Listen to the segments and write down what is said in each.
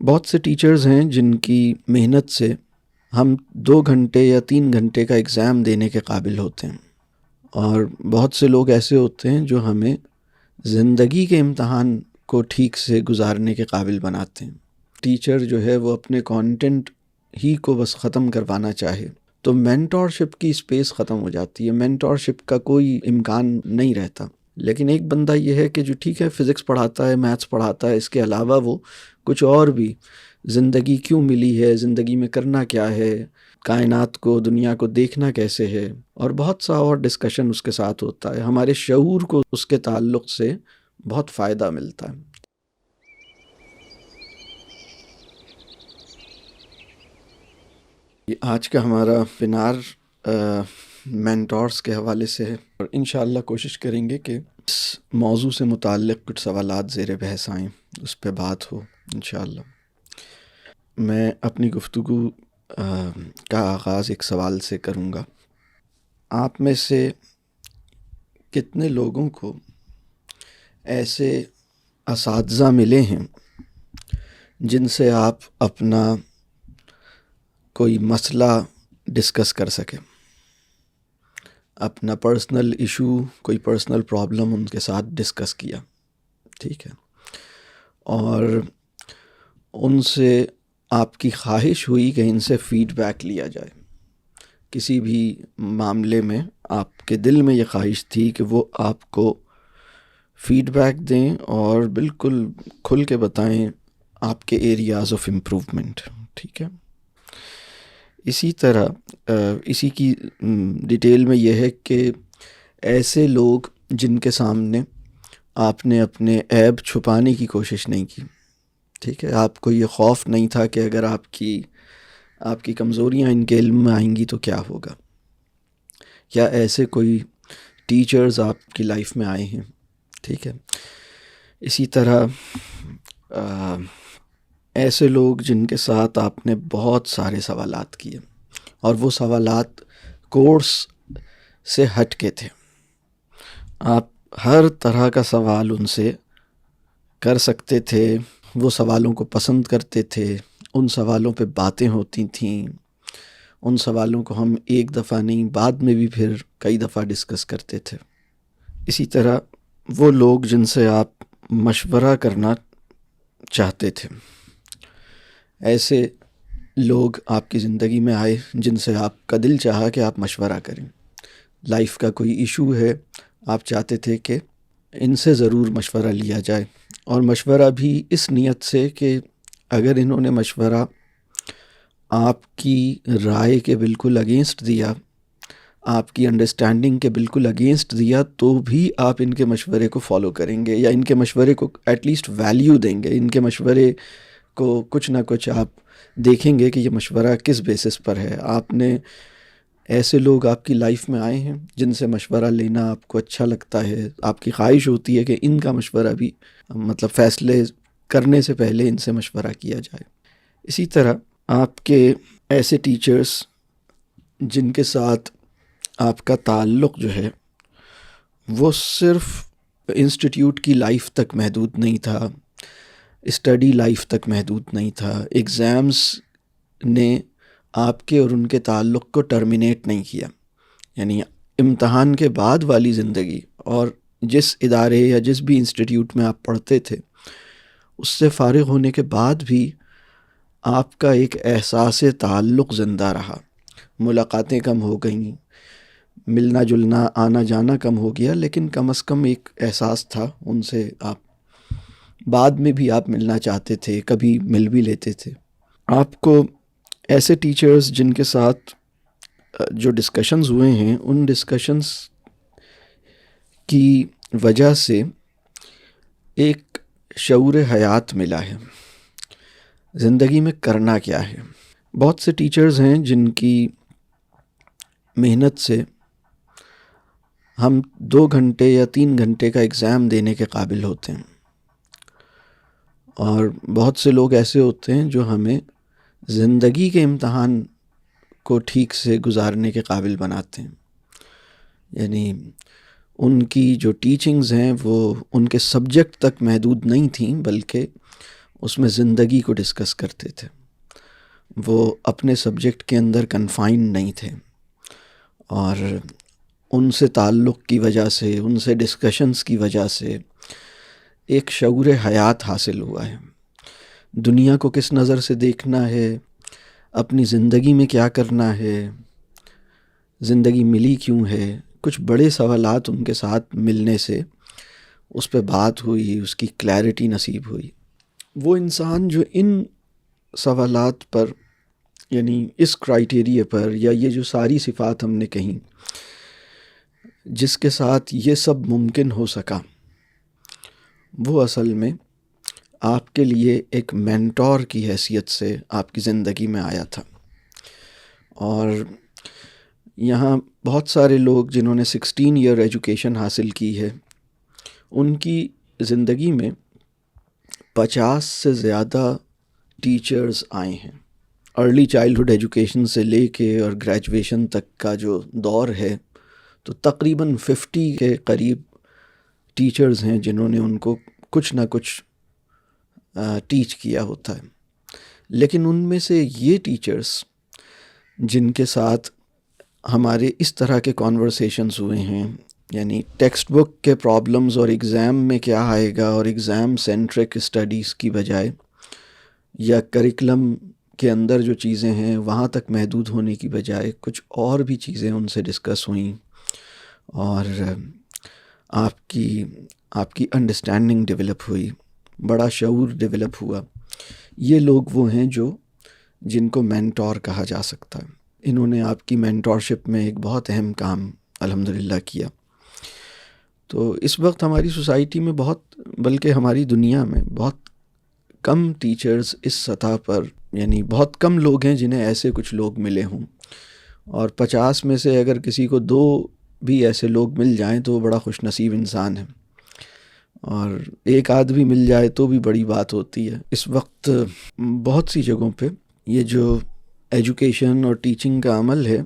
بہت سے ٹیچرز ہیں جن کی محنت سے ہم 2 گھنٹے یا 3 گھنٹے کا ایگزام دینے کے قابل ہوتے ہیں، اور بہت سے لوگ ایسے ہوتے ہیں جو ہمیں زندگی کے امتحان کو ٹھیک سے گزارنے کے قابل بناتے ہیں۔ ٹیچر جو ہے وہ اپنے کانٹینٹ ہی کو بس ختم کروانا چاہے تو مینٹورشپ کی اسپیس ختم ہو جاتی ہے، مینٹورشپ کا کوئی امکان نہیں رہتا۔ لیکن ایک بندہ یہ ہے کہ جو ٹھیک ہے فزکس پڑھاتا ہے، میتھس پڑھاتا ہے، اس کے علاوہ وہ کچھ اور بھی زندگی کیوں ملی ہے، زندگی میں کرنا کیا ہے، کائنات کو، دنیا کو دیکھنا کیسے ہے، اور بہت سا اور ڈسکشن اس کے ساتھ ہوتا ہے۔ ہمارے شعور کو اس کے تعلق سے بہت فائدہ ملتا ہے۔ آج کا ہمارا وینار مینٹورس کے حوالے سے ہے، اور انشاءاللہ کوشش کریں گے کہ اس موضوع سے متعلق کچھ سوالات زیر بحث آئیں، اس پہ بات ہو انشاءاللہ۔ میں اپنی گفتگو کا آغاز ایک سوال سے کروں گا۔ آپ میں سے کتنے لوگوں کو ایسے اساتذہ ملے ہیں جن سے آپ اپنا کوئی مسئلہ ڈسکس کر سکیں، اپنا پرسنل ایشو، کوئی پرسنل پرابلم ان کے ساتھ ڈسکس کیا، ٹھیک ہے، اور ان سے آپ کی خواہش ہوئی کہ ان سے فیڈ بیک لیا جائے؟ کسی بھی معاملے میں آپ کے دل میں یہ خواہش تھی کہ وہ آپ کو فیڈ بیک دیں اور بالکل کھل کے بتائیں آپ کے ایریاز آف امپروومنٹ، ٹھیک ہے۔ اسی طرح اسی کی ڈیٹیل میں یہ ہے کہ ایسے لوگ جن کے سامنے آپ نے اپنے عیب چھپانے کی کوشش نہیں کی، ٹھیک ہے، آپ کو یہ خوف نہیں تھا کہ اگر آپ کی کمزوریاں ان کے علم میں آئیں گی تو کیا ہوگا۔ یا ایسے کوئی ٹیچرز آپ کی لائف میں آئے ہیں، ٹھیک ہے۔ اسی طرح ایسے لوگ جن کے ساتھ آپ نے بہت سارے سوالات کیے اور وہ سوالات کورس سے ہٹ کے تھے، آپ ہر طرح کا سوال ان سے کر سکتے تھے، وہ سوالوں کو پسند کرتے تھے، ان سوالوں پہ باتیں ہوتی تھیں، ان سوالوں کو ہم ایک دفعہ نہیں بعد میں بھی پھر کئی دفعہ ڈسکس کرتے تھے۔ اسی طرح وہ لوگ جن سے آپ مشورہ کرنا چاہتے تھے، ایسے لوگ آپ کی زندگی میں آئے جن سے آپ کا دل چاہا کہ آپ مشورہ کریں۔ لائف کا کوئی ایشو ہے، آپ چاہتے تھے کہ ان سے ضرور مشورہ لیا جائے، اور مشورہ بھی اس نیت سے کہ اگر انہوں نے مشورہ آپ کی رائے کے بالکل اگینسٹ دیا، آپ کی انڈرسٹینڈنگ کے بالکل اگینسٹ دیا، تو بھی آپ ان کے مشورے کو فالو کریں گے، یا ان کے مشورے کو ایٹ لیسٹ ویلیو دیں گے، ان کے مشورے کو کچھ نہ کچھ آپ دیکھیں گے کہ یہ مشورہ کس بیسس پر ہے۔ آپ نے ایسے لوگ آپ کی لائف میں آئے ہیں جن سے مشورہ لینا آپ کو اچھا لگتا ہے، آپ کی خواہش ہوتی ہے کہ ان کا مشورہ بھی مطلب فیصلے کرنے سے پہلے ان سے مشورہ کیا جائے۔ اسی طرح آپ کے ایسے ٹیچرز جن کے ساتھ آپ کا تعلق جو ہے وہ صرف انسٹیٹیوٹ کی لائف تک محدود نہیں تھا، اسٹڈی لائف تک محدود نہیں تھا، ایگزامز نے آپ کے اور ان کے تعلق کو ٹرمینیٹ نہیں کیا، یعنی امتحان کے بعد والی زندگی اور جس ادارے یا جس بھی انسٹیٹیوٹ میں آپ پڑھتے تھے اس سے فارغ ہونے کے بعد بھی آپ کا ایک احساس تعلق زندہ رہا۔ ملاقاتیں کم ہو گئیں، ملنا جلنا آنا جانا کم ہو گیا، لیکن کم از کم ایک احساس تھا ان سے، آپ بعد میں بھی آپ ملنا چاہتے تھے، کبھی مل بھی لیتے تھے۔ آپ کو ایسے ٹیچرز جن کے ساتھ جو ڈسکشنز ہوئے ہیں ان ڈسکشنز کی وجہ سے ایک شعور حیات ملا ہے، زندگی میں کرنا کیا ہے۔ بہت سے ٹیچرز ہیں جن کی محنت سے ہم 2 گھنٹے یا 3 گھنٹے کا ایگزام دینے کے قابل ہوتے ہیں، اور بہت سے لوگ ایسے ہوتے ہیں جو ہمیں زندگی کے امتحان کو ٹھیک سے گزارنے کے قابل بناتے ہیں۔ یعنی ان کی جو ٹیچنگز ہیں وہ ان کے سبجیکٹ تک محدود نہیں تھیں، بلکہ اس میں زندگی کو ڈسکس کرتے تھے. وہ اپنے سبجیکٹ کے اندر کنفائنڈ نہیں تھے، اور ان سے تعلق کی وجہ سے، ان سے ڈسکشنز کی وجہ سے ایک شعور حیات حاصل ہوا ہے. دنیا کو کس نظر سے دیکھنا ہے، اپنی زندگی میں کیا کرنا ہے، زندگی ملی کیوں ہے، کچھ بڑے سوالات ان کے ساتھ ملنے سے اس پہ بات ہوئی، اس کی کلیئرٹی نصیب ہوئی. وہ انسان جو ان سوالات پر، یعنی اس کرائیٹیریے پر، یا یہ جو ساری صفات ہم نے کہیں، جس کے ساتھ یہ سب ممکن ہو سکا، وہ اصل میں آپ کے لیے ایک مینٹور کی حیثیت سے آپ کی زندگی میں آیا تھا. اور یہاں بہت سارے لوگ جنہوں نے 16 ایئر ایجوکیشن حاصل کی ہے، ان کی زندگی میں 50 سے زیادہ ٹیچرز آئے ہیں. ارلی چائلڈہڈ ایجوکیشن سے لے کے اور گریجویشن تک کا جو دور ہے، تو تقریباً 50 کے قریب ٹیچرز ہیں جنہوں نے ان کو کچھ نہ کچھ ٹیچ کیا ہوتا ہے. لیکن ان میں سے یہ ٹیچرز جن کے ساتھ ہمارے اس طرح کے کانورسیشنز ہوئے ہیں، یعنی ٹیکسٹ بک کے پرابلمز اور ایگزام میں کیا آئے گا، اور ایگزام سینٹرک اسٹڈیز کی بجائے یا کریکلم کے اندر جو چیزیں ہیں وہاں تک محدود ہونے کی بجائے کچھ اور بھی چیزیں ان سے ڈسکس ہوئیں، اور آپ کی انڈرسٹینڈنگ ڈیولپ ہوئی، بڑا شعور ڈیولپ ہوا. یہ لوگ وہ ہیں جن کو مینٹور کہا جا سکتا ہے. انہوں نے آپ کی مینٹورشپ میں ایک بہت اہم کام الحمدللہ کیا. تو اس وقت ہماری سوسائٹی میں بلکہ ہماری دنیا میں بہت کم ٹیچرز اس سطح پر، یعنی بہت کم لوگ ہیں جنہیں ایسے کچھ لوگ ملے ہوں، اور 50 میں سے اگر کسی کو 2 بھی ایسے لوگ مل جائیں تو وہ بڑا خوش نصیب انسان ہے، اور ایک آدھ بھی مل جائے تو بھی بڑی بات ہوتی ہے. اس وقت بہت سی جگہوں پہ یہ جو ایجوکیشن اور ٹیچنگ کا عمل ہے،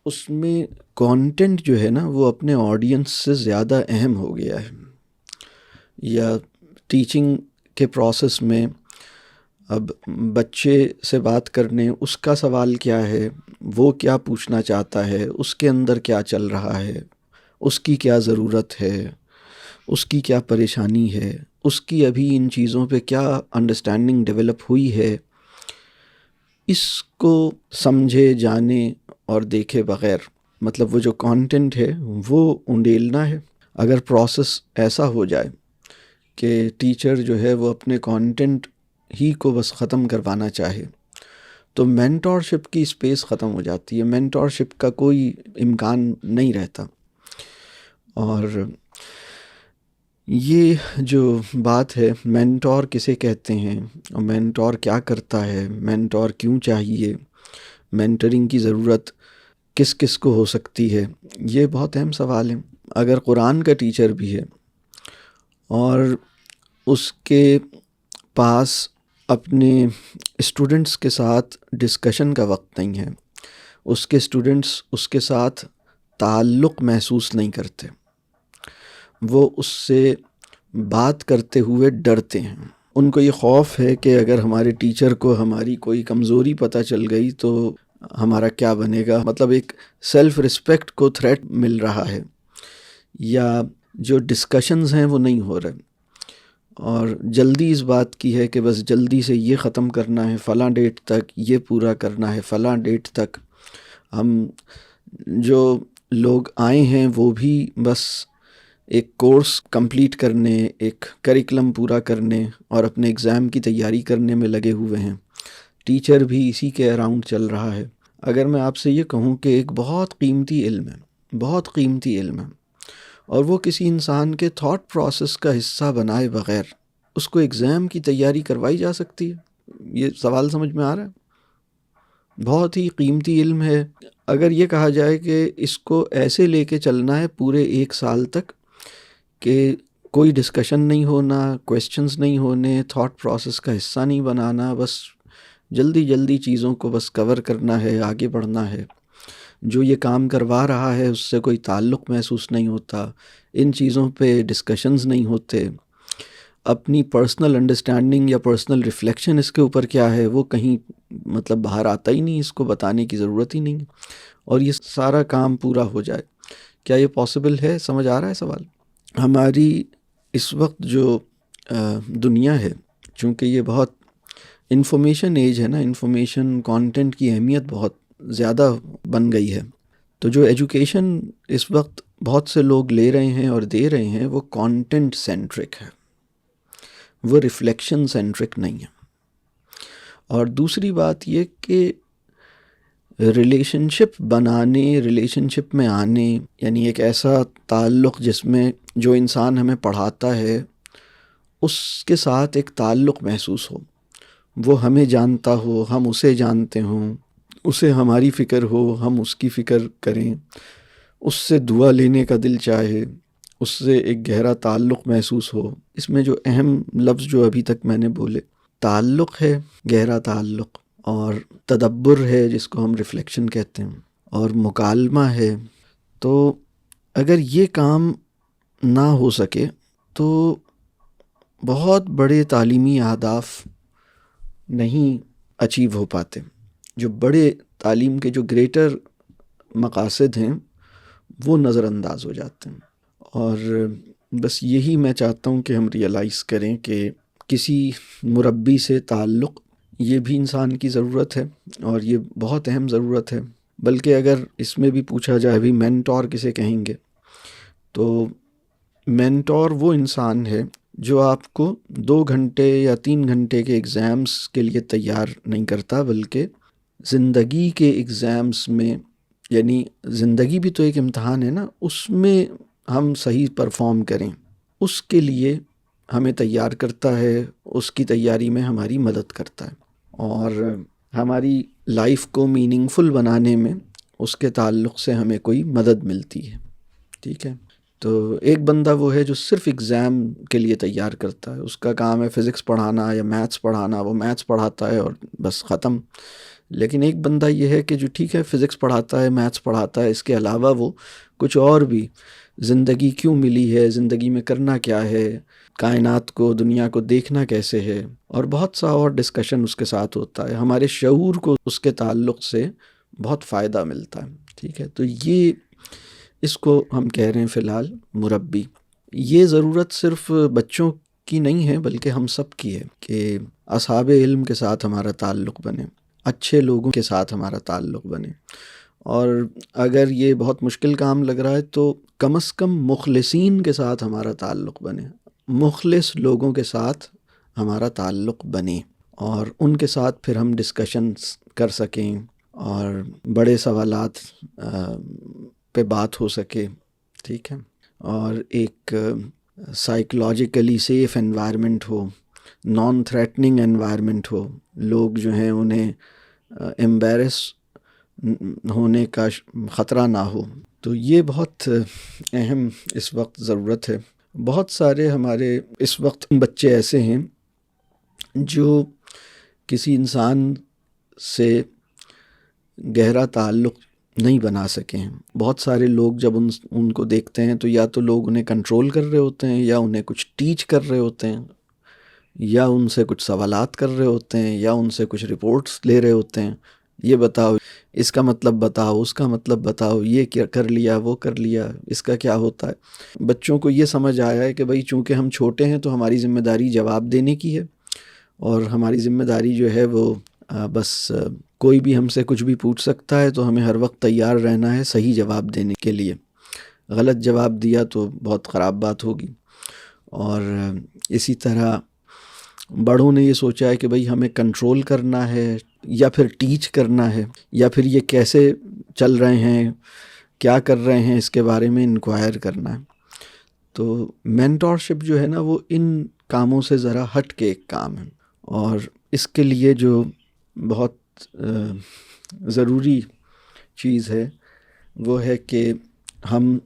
اس میں کانٹینٹ جو ہے نا وہ اپنے آڈینس سے زیادہ اہم ہو گیا ہے. یا ٹیچنگ کے پروسیس میں اب بچے سے بات کرنے، اس کا سوال کیا ہے، وہ کیا پوچھنا چاہتا ہے، اس کے اندر کیا چل رہا ہے، اس کی کیا ضرورت ہے، اس کی کیا پریشانی ہے، اس کی ابھی ان چیزوں پہ کیا انڈرسٹینڈنگ ڈیولپ ہوئی ہے، اس کو سمجھے، جانے اور دیکھے بغیر، مطلب وہ جو کانٹینٹ ہے وہ انڈیلنا ہے. اگر پروسیس ایسا ہو جائے کہ ٹیچر جو ہے وہ اپنے کانٹینٹ ہی کو بس ختم کروانا چاہے، تو مینٹورشپ کی اسپیس ختم ہو جاتی ہے، مینٹورشپ کا کوئی امکان نہیں رہتا. اور یہ جو بات ہے مینٹور کسے کہتے ہیں، اور مینٹور کیا کرتا ہے، مینٹور کیوں چاہیے، مینٹرنگ کی ضرورت کس کس کو ہو سکتی ہے، یہ بہت اہم سوال ہے. اگر قرآن کا ٹیچر بھی ہے اور اس کے پاس اپنے اسٹوڈنٹس کے ساتھ ڈسکشن کا وقت نہیں ہے، اس کے اسٹوڈنٹس اس کے ساتھ تعلق محسوس نہیں کرتے، وہ اس سے بات کرتے ہوئے ڈرتے ہیں، ان کو یہ خوف ہے کہ اگر ہمارے ٹیچر کو ہماری کوئی کمزوری پتہ چل گئی تو ہمارا کیا بنے گا، مطلب ایک سیلف ریسپیکٹ کو تھریٹ مل رہا ہے، یا جو ڈسکشنز ہیں وہ نہیں ہو رہے، اور جلدی اس بات کی ہے کہ بس جلدی سے یہ ختم کرنا ہے، فلاں ڈیٹ تک یہ پورا کرنا ہے، فلاں ڈیٹ تک. ہم جو لوگ آئے ہیں وہ بھی بس ایک کورس کمپلیٹ کرنے، ایک کریکلم پورا کرنے اور اپنے ایگزام کی تیاری کرنے میں لگے ہوئے ہیں. ٹیچر بھی اسی کے اراؤنڈ چل رہا ہے. اگر میں آپ سے یہ کہوں کہ ایک بہت قیمتی علم ہے، بہت قیمتی علم ہے، اور وہ کسی انسان کے تھاٹ پروسیس کا حصہ بنائے بغیر اس کو ایگزام کی تیاری کروائی جا سکتی ہے، یہ سوال سمجھ میں آ رہا ہے؟ بہت ہی قیمتی علم ہے. اگر یہ کہا جائے کہ اس کو ایسے لے کے چلنا ہے پورے 1 سال تک کہ کوئی ڈسکشن نہیں ہونا، کویسچنز نہیں ہونے، تھاٹ پروسیس کا حصہ نہیں بنانا، بس جلدی جلدی چیزوں کو بس کور کرنا ہے، آگے بڑھنا ہے، جو یہ کام کروا رہا ہے اس سے کوئی تعلق محسوس نہیں ہوتا، ان چیزوں پہ ڈسکشنز نہیں ہوتے، اپنی پرسنل انڈرسٹینڈنگ یا پرسنل ریفلیکشن اس کے اوپر کیا ہے وہ کہیں مطلب باہر آتا ہی نہیں، اس کو بتانے کی ضرورت ہی نہیں ہے، اور یہ سارا کام پورا ہو جائے. کیا یہ پاسبل ہے؟ سمجھ آ رہا ہے سوال؟ ہماری اس وقت جو دنیا ہے، چونکہ یہ بہت انفارمیشن ایج ہے نا، انفارمیشن کانٹینٹ کی اہمیت بہت زیادہ بن گئی ہے، تو جو ایجوکیشن اس وقت بہت سے لوگ لے رہے ہیں اور دے رہے ہیں وہ کانٹینٹ سینٹرک ہے، وہ ریفلیکشن سینٹرک نہیں ہے. اور دوسری بات یہ کہ ریلیشن شپ بنانے، ریلیشن شپ میں آنے، یعنی ایک ایسا تعلق جس میں جو انسان ہمیں پڑھاتا ہے اس کے ساتھ ایک تعلق محسوس ہو، وہ ہمیں جانتا ہو، ہم اسے جانتے ہوں، اسے ہماری فکر ہو، ہم اس کی فکر کریں، اس سے دعا لینے کا دل چاہے، اس سے ایک گہرا تعلق محسوس ہو. اس میں جو اہم لفظ جو ابھی تک میں نے بولے، تعلق ہے، گہرا تعلق، اور تدبر ہے جس کو ہم ریفلیکشن کہتے ہیں، اور مکالمہ ہے. تو اگر یہ کام نہ ہو سکے تو بہت بڑے تعلیمی اہداف نہیں اچیو ہو پاتے. جو بڑے تعلیم کے جو گریٹر مقاصد ہیں وہ نظر انداز ہو جاتے ہیں. اور بس یہی میں چاہتا ہوں کہ ہم ریئلائز کریں کہ کسی مربی سے تعلق یہ بھی انسان کی ضرورت ہے، اور یہ بہت اہم ضرورت ہے. بلکہ اگر اس میں بھی پوچھا جائے بھی مینٹور کسے کہیں گے، تو مینٹور وہ انسان ہے جو آپ کو 2 گھنٹے یا 3 گھنٹے کے ایگزامز کے لیے تیار نہیں کرتا، بلکہ زندگی کے ایگزامز میں، یعنی زندگی بھی تو ایک امتحان ہے نا، اس میں ہم صحیح پرفارم کریں اس کے لیے ہمیں تیار کرتا ہے، اس کی تیاری میں ہماری مدد کرتا ہے، اور ہماری لائف کو میننگ فل بنانے میں اس کے تعلق سے ہمیں کوئی مدد ملتی ہے. ٹھیک ہے؟ تو ایک بندہ وہ ہے جو صرف ایگزام کے لیے تیار کرتا ہے، اس کا کام ہے فزکس پڑھانا یا میتھس پڑھانا، وہ میتھس پڑھاتا ہے اور بس ختم. لیکن ایک بندہ یہ ہے کہ جو ٹھیک ہے فزکس پڑھاتا ہے، میتھس پڑھاتا ہے، اس کے علاوہ وہ کچھ اور بھی، زندگی کیوں ملی ہے، زندگی میں کرنا کیا ہے، کائنات کو، دنیا کو دیکھنا کیسے ہے، اور بہت سا اور ڈسکشن اس کے ساتھ ہوتا ہے. ہمارے شعور کو اس کے تعلق سے بہت فائدہ ملتا ہے. ٹھیک ہے؟ تو یہ اس کو ہم کہہ رہے ہیں فی الحال مربی. یہ ضرورت صرف بچوں کی نہیں ہے بلکہ ہم سب کی ہے کہ اصحاب علم کے ساتھ ہمارا تعلق بنے، اچھے لوگوں کے ساتھ ہمارا تعلق بنے، اور اگر یہ بہت مشکل کام لگ رہا ہے تو کم از کم مخلصین کے ساتھ ہمارا تعلق بنے، مخلص لوگوں کے ساتھ ہمارا تعلق بنے، اور ان کے ساتھ پھر ہم ڈسکشنز کر سکیں اور بڑے سوالات پہ بات ہو سکے. ٹھیک ہے؟ اور ایک سائیکولوجیکلی سیف انوائرمنٹ ہو، نان تھریٹننگ انوائرمنٹ ہو، لوگ جو ہیں انہیں ایمبیرس ہونے کا خطرہ نہ ہو. تو یہ بہت اہم اس وقت ضرورت ہے. بہت سارے ہمارے اس وقت بچے ایسے ہیں جو کسی انسان سے گہرا تعلق نہیں بنا سکے ہیں. بہت سارے لوگ جب ان کو دیکھتے ہیں تو یا تو لوگ انہیں کنٹرول کر رہے ہوتے ہیں، یا انہیں کچھ ٹیچ کر رہے ہوتے ہیں، یا ان سے کچھ سوالات کر رہے ہوتے ہیں، یا ان سے کچھ رپورٹس لے رہے ہوتے ہیں. یہ بتاؤ، اس کا مطلب بتاؤ، اس کا مطلب بتاؤ، یہ کیا کر لیا، وہ کر لیا، اس کا کیا ہوتا ہے. بچوں کو یہ سمجھ آیا ہے کہ بھئی چونکہ ہم چھوٹے ہیں تو ہماری ذمہ داری جواب دینے کی ہے، اور ہماری ذمہ داری جو ہے وہ بس کوئی بھی ہم سے کچھ بھی پوچھ سکتا ہے تو ہمیں ہر وقت تیار رہنا ہے صحیح جواب دینے کے لیے. غلط جواب دیا تو بہت خراب بات ہوگی. اور اسی طرح بڑوں نے یہ سوچا ہے کہ بھئی ہمیں کنٹرول کرنا ہے یا پھر ٹیچ کرنا ہے، یا پھر یہ کیسے چل رہے ہیں، کیا کر رہے ہیں، اس کے بارے میں انکوائر کرنا ہے. تو مینٹورشپ جو ہے نا وہ ان کاموں سے ذرا ہٹ کے ایک کام ہے، اور اس کے لیے جو بہت ضروری چیز ہے وہ ہے کہ ہم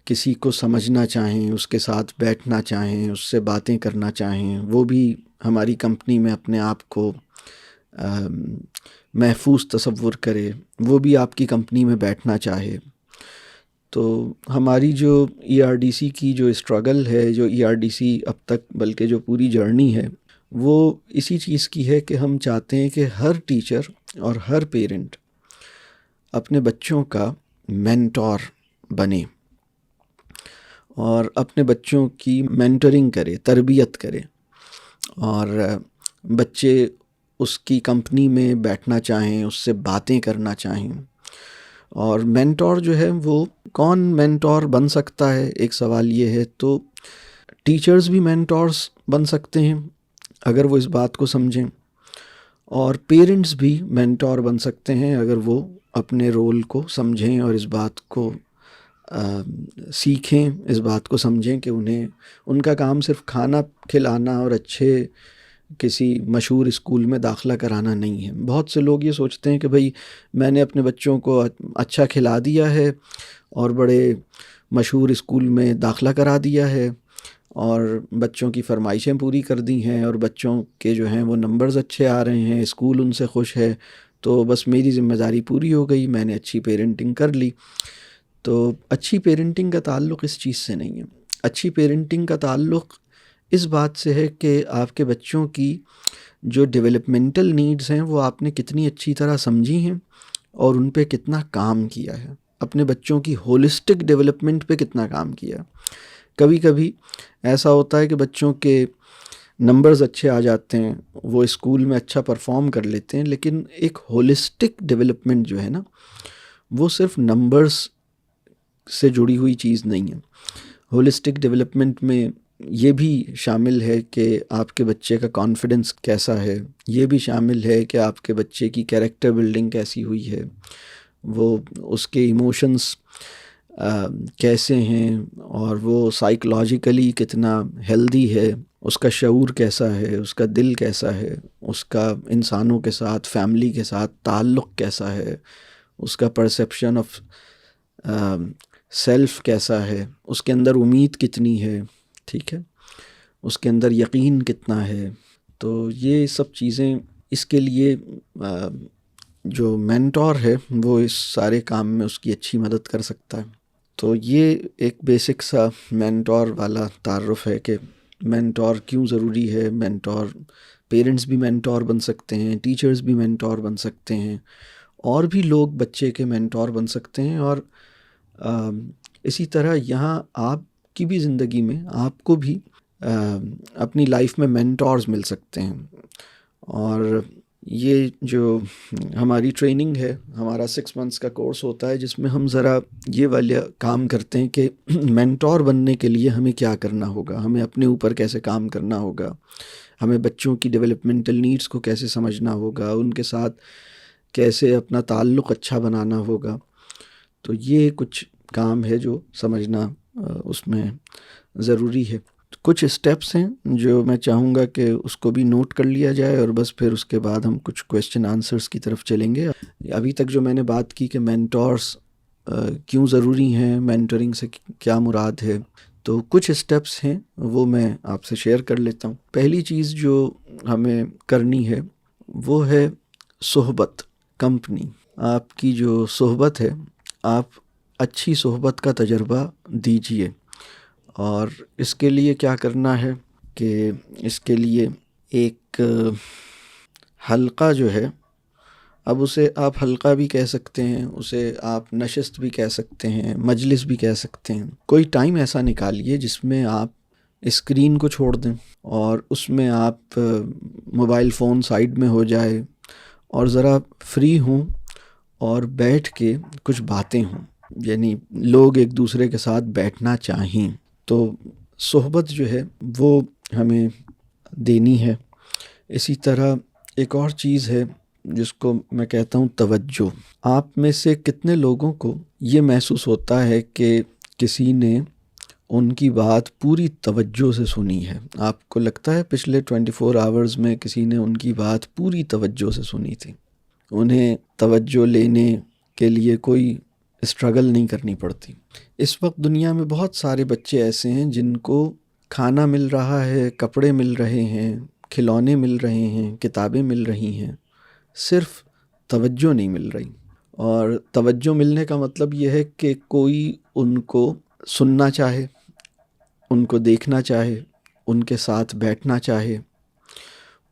کسی کو سمجھنا چاہیں، اس کے ساتھ بیٹھنا چاہیں، اس سے باتیں کرنا چاہیں، وہ بھی ہماری کمپنی میں اپنے آپ کو محفوظ تصور کرے، وہ بھی آپ کی کمپنی میں بیٹھنا چاہے. تو ہماری جو ERDC کی جو اسٹرگل ہے، جو ERDC اب تک بلکہ جو پوری جرنی ہے، وہ اسی چیز کی ہے کہ ہم چاہتے ہیں کہ ہر ٹیچر اور ہر پیرنٹ اپنے بچوں کا مینٹور بنے اور اپنے بچوں کی مینٹرنگ کرے، تربیت کرے، اور بچے اس کی کمپنی میں بیٹھنا چاہیں، اس سے باتیں کرنا چاہیں۔ اور مینٹور جو ہے وہ کون مینٹور بن سکتا ہے، ایک سوال یہ ہے۔ تو ٹیچرز بھی مینٹورز بن سکتے ہیں اگر وہ اس بات کو سمجھیں، اور پیرنٹس بھی مینٹور بن سکتے ہیں اگر وہ اپنے رول کو سمجھیں اور اس بات کو سیکھیں، اس بات کو سمجھیں کہ انہیں ان کا کام صرف کھانا کھلانا اور اچھے کسی مشہور اسکول میں داخلہ کرانا نہیں ہے۔ بہت سے لوگ یہ سوچتے ہیں کہ بھئی میں نے اپنے بچوں کو اچھا کھلا دیا ہے اور بڑے مشہور اسکول میں داخلہ کرا دیا ہے اور بچوں کی فرمائشیں پوری کر دی ہیں اور بچوں کے جو ہیں وہ نمبرز اچھے آ رہے ہیں، اسکول ان سے خوش ہے، تو بس میری ذمہ داری پوری ہو گئی، میں نے اچھی پیرنٹنگ کر لی۔ تو اچھی پیرنٹنگ کا تعلق اس چیز سے نہیں ہے۔ اچھی پیرنٹنگ کا تعلق اس بات سے ہے کہ آپ کے بچوں کی جو ڈیولپمنٹل نیڈز ہیں وہ آپ نے کتنی اچھی طرح سمجھی ہیں اور ان پہ کتنا کام کیا ہے، اپنے بچوں کی ہولسٹک ڈیولپمنٹ پہ کتنا کام کیا۔ کبھی کبھی ایسا ہوتا ہے کہ بچوں کے نمبرز اچھے آ جاتے ہیں، وہ اسکول میں اچھا پرفارم کر لیتے ہیں، لیکن ایک ہولسٹک ڈیولپمنٹ جو ہے نا، وہ صرف نمبرز سے جڑی ہوئی چیز نہیں ہے۔ ہولسٹک ڈیولپمنٹ میں یہ بھی شامل ہے کہ آپ کے بچے کا کانفیڈنس کیسا ہے، یہ بھی شامل ہے کہ آپ کے بچے کی کیریکٹر بلڈنگ کیسی ہوئی ہے، وہ اس کے ایموشنس کیسے ہیں اور وہ سائیکولوجیکلی کتنا ہیلدی ہے، اس کا شعور کیسا ہے، اس کا دل کیسا ہے، اس کا انسانوں کے ساتھ، فیملی کے ساتھ تعلق کیسا ہے، اس کا پرسیپشن آف سیلف کیسا ہے، اس کے اندر امید کتنی ہے، ٹھیک ہے، اس کے اندر یقین کتنا ہے۔ تو یہ سب چیزیں اس کے لیے جو مینٹور ہے وہ اس سارے کام میں اس کی اچھی مدد کر سکتا ہے۔ تو یہ ایک بیسک سا مینٹور والا تعارف ہے کہ مینٹور کیوں ضروری ہے۔ مینٹور پیرنٹس بھی مینٹور بن سکتے ہیں، ٹیچرز بھی مینٹور بن سکتے ہیں، اور بھی لوگ بچے کے مینٹور بن سکتے ہیں، اور اسی طرح یہاں آپ کی بھی زندگی میں آپ کو بھی اپنی لائف میں مینٹورز مل سکتے ہیں۔ اور یہ جو ہماری ٹریننگ ہے، ہمارا 6 months کا کورس ہوتا ہے جس میں ہم ذرا یہ والا کام کرتے ہیں کہ مینٹور بننے کے لیے ہمیں کیا کرنا ہوگا، ہمیں اپنے اوپر کیسے کام کرنا ہوگا، ہمیں بچوں کی ڈیولپمنٹل نیڈز کو کیسے سمجھنا ہوگا، ان کے ساتھ کیسے اپنا تعلق اچھا بنانا ہوگا۔ تو یہ کچھ کام ہے جو سمجھنا اس میں ضروری ہے۔ کچھ اسٹیپس ہیں جو میں چاہوں گا کہ اس کو بھی نوٹ کر لیا جائے، اور بس پھر اس کے بعد ہم کچھ کویسچن آنسرز کی طرف چلیں گے۔ ابھی تک جو میں نے بات کی کہ مینٹورس کیوں ضروری ہیں، مینٹرنگ سے کیا مراد ہے، تو کچھ اسٹیپس ہیں وہ میں آپ سے شیئر کر لیتا ہوں۔ پہلی چیز جو ہمیں کرنی ہے وہ ہے صحبت، کمپنی۔ آپ کی جو صحبت ہے، آپ اچھی صحبت کا تجربہ دیجیے، اور اس کے لیے کیا کرنا ہے کہ اس کے لیے ایک حلقہ جو ہے، اب اسے آپ حلقہ بھی کہہ سکتے ہیں، اسے آپ نشست بھی کہہ سکتے ہیں، مجلس بھی کہہ سکتے ہیں۔ کوئی ٹائم ایسا نکالیے جس میں آپ اسکرین کو چھوڑ دیں اور اس میں آپ موبائل فون سائیڈ میں ہو جائے اور ذرا فری ہوں اور بیٹھ کے کچھ باتیں ہوں، یعنی لوگ ایک دوسرے کے ساتھ بیٹھنا چاہیں۔ تو صحبت جو ہے وہ ہمیں دینی ہے۔ اسی طرح ایک اور چیز ہے جس کو میں کہتا ہوں توجہ۔ آپ میں سے کتنے لوگوں کو یہ محسوس ہوتا ہے کہ کسی نے ان کی بات پوری توجہ سے سنی ہے؟ آپ کو لگتا ہے پچھلے 24 hours میں کسی نے ان کی بات پوری توجہ سے سنی تھی؟ انہیں توجہ لینے کے لیے کوئی اسٹرگل نہیں کرنی پڑتی۔ اس وقت دنیا میں بہت سارے بچے ایسے ہیں جن کو کھانا مل رہا ہے، کپڑے مل رہے ہیں، کھلونے مل رہے ہیں، کتابیں مل رہی ہیں، صرف توجہ نہیں مل رہی۔ اور توجہ ملنے کا مطلب یہ ہے کہ کوئی ان کو سننا چاہے، ان کو دیکھنا چاہے، ان کے ساتھ بیٹھنا چاہے،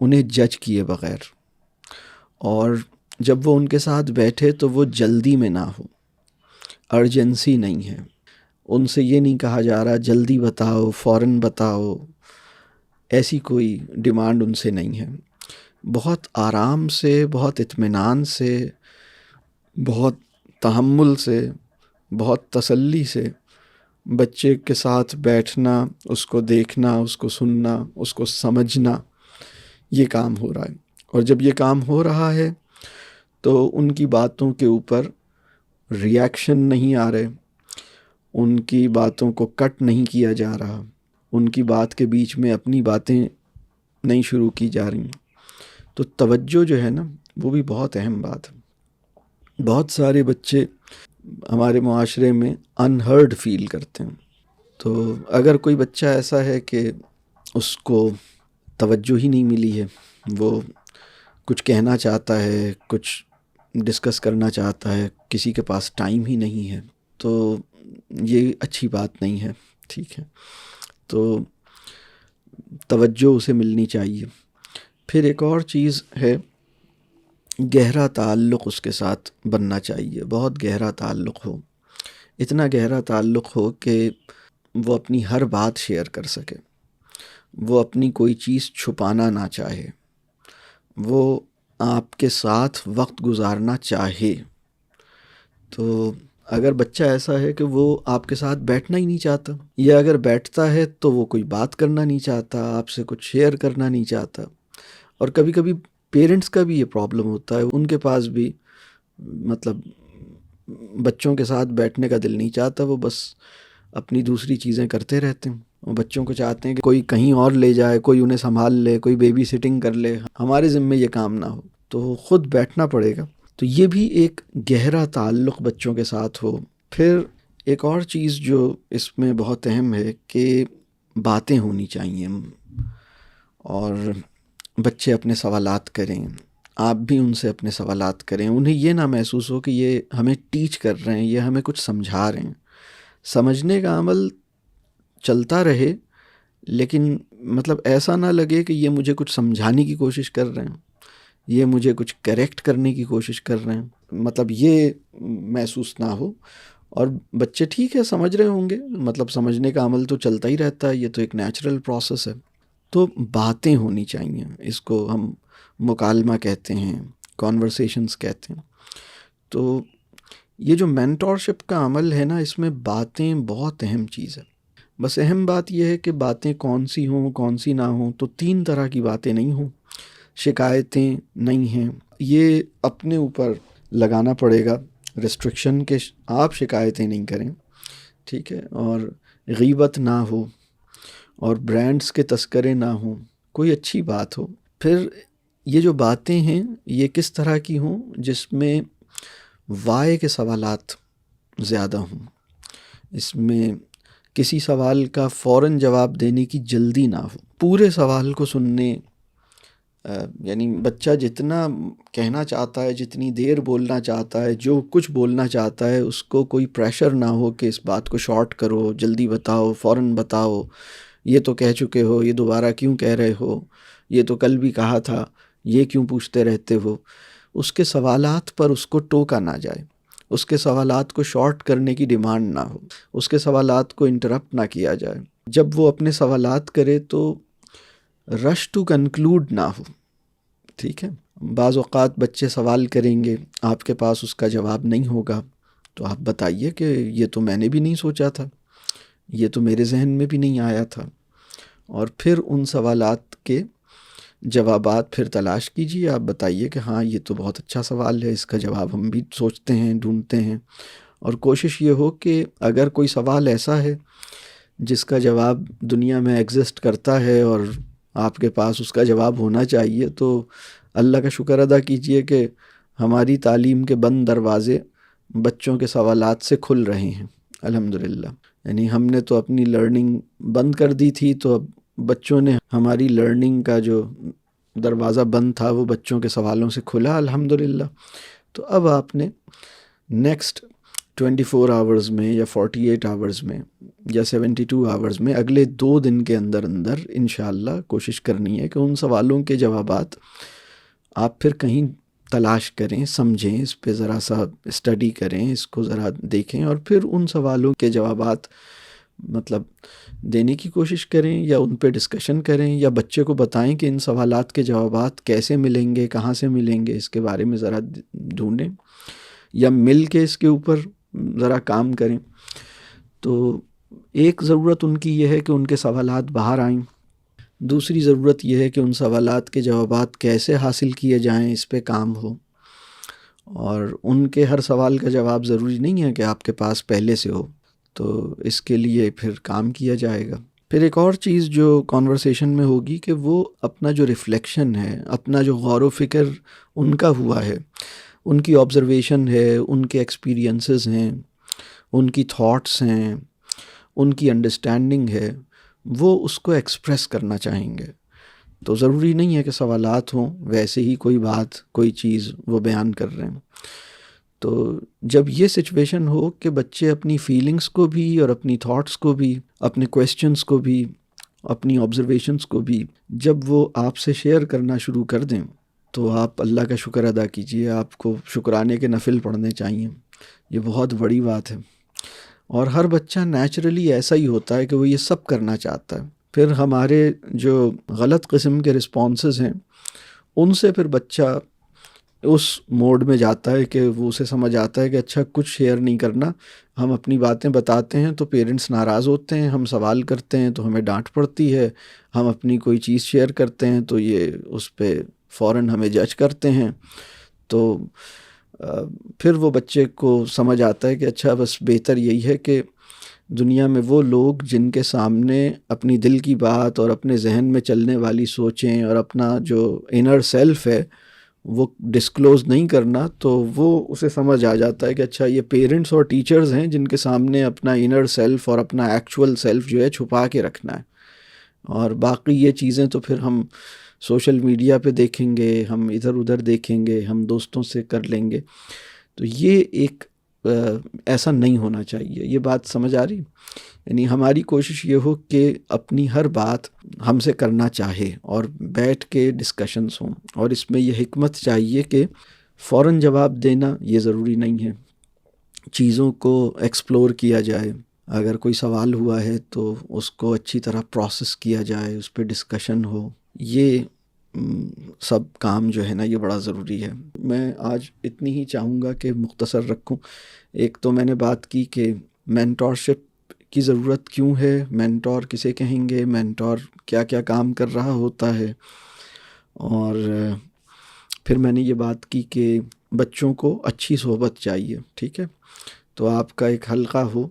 انہیں جج کیے بغیر، اور جب وہ ان کے ساتھ بیٹھے تو وہ جلدی میں نہ ہو، ارجنسی نہیں ہے، ان سے یہ نہیں کہا جا رہا جلدی بتاؤ، فوراً بتاؤ، ایسی کوئی ڈیمانڈ ان سے نہیں ہے۔ بہت آرام سے، بہت اطمینان سے، بہت تحمل سے، بہت تسلی سے بچے کے ساتھ بیٹھنا، اس کو دیکھنا، اس کو سننا، اس کو سمجھنا، یہ کام ہو رہا ہے۔ اور جب یہ کام ہو رہا ہے تو ان کی باتوں کے اوپر ریاکشن نہیں آ رہے، ان کی باتوں کو کٹ نہیں کیا جا رہا، ان کی بات کے بیچ میں اپنی باتیں نہیں شروع کی جا رہی۔ تو توجہ جو ہے نا، وہ بھی بہت اہم بات ہے۔ بہت سارے بچے ہمارے معاشرے میں انہرڈ فیل کرتے ہیں۔ تو اگر کوئی بچہ ایسا ہے کہ اس کو توجہ ہی نہیں ملی ہے، وہ کچھ کہنا چاہتا ہے، کچھ ڈسکس کرنا چاہتا ہے، کسی کے پاس ٹائم ہی نہیں ہے، تو یہ اچھی بات نہیں ہے، ٹھیک ہے؟ تو توجہ اسے ملنی چاہیے۔ پھر ایک اور چیز ہے، گہرا تعلق اس کے ساتھ بننا چاہیے، بہت گہرا تعلق ہو، اتنا گہرا تعلق ہو کہ وہ اپنی ہر بات شیئر کر سکے، وہ اپنی کوئی چیز چھپانا نہ چاہے، وہ آپ کے ساتھ وقت گزارنا چاہے۔ تو اگر بچہ ایسا ہے کہ وہ آپ کے ساتھ بیٹھنا ہی نہیں چاہتا، یا اگر بیٹھتا ہے تو وہ کوئی بات کرنا نہیں چاہتا، آپ سے کچھ شیئر کرنا نہیں چاہتا، اور کبھی کبھی پیرنٹس کا بھی یہ پرابلم ہوتا ہے، ان کے پاس بھی مطلب بچوں کے ساتھ بیٹھنے کا دل نہیں چاہتا، وہ بس اپنی دوسری چیزیں کرتے رہتے ہیں۔ وہ بچوں کو چاہتے ہیں کہ کوئی کہیں اور لے جائے، کوئی انہیں سنبھال لے، کوئی بیبی سٹنگ کر لے، ہمارے ذمے یہ کام نہ ہو، تو خود بیٹھنا پڑے گا۔ تو یہ بھی ایک گہرا تعلق بچوں کے ساتھ ہو۔ پھر ایک اور چیز جو اس میں بہت اہم ہے کہ باتیں ہونی چاہیے، اور بچے اپنے سوالات کریں، آپ بھی ان سے اپنے سوالات کریں، انہیں یہ نہ محسوس ہو کہ یہ ہمیں ٹیچ کر رہے ہیں، یہ ہمیں کچھ سمجھا رہے ہیں۔ سمجھنے کا عمل چلتا رہے، لیکن مطلب ایسا نہ لگے کہ یہ مجھے کچھ سمجھانے کی کوشش کر رہے ہیں، یہ مجھے کچھ کریکٹ کرنے کی کوشش کر رہے ہیں، مطلب یہ محسوس نہ ہو۔ اور بچے ٹھیک ہے سمجھ رہے ہوں گے، مطلب سمجھنے کا عمل تو چلتا ہی رہتا ہے، یہ تو ایک نیچرل پروسیس ہے۔ تو باتیں ہونی چاہیے، اس کو ہم مکالمہ کہتے ہیں، کانورسیشنز کہتے ہیں۔ تو یہ جو مینٹورشپ کا عمل ہے نا، اس میں باتیں بہت اہم چیز ہے۔ بس اہم بات یہ ہے کہ باتیں کون سی ہوں، کون سی نہ ہوں۔ تو 3 طرح کی باتیں نہیں ہوں، شکایتیں نہیں ہیں، یہ اپنے اوپر لگانا پڑے گا ریسٹرکشن کہ آپ شکایتیں نہیں کریں، ٹھیک ہے؟ اور غیبت نہ ہو، اور برانڈز کے تذکرے نہ ہوں، کوئی اچھی بات ہو۔ پھر یہ جو باتیں ہیں یہ کس طرح کی ہوں؟ جس میں وائے کے سوالات زیادہ ہوں، اس میں کسی سوال کا فوراً جواب دینے کی جلدی نہ ہو، پورے سوال کو سننے، یعنی بچہ جتنا کہنا چاہتا ہے، جتنی دیر بولنا چاہتا ہے، جو کچھ بولنا چاہتا ہے، اس کو کوئی پریشر نہ ہو کہ اس بات کو شارٹ کرو، جلدی بتاؤ، فوراً بتاؤ، یہ تو کہہ چکے ہو، یہ دوبارہ کیوں کہہ رہے ہو، یہ تو کل بھی کہا تھا، یہ کیوں پوچھتے رہتے ہو۔ اس کے سوالات پر اس کو ٹوکا نہ جائے، اس کے سوالات کو شارٹ کرنے کی ڈیمانڈ نہ ہو، اس کے سوالات کو انٹرپٹ نہ کیا جائے۔ جب وہ اپنے سوالات کرے تو رش ٹو کنکلوڈ نہ ہو، ٹھیک ہے؟ بعض اوقات بچے سوال کریں گے، آپ کے پاس اس کا جواب نہیں ہوگا، تو آپ بتائیے کہ یہ تو میں نے بھی نہیں سوچا تھا، یہ تو میرے ذہن میں بھی نہیں آیا تھا، اور پھر ان سوالات کے جوابات پھر تلاش کیجیے۔ آپ بتائیے کہ ہاں یہ تو بہت اچھا سوال ہے، اس کا جواب ہم بھی سوچتے ہیں، ڈھونڈتے ہیں۔ اور کوشش یہ ہو کہ اگر کوئی سوال ایسا ہے جس کا جواب دنیا میں ایگزسٹ کرتا ہے اور آپ کے پاس اس کا جواب ہونا چاہیے، تو اللہ کا شکر ادا کیجئے کہ ہماری تعلیم کے بند دروازے بچوں کے سوالات سے کھل رہے ہیں الحمدللہ۔ یعنی ہم نے تو اپنی لرننگ بند کر دی تھی، تو اب بچوں نے ہماری لرننگ کا جو دروازہ بند تھا وہ بچوں کے سوالوں سے کھلا الحمدللہ۔ تو اب آپ نے نیکسٹ 24 آورز میں یا 48 آورز میں یا 72 آورز میں اگلے 2 دن کے اندر اندر انشاءاللہ کوشش کرنی ہے کہ ان سوالوں کے جوابات آپ پھر کہیں تلاش کریں، سمجھیں، اس پہ ذرا سا اسٹڈی کریں، اس کو ذرا دیکھیں اور پھر ان سوالوں کے جوابات مطلب دینے کی کوشش کریں یا ان پہ ڈسکشن کریں یا بچے کو بتائیں کہ ان سوالات کے جوابات کیسے ملیں گے، کہاں سے ملیں گے، اس کے بارے میں ذرا ڈھونڈیں یا مل کے اس کے اوپر ذرا کام کریں۔ تو ایک ضرورت ان کی یہ ہے کہ ان کے سوالات باہر آئیں، دوسری ضرورت یہ ہے کہ ان سوالات کے جوابات کیسے حاصل کیے جائیں، اس پہ کام ہو۔ اور ان کے ہر سوال کا جواب ضروری نہیں ہے کہ آپ کے پاس پہلے سے ہو، تو اس کے لیے پھر کام کیا جائے گا۔ پھر ایک اور چیز جو کانورسیشن میں ہوگی کہ وہ اپنا جو ریفلیکشن ہے، اپنا جو غور و فکر ان کا ہوا ہے، ان کی آبزرویشن ہے، ان کے ایکسپیرینسز ہیں، ان کی تھاٹس ہیں، ان کی انڈرسٹینڈنگ ہے، وہ اس کو ایکسپریس کرنا چاہیں گے۔ تو ضروری نہیں ہے کہ سوالات ہوں، ویسے ہی کوئی بات، کوئی چیز وہ بیان کر رہے ہیں۔ تو جب یہ سچویشن ہو کہ بچے اپنی فیلنگز کو بھی اور اپنی تھاٹس کو بھی، اپنے کویسچنز کو بھی، اپنی آبزرویشنز کو بھی جب وہ آپ سے شیئر کرنا شروع کر دیں تو آپ اللہ کا شکر ادا کیجئے، آپ کو شکرانے کے نفل پڑھنے چاہیے، یہ بہت بڑی بات ہے۔ اور ہر بچہ نیچرلی ایسا ہی ہوتا ہے کہ وہ یہ سب کرنا چاہتا ہے۔ پھر ہمارے جو غلط قسم کے رسپانسز ہیں ان سے پھر بچہ اس موڈ میں جاتا ہے کہ وہ اسے سمجھ آتا ہے کہ اچھا کچھ شیئر نہیں کرنا، ہم اپنی باتیں بتاتے ہیں تو پیرنٹس ناراض ہوتے ہیں، ہم سوال کرتے ہیں تو ہمیں ڈانٹ پڑتی ہے، ہم اپنی کوئی چیز شیئر کرتے ہیں تو یہ اس پہ فوراً ہمیں جج کرتے ہیں۔ تو پھر وہ بچے کو سمجھ آتا ہے کہ اچھا بس بہتر یہی ہے کہ دنیا میں وہ لوگ جن کے سامنے اپنی دل کی بات اور اپنے ذہن میں چلنے والی سوچیں اور اپنا جو انر سیلف ہے وہ ڈسکلوز نہیں کرنا، تو وہ اسے سمجھ آ جاتا ہے کہ اچھا یہ پیرنٹس اور ٹیچرز ہیں جن کے سامنے اپنا انر سیلف اور اپنا ایکچول سیلف جو ہے چھپا کے رکھنا ہے، اور باقی یہ چیزیں تو پھر ہم سوشل میڈیا پہ دیکھیں گے، ہم ادھر ادھر دیکھیں گے، ہم دوستوں سے کر لیں گے۔ تو یہ ایک ایسا نہیں ہونا چاہیے، یہ بات سمجھ آ رہی؟ یعنی ہماری کوشش یہ ہو کہ اپنی ہر بات ہم سے کرنا چاہے اور بیٹھ کے ڈسکشنز ہوں، اور اس میں یہ حکمت چاہیے کہ فوراً جواب دینا یہ ضروری نہیں ہے، چیزوں کو ایکسپلور کیا جائے، اگر کوئی سوال ہوا ہے تو اس کو اچھی طرح پروسیس کیا جائے، اس پہ ڈسکشن ہو، یہ سب کام جو ہے نا یہ بڑا ضروری ہے۔ میں آج اتنی ہی چاہوں گا کہ مختصر رکھوں۔ ایک تو میں نے بات کی کہ مینٹورشپ کی ضرورت کیوں ہے، مینٹور کسے کہیں گے، مینٹور کیا کیا کام کر رہا ہوتا ہے، اور پھر میں نے یہ بات کی کہ بچوں کو اچھی صحبت چاہیے، ٹھیک ہے؟ تو آپ کا ایک حلقہ ہو،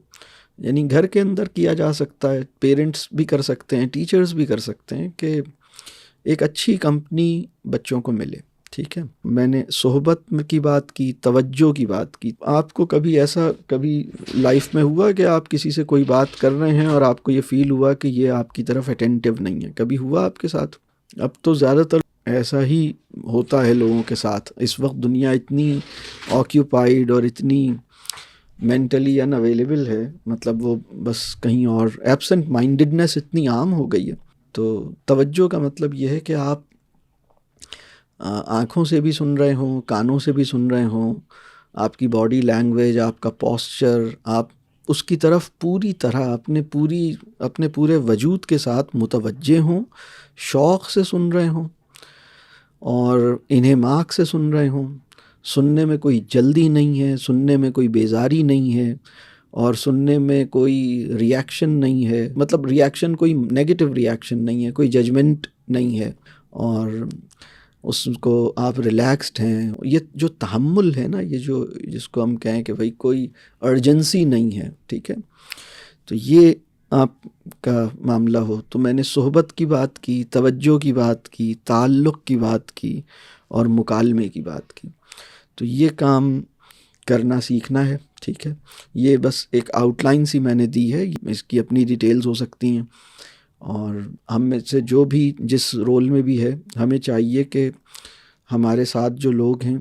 یعنی گھر کے اندر کیا جا سکتا ہے، پیرنٹس بھی کر سکتے ہیں، ٹیچرز بھی کر سکتے ہیں کہ ایک اچھی کمپنی بچوں کو ملے، ٹھیک ہے؟ میں نے صحبت کی بات کی، توجہ کی بات کی۔ آپ کو کبھی ایسا کبھی لائف میں ہوا کہ آپ کسی سے کوئی بات کر رہے ہیں اور آپ کو یہ فیل ہوا کہ یہ آپ کی طرف اٹینٹیو نہیں ہے؟ کبھی ہوا آپ کے ساتھ؟ اب تو زیادہ تر ایسا ہی ہوتا ہے لوگوں کے ساتھ، اس وقت دنیا اتنی آکیوپائیڈ اور اتنی مینٹلی ان اویلیبل ہے، مطلب وہ بس کہیں اور، ایبسنٹ مائنڈڈنس اتنی عام ہو گئی ہے۔ تو توجہ کا مطلب یہ ہے کہ آپ آنکھوں سے بھی سن رہے ہوں، کانوں سے بھی سن رہے ہوں، آپ کی باڈی لینگویج، آپ کا پوسچر، آپ اس کی طرف پوری طرح اپنے پورے وجود کے ساتھ متوجہ ہوں، شوق سے سن رہے ہوں اور انہماک سے سن رہے ہوں۔ سننے میں کوئی جلدی نہیں ہے، سننے میں کوئی بیزاری نہیں ہے، اور سننے میں کوئی ریاکشن نہیں ہے، مطلب ریاکشن کوئی نیگیٹو ریاکشن نہیں ہے، کوئی ججمنٹ نہیں ہے، اور اس کو آپ ریلیکسڈ ہیں۔ یہ جو تحمل ہے نا، یہ جو جس کو ہم کہیں کہ بھئی کوئی ارجنسی نہیں ہے، ٹھیک ہے؟ تو یہ آپ کا معاملہ ہو۔ تو میں نے صحبت کی بات کی، توجہ کی بات کی، تعلق کی بات کی، اور مکالمے کی بات کی۔ تو یہ کام کرنا سیکھنا ہے، ٹھیک ہے؟ یہ بس ایک آؤٹ لائن سی میں نے دی ہے، اس کی اپنی ڈیٹیلز ہو سکتی ہیں، اور ہم میں سے جو بھی جس رول میں بھی ہے، ہمیں چاہیے کہ ہمارے ساتھ جو لوگ ہیں،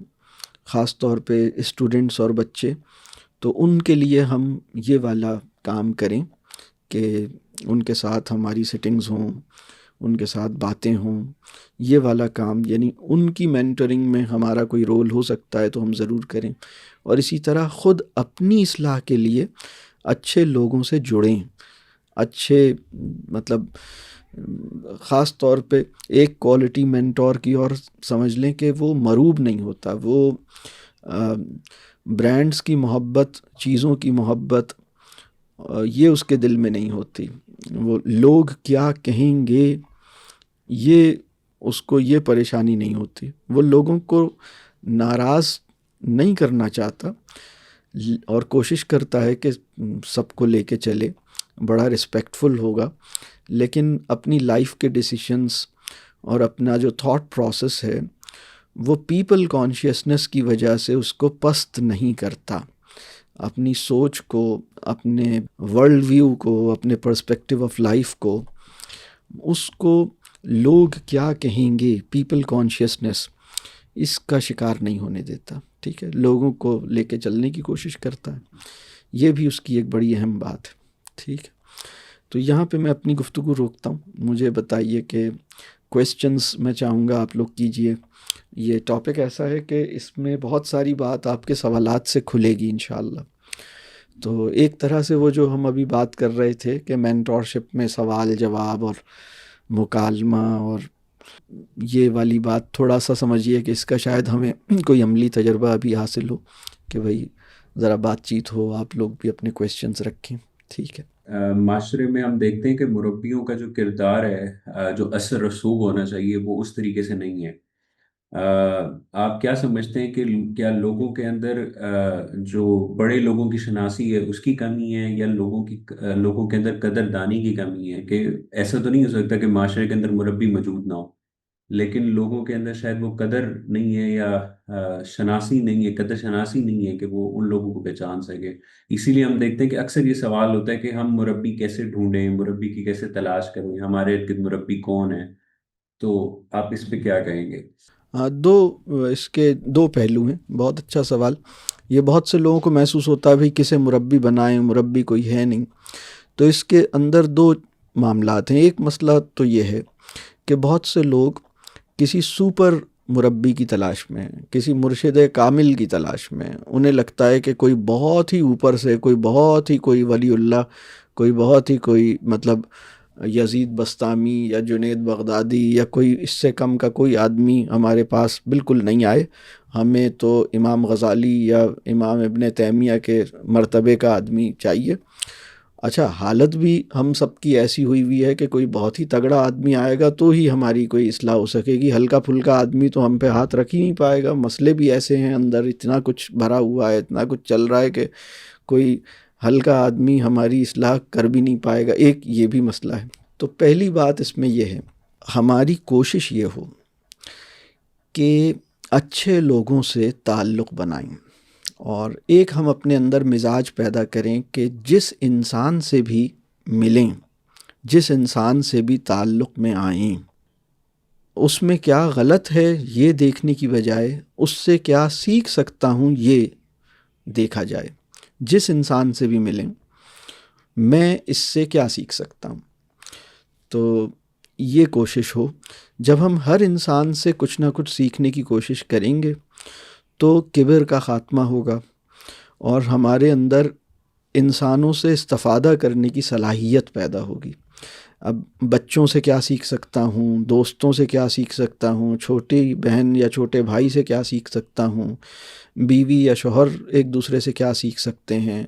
خاص طور پہ اسٹوڈنٹس اور بچے، تو ان کے لیے ہم یہ والا کام کریں کہ ان کے ساتھ ہماری سٹنگز ہوں، ان کے ساتھ باتیں ہوں، یہ والا کام، یعنی ان کی مینٹرنگ میں ہمارا کوئی رول ہو سکتا ہے تو ہم ضرور کریں. اور اسی طرح خود اپنی اصلاح کے لیے اچھے لوگوں سے جڑیں، اچھے مطلب خاص طور پہ ایک کوالٹی مینٹور کی، اور سمجھ لیں کہ وہ مروب نہیں ہوتا، وہ برانڈز کی محبت، چیزوں کی محبت یہ اس کے دل میں نہیں ہوتی. وہ لوگ کیا کہیں گے یہ اس کو یہ پریشانی نہیں ہوتی. وہ لوگوں کو ناراض نہیں کرنا چاہتا اور کوشش کرتا ہے کہ سب کو لے کے چلے، بڑا رسپیکٹفل ہوگا، لیکن اپنی لائف کے ڈیسیشنز اور اپنا جو تھاٹ پروسیس ہے وہ پیپل کانشیسنس کی وجہ سے اس کو پست نہیں کرتا. اپنی سوچ کو، اپنے ورلڈ ویو کو، اپنے پرسپیکٹیو آف لائف کو، اس کو لوگ کیا کہیں گے، پیپل کانشیسنس، اس کا شکار نہیں ہونے دیتا. ٹھیک ہے، لوگوں کو لے کے چلنے کی کوشش کرتا ہے. یہ بھی اس کی ایک بڑی اہم بات ہے. ٹھیک ہے، تو یہاں پہ میں اپنی گفتگو روکتا ہوں. مجھے بتائیے کہ کویسچنز میں چاہوں گا آپ لوگ کیجئے. یہ ٹاپک ایسا ہے کہ اس میں بہت ساری بات آپ کے سوالات سے کھلے گی انشاءاللہ. تو ایک طرح سے وہ جو ہم ابھی بات کر رہے تھے کہ مینٹورشپ میں سوال جواب اور مکالمہ اور یہ والی بات، تھوڑا سا سمجھیے کہ اس کا شاید ہمیں کوئی عملی تجربہ بھی حاصل ہو کہ بھئی ذرا بات چیت ہو، آپ لوگ بھی اپنے کویسچنز رکھیں. ٹھیک ہے. معاشرے میں ہم دیکھتے ہیں کہ مربیوں کا جو کردار ہے، جو اثر رسوخ ہونا چاہیے، وہ اس طریقے سے نہیں ہے. آپ کیا سمجھتے ہیں کہ کیا لوگوں کے اندر جو بڑے لوگوں کی شناسی ہے اس کی کمی ہے، یا لوگوں کے اندر قدردانی کی کمی ہے؟ کہ ایسا تو نہیں ہو سکتا کہ معاشرے کے اندر مربی موجود نہ ہو، لیکن لوگوں کے اندر شاید وہ قدر نہیں ہے، یا شناسی نہیں ہے، قدر شناسی نہیں ہے کہ وہ ان لوگوں کو پہچان سکے. اسی لیے ہم دیکھتے ہیں کہ اکثر یہ سوال ہوتا ہے کہ ہم مربی کیسے ڈھونڈیں، مربی کی کیسے تلاش کریں، ہمارے ارد گرد مربی کون ہے. تو آپ اس پہ کیا کہیں گے؟ اس کے دو پہلو ہیں. بہت اچھا سوال. یہ بہت سے لوگوں کو محسوس ہوتا ہے بھئی کسے مربی بنائیں، مربی کوئی ہے نہیں. تو اس کے اندر دو معاملات ہیں. ایک مسئلہ تو یہ ہے کہ بہت سے لوگ کسی سپر مربی کی تلاش میں، کسی مرشد کامل کی تلاش میں، انہیں لگتا ہے کہ کوئی بہت ہی اوپر سے، کوئی بہت ہی کوئی ولی اللہ، کوئی بہت ہی کوئی مطلب یزید بستامی یا جنید بغدادی یا کوئی اس سے کم کا کوئی آدمی ہمارے پاس بالکل نہیں آئے. ہمیں تو امام غزالی یا امام ابن تیمیہ کے مرتبے کا آدمی چاہیے. اچھا، حالت بھی ہم سب کی ایسی ہوئی ہوئی ہے کہ کوئی بہت ہی تگڑا آدمی آئے گا تو ہی ہماری کوئی اصلاح ہو سکے گی. ہلکا پھلکا آدمی تو ہم پہ ہاتھ رکھ ہی نہیں پائے گا. مسئلے بھی ایسے ہیں اندر، اتنا کچھ بھرا ہوا ہے، اتنا کچھ چل رہا ہے کہ کوئی ہلکا آدمی ہماری اصلاح کر بھی نہیں پائے گا. ایک یہ بھی مسئلہ ہے. تو پہلی بات اس میں یہ ہے، ہماری کوشش یہ ہو کہ اچھے لوگوں سے تعلق بنائیں، اور ایک ہم اپنے اندر مزاج پیدا کریں کہ جس انسان سے بھی ملیں، جس انسان سے بھی تعلق میں آئیں، اس میں کیا غلط ہے یہ دیکھنے کی بجائے اس سے کیا سیکھ سکتا ہوں یہ دیکھا جائے. جس انسان سے بھی ملیں میں اس سے کیا سیکھ سکتا ہوں. تو یہ کوشش ہو. جب ہم ہر انسان سے کچھ نہ کچھ سیکھنے کی کوشش کریں گے تو کبر کا خاتمہ ہوگا، اور ہمارے اندر انسانوں سے استفادہ کرنے کی صلاحیت پیدا ہوگی. اب بچوں سے کیا سیکھ سکتا ہوں، دوستوں سے کیا سیکھ سکتا ہوں، چھوٹی بہن یا چھوٹے بھائی سے کیا سیکھ سکتا ہوں، بیوی یا شوہر ایک دوسرے سے کیا سیکھ سکتے ہیں،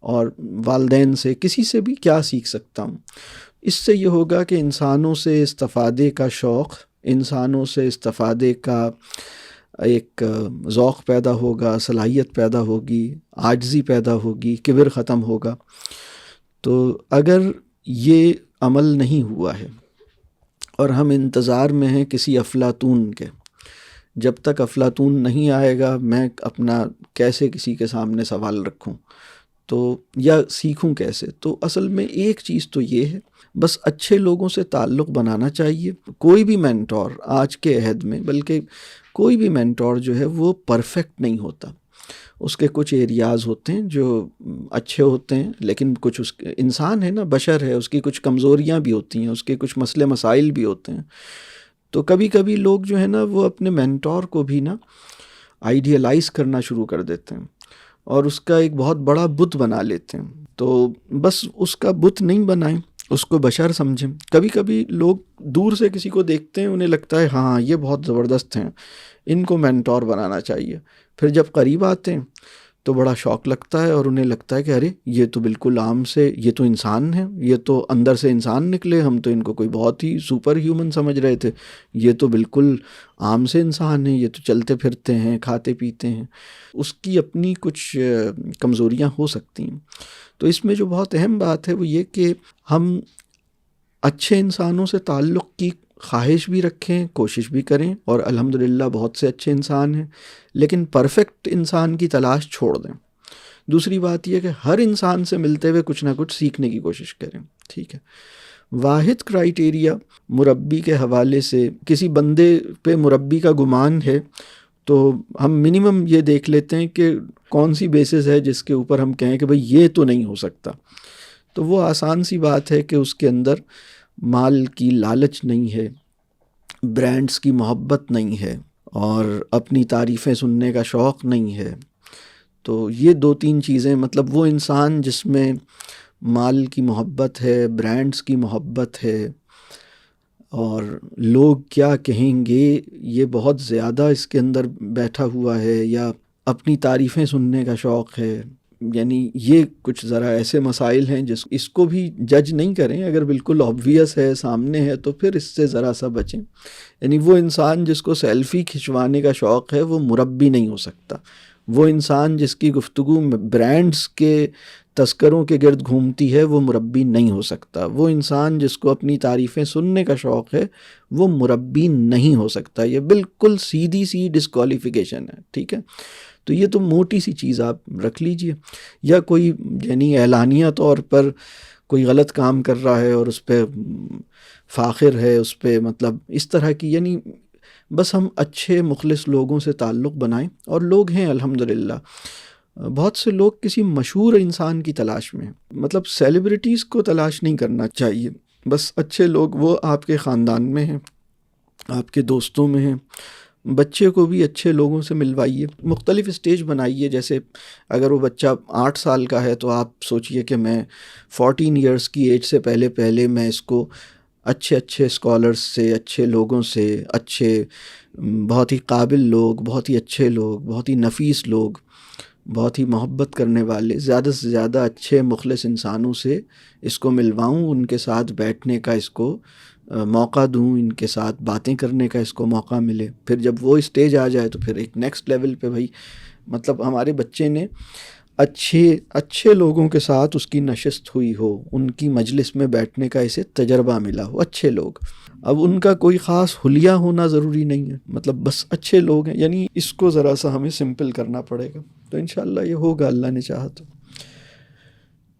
اور والدین سے، کسی سے بھی کیا سیکھ سکتا ہوں. اس سے یہ ہوگا کہ انسانوں سے استفادے کا شوق، انسانوں سے استفادے کا ایک ذوق پیدا ہوگا، صلاحیت پیدا ہوگی، عاجزی پیدا ہوگی، کبر ختم ہوگا. تو اگر یہ عمل نہیں ہوا ہے اور ہم انتظار میں ہیں کسی افلاطون کے، جب تک افلاطون نہیں آئے گا میں اپنا کیسے کسی کے سامنے سوال رکھوں. تو یا سیکھوں کیسے؟ تو اصل میں ایک چیز تو یہ ہے، بس اچھے لوگوں سے تعلق بنانا چاہیے. کوئی بھی مینٹور آج کے عہد میں، بلکہ کوئی بھی مینٹور جو ہے وہ پرفیکٹ نہیں ہوتا. اس کے کچھ ایریاز ہوتے ہیں جو اچھے ہوتے ہیں، لیکن کچھ اس انسان ہے نا، بشر ہے، اس کی کچھ کمزوریاں بھی ہوتی ہیں، اس کے کچھ مسئلے مسائل بھی ہوتے ہیں. تو کبھی کبھی لوگ جو ہے نا وہ اپنے مینٹور کو بھی نا آئیڈیالائز کرنا شروع کر دیتے ہیں اور اس کا ایک بہت بڑا بت بنا لیتے ہیں. تو بس اس کا بت نہیں بنائیں، اس کو بشر سمجھیں. کبھی کبھی لوگ دور سے کسی کو دیکھتے ہیں، انہیں لگتا ہے ہاں یہ بہت زبردست ہیں، ان کو مینٹور بنانا چاہیے. پھر جب قریب آتے ہیں تو بڑا شوق لگتا ہے اور انہیں لگتا ہے کہ ارے یہ تو بالکل عام سے، یہ تو انسان ہیں، یہ تو اندر سے انسان نکلے، ہم تو ان کو کوئی بہت ہی سپر ہیومن سمجھ رہے تھے، یہ تو بالکل عام سے انسان ہیں، یہ تو چلتے پھرتے ہیں، کھاتے پیتے ہیں. اس کی اپنی کچھ کمزوریاں ہو سکتی ہیں. تو اس میں جو بہت اہم بات ہے وہ یہ کہ ہم اچھے انسانوں سے تعلق کی خواہش بھی رکھیں، کوشش بھی کریں، اور الحمدللہ بہت سے اچھے انسان ہیں، لیکن پرفیکٹ انسان کی تلاش چھوڑ دیں. دوسری بات یہ کہ ہر انسان سے ملتے ہوئے کچھ نہ کچھ سیکھنے کی کوشش کریں. ٹھیک ہے، واحد کرائیٹیریا مربی کے حوالے سے، کسی بندے پہ مربی کا گمان ہے تو ہم منیمم یہ دیکھ لیتے ہیں کہ کون سی بیسس ہے جس کے اوپر ہم کہیں کہ بھئی یہ تو نہیں ہو سکتا. تو وہ آسان سی بات ہے کہ اس کے اندر مال کی لالچ نہیں ہے، برانڈز کی محبت نہیں ہے، اور اپنی تعریفیں سننے کا شوق نہیں ہے. تو یہ دو تین چیزیں، مطلب وہ انسان جس میں مال کی محبت ہے، برانڈز کی محبت ہے، اور لوگ کیا کہیں گے یہ بہت زیادہ اس کے اندر بیٹھا ہوا ہے، یا اپنی تعریفیں سننے کا شوق ہے. یعنی یہ کچھ ذرا ایسے مسائل ہیں اس کو بھی جج نہیں کریں. اگر بالکل آبویس ہے، سامنے ہے، تو پھر اس سے ذرا سا بچیں. یعنی وہ انسان جس کو سیلفی کھنچوانے کا شوق ہے وہ مربی نہیں ہو سکتا. وہ انسان جس کی گفتگو برانڈز کے تذکروں کے گرد گھومتی ہے وہ مربی نہیں ہو سکتا. وہ انسان جس کو اپنی تعریفیں سننے کا شوق ہے وہ مربی نہیں ہو سکتا. یہ بالکل سیدھی سی ڈسکوالیفیکیشن ہے. ٹھیک ہے، تو یہ تو موٹی سی چیز آپ رکھ لیجئے. یا کوئی یعنی اعلانیہ طور پر کوئی غلط کام کر رہا ہے اور اس پہ فاخر ہے، اس پہ مطلب اس طرح کی، یعنی بس ہم اچھے مخلص لوگوں سے تعلق بنائیں. اور لوگ ہیں الحمدللہ، بہت سے لوگ کسی مشہور انسان کی تلاش میں ہیں. مطلب سیلیبریٹیز کو تلاش نہیں کرنا چاہیے، بس اچھے لوگ وہ آپ کے خاندان میں ہیں، آپ کے دوستوں میں ہیں. بچے کو بھی اچھے لوگوں سے ملوائیے، مختلف اسٹیج بنائیے. جیسے اگر وہ بچہ 8 سال کا ہے تو آپ سوچئے کہ میں 14 ایئرس کی ایج سے پہلے میں اس کو اچھے اسکالرز سے، اچھے لوگوں سے، اچھے بہت ہی قابل لوگ، بہت ہی اچھے لوگ، بہت ہی نفیس لوگ، بہت ہی محبت کرنے والے، زیادہ سے زیادہ اچھے مخلص انسانوں سے اس کو ملواؤں، ان کے ساتھ بیٹھنے کا اس کو موقع دوں، ان کے ساتھ باتیں کرنے کا اس کو موقع ملے. پھر جب وہ اسٹیج آ جائے تو پھر ایک نیکسٹ لیول پہ بھائی مطلب ہمارے بچے نے اچھے لوگوں کے ساتھ اس کی نشست ہوئی ہو، ان کی مجلس میں بیٹھنے کا اسے تجربہ ملا ہو. اچھے لوگ، اب ان کا کوئی خاص حلیہ ہونا ضروری نہیں ہے، مطلب بس اچھے لوگ ہیں. یعنی اس کو ذرا سا ہمیں سمپل کرنا پڑے گا، تو انشاءاللہ یہ ہوگا اللہ نے چاہا تو.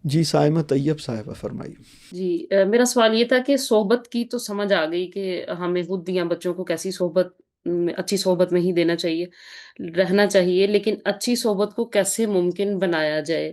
جی سائمہ طیب صاحبہ فرمائیے. جی میرا سوال یہ تھا کہ صحبت کی تو سمجھ آ گئی کہ ہمیں خود یا بچوں کو کیسی صحبت، اچھی صحبت میں ہی دینا چاہیے، رہنا چاہیے، لیکن اچھی صحبت کو کیسے ممکن بنایا جائے؟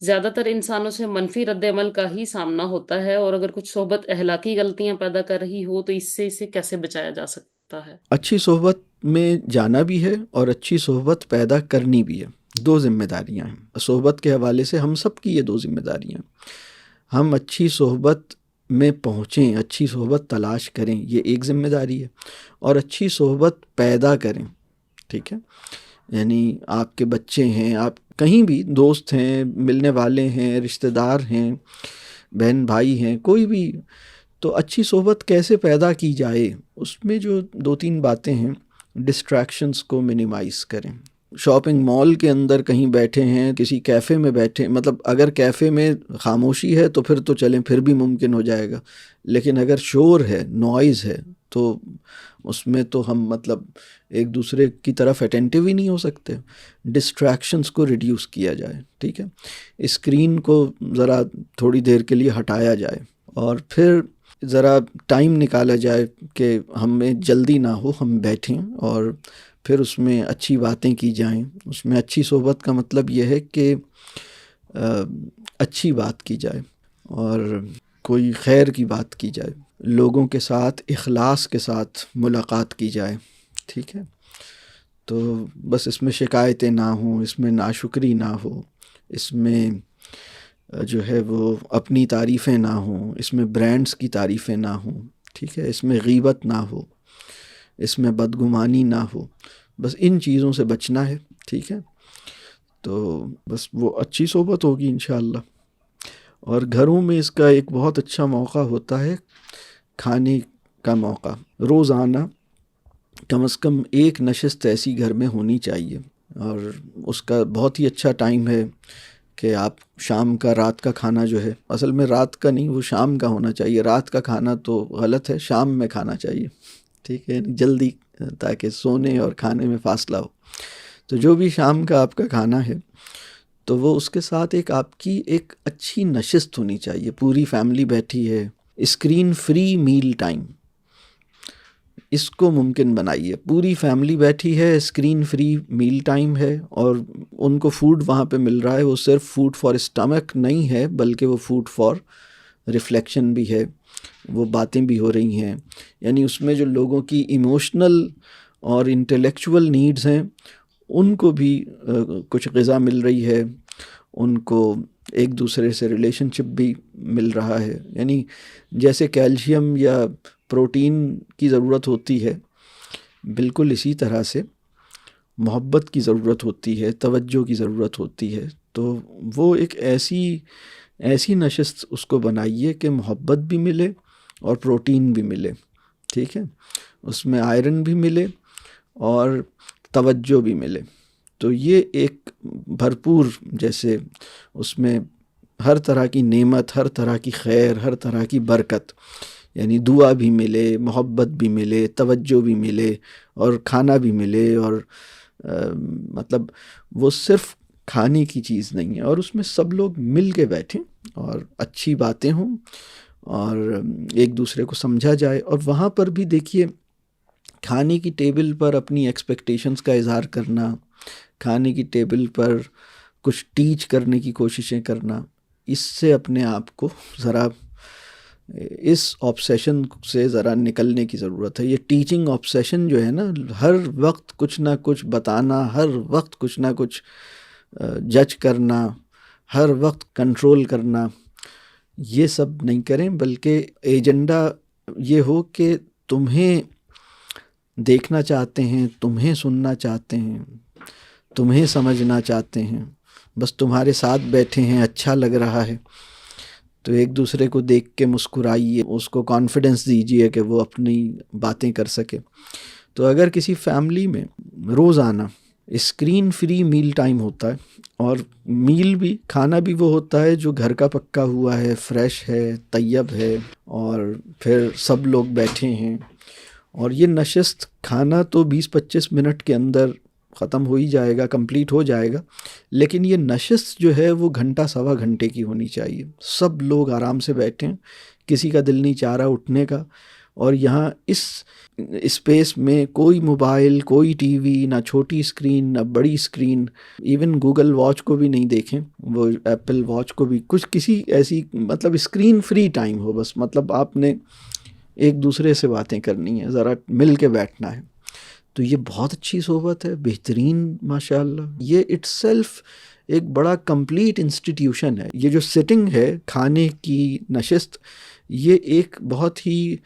زیادہ تر انسانوں سے منفی رد عمل کا ہی سامنا ہوتا ہے، اور اگر کچھ صحبت اخلاقی غلطیاں پیدا کر رہی ہو تو اسے کیسے بچایا جا سکتا ہے؟ اچھی صحبت میں جانا بھی ہے اور اچھی صحبت پیدا کرنی بھی ہے. 2 ذمہ داریاں ہیں صحبت کے حوالے سے، ہم سب کی یہ 2 ذمہ داریاں ہیں. ہم اچھی صحبت میں پہنچیں، اچھی صحبت تلاش کریں، یہ ایک ذمہ داری ہے، اور اچھی صحبت پیدا کریں. ٹھیک ہے، یعنی آپ کے بچے ہیں، آپ کہیں بھی دوست ہیں، ملنے والے ہیں، رشتہ دار ہیں، بہن بھائی ہیں، کوئی بھی، تو اچھی صحبت کیسے پیدا کی جائے؟ اس میں جو 2-3 باتیں ہیں، ڈسٹریکشنز کو منیمائز کریں. شاپنگ مال کے اندر کہیں بیٹھے ہیں، کسی کیفے میں بیٹھے، مطلب اگر کیفے میں خاموشی ہے تو پھر تو چلیں، پھر بھی ممکن ہو جائے گا، لیکن اگر شور ہے، نوائز ہے، تو اس میں تو ہم مطلب ایک دوسرے کی طرف اٹینٹیو ہی نہیں ہو سکتے. ڈسٹریکشنز کو ریڈیوس کیا جائے, ٹھیک ہے, اسکرین کو ذرا تھوڑی دیر کے لیے ہٹایا جائے, اور پھر ذرا ٹائم نکالا جائے کہ ہمیں جلدی نہ ہو, ہم بیٹھیں اور پھر اس میں اچھی باتیں کی جائیں. اس میں اچھی صحبت کا مطلب یہ ہے کہ اچھی بات کی جائے اور کوئی خیر کی بات کی جائے, لوگوں کے ساتھ اخلاص کے ساتھ ملاقات کی جائے, ٹھیک ہے. تو بس اس میں شکایتیں نہ ہوں, اس میں ناشکری نہ ہو, اس میں جو ہے وہ اپنی تعریفیں نہ ہوں, اس میں برانڈز کی تعریفیں نہ ہوں, ٹھیک ہے, اس میں غیبت نہ ہو, اس میں بدگمانی نہ ہو. بس ان چیزوں سے بچنا ہے, ٹھیک ہے. تو بس وہ اچھی صحبت ہوگی انشاءاللہ. اور گھروں میں اس کا ایک بہت اچھا موقع ہوتا ہے کھانے کا موقع. روزانہ کم از کم ایک نشست ایسی گھر میں ہونی چاہیے, اور اس کا بہت ہی اچھا ٹائم ہے کہ آپ شام کا, رات کا کھانا جو ہے, اصل میں رات کا نہیں, وہ شام کا ہونا چاہیے. رات کا کھانا تو غلط ہے, شام میں کھانا چاہیے, ٹھیک ہے, جلدی, تاکہ سونے اور کھانے میں فاصلہ ہو. تو جو بھی شام کا آپ کا کھانا ہے تو وہ اس کے ساتھ ایک آپ کی ایک اچھی نشست ہونی چاہیے. پوری فیملی بیٹھی ہے, اسکرین فری میل ٹائم, اس کو ممکن بنائیے. پوری فیملی بیٹھی ہے, اسکرین فری میل ٹائم ہے, اور ان کو فوڈ وہاں پہ مل رہا ہے. وہ صرف فوڈ فار اسٹمک نہیں ہے, بلکہ وہ فوڈ فار ریفلیکشن بھی ہے, وہ باتیں بھی ہو رہی ہیں. یعنی اس میں جو لوگوں کی ایموشنل اور انٹلیکچول نیڈز ہیں ان کو بھی کچھ غذا مل رہی ہے, ان کو ایک دوسرے سے ریلیشن شپ بھی مل رہا ہے. یعنی جیسے کیلشیم یا پروٹین کی ضرورت ہوتی ہے, بالکل اسی طرح سے محبت کی ضرورت ہوتی ہے, توجہ کی ضرورت ہوتی ہے. تو وہ ایک ایسی نشست اس کو بنائیے کہ محبت بھی ملے اور پروٹین بھی ملے, ٹھیک ہے, اس میں آئرن بھی ملے اور توجہ بھی ملے. تو یہ ایک بھرپور, جیسے اس میں ہر طرح کی نعمت, ہر طرح کی خیر, ہر طرح کی برکت, یعنی دعا بھی ملے, محبت بھی ملے, توجہ بھی ملے اور کھانا بھی ملے. اور مطلب وہ صرف کھانے کی چیز نہیں ہے, اور اس میں سب لوگ مل کے بیٹھیں اور اچھی باتیں ہوں اور ایک دوسرے کو سمجھا جائے. اور وہاں پر بھی دیکھیے, کھانے کی ٹیبل پر اپنی ایکسپیکٹیشنز کا اظہار کرنا, کھانے کی ٹیبل پر کچھ ٹیچ کرنے کی کوششیں کرنا, اس سے اپنے آپ کو ذرا اس آبسیشن سے ذرا نکلنے کی ضرورت ہے. یہ ٹیچنگ آبسیشن جو ہے نا, ہر وقت کچھ نہ کچھ بتانا, ہر وقت کچھ نہ کچھ جج کرنا, ہر وقت کنٹرول کرنا, یہ سب نہیں کریں, بلکہ ایجنڈا یہ ہو کہ تمہیں دیکھنا چاہتے ہیں, تمہیں سننا چاہتے ہیں, تمہیں سمجھنا چاہتے ہیں, بس تمہارے ساتھ بیٹھے ہیں, اچھا لگ رہا ہے, تو ایک دوسرے کو دیکھ کے مسکرائیے, اس کو کانفیڈنس دیجیے کہ وہ اپنی باتیں کر سکے. تو اگر کسی فیملی میں روزانہ اسکرین فری میل ٹائم ہوتا ہے, اور میل بھی, کھانا بھی وہ ہوتا ہے جو گھر کا پکا ہوا ہے, فریش ہے, طیب ہے, اور پھر سب لوگ بیٹھے ہیں, اور یہ نشست, کھانا تو 20-25 منٹ کے اندر ختم ہو ہی جائے گا, کمپلیٹ ہو جائے گا, لیکن یہ نشست جو ہے وہ گھنٹہ سوا گھنٹے کی ہونی چاہیے. سب لوگ آرام سے بیٹھیں, کسی کا دل نہیں چاہ رہا اٹھنے کا, اور یہاں اس اسپیس میں کوئی موبائل, کوئی ٹی وی, نہ چھوٹی اسکرین نہ بڑی اسکرین, ایون گوگل واچ کو بھی نہیں دیکھیں, وہ ایپل واچ کو بھی, کچھ کسی ایسی, مطلب اسکرین فری ٹائم ہو. بس مطلب آپ نے ایک دوسرے سے باتیں کرنی ہے, ذرا مل کے بیٹھنا ہے. تو یہ بہت اچھی صحبت ہے, بہترین, ماشاءاللہ. یہ اٹ سیلف ایک بڑا کمپلیٹ انسٹیٹیوشن ہے. یہ جو سٹنگ ہے, کھانے کی نشست, یہ ایک بہت ہی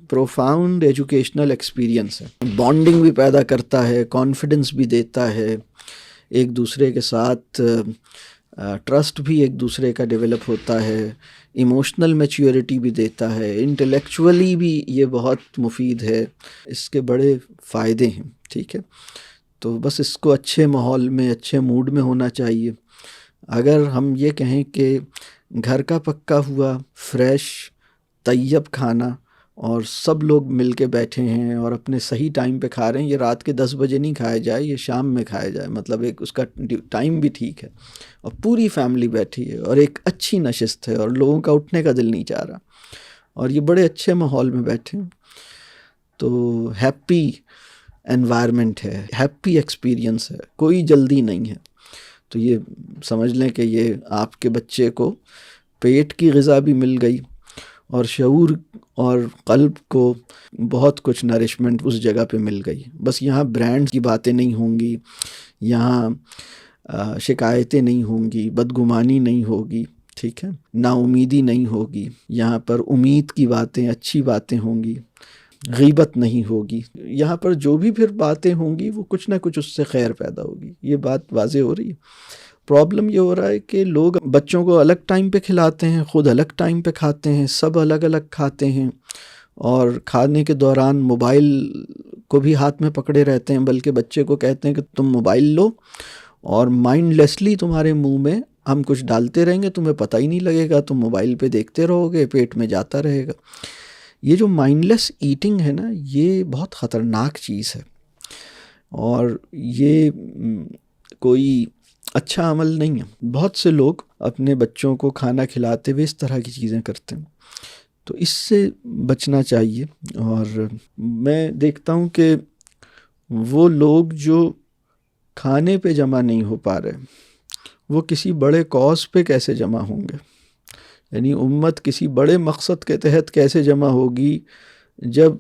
پروفاؤنڈ ایجوکیشنل ایکسپیرینس ہے. بانڈنگ بھی پیدا کرتا ہے, کانفیڈنس بھی دیتا ہے, ایک دوسرے کے ساتھ ٹرسٹ بھی ایک دوسرے کا ڈیولپ ہوتا ہے, ایموشنل میچیورٹی بھی دیتا ہے, انٹلیکچولی بھی یہ بہت مفید ہے. اس کے بڑے فائدے ہیں, ٹھیک ہے. تو بس اس کو اچھے ماحول میں, اچھے موڈ میں ہونا چاہیے. اگر ہم یہ کہیں کہ گھر کا پکا ہوا, فریش, طیب کھانا اور سب لوگ مل کے بیٹھے ہیں اور اپنے صحیح ٹائم پہ کھا رہے ہیں. یہ رات کے 10 بجے نہیں کھایا جائے, یہ شام میں کھایا جائے, مطلب ایک اس کا ٹائم بھی ٹھیک ہے, اور پوری فیملی بیٹھی ہے اور ایک اچھی نشست ہے اور لوگوں کا اٹھنے کا دل نہیں چاہ رہا, اور یہ بڑے اچھے ماحول میں بیٹھے ہیں. تو ہیپی انوائرمنٹ ہے, ہیپی ایکسپیرینس ہے, کوئی جلدی نہیں ہے. تو یہ سمجھ لیں کہ یہ آپ کے بچے کو پیٹ کی غذا بھی مل گئی اور شعور اور قلب کو بہت کچھ نرشمنٹ اس جگہ پہ مل گئی. بس یہاں برانڈ کی باتیں نہیں ہوں گی, یہاں شکایتیں نہیں ہوں گی, بدگمانی نہیں ہوگی, ٹھیک ہے, نا امیدی نہیں ہوگی. یہاں پر امید کی باتیں, اچھی باتیں ہوں گی, غیبت نہیں ہوگی. یہاں پر جو بھی پھر باتیں ہوں گی وہ کچھ نہ کچھ اس سے خیر پیدا ہوگی. یہ بات واضح ہو رہی ہے. پرابلم یہ ہو رہا ہے کہ لوگ بچوں کو الگ ٹائم پہ کھلاتے ہیں, خود الگ ٹائم پہ کھاتے ہیں, سب الگ الگ کھاتے ہیں, اور کھانے کے دوران موبائل کو بھی ہاتھ میں پکڑے رہتے ہیں, بلکہ بچے کو کہتے ہیں کہ تم موبائل لو اور مائنڈ لیسلی تمہارے منہ میں ہم کچھ ڈالتے رہیں گے, تمہیں پتہ ہی نہیں لگے گا, تم موبائل پہ دیکھتے رہو گے, پیٹ میں جاتا رہے گا. یہ جو مائنڈ لیس ایٹنگ ہے نا, یہ بہت خطرناک چیز ہے, اور یہ کوئی اچھا عمل نہیں ہے. بہت سے لوگ اپنے بچوں کو کھانا کھلاتے ہوئے اس طرح کی چیزیں کرتے ہیں, تو اس سے بچنا چاہیے. اور میں دیکھتا ہوں کہ وہ لوگ جو کھانے پہ جمع نہیں ہو پا رہے, وہ کسی بڑے کاز پہ کیسے جمع ہوں گے. یعنی امت کسی بڑے مقصد کے تحت کیسے جمع ہوگی جب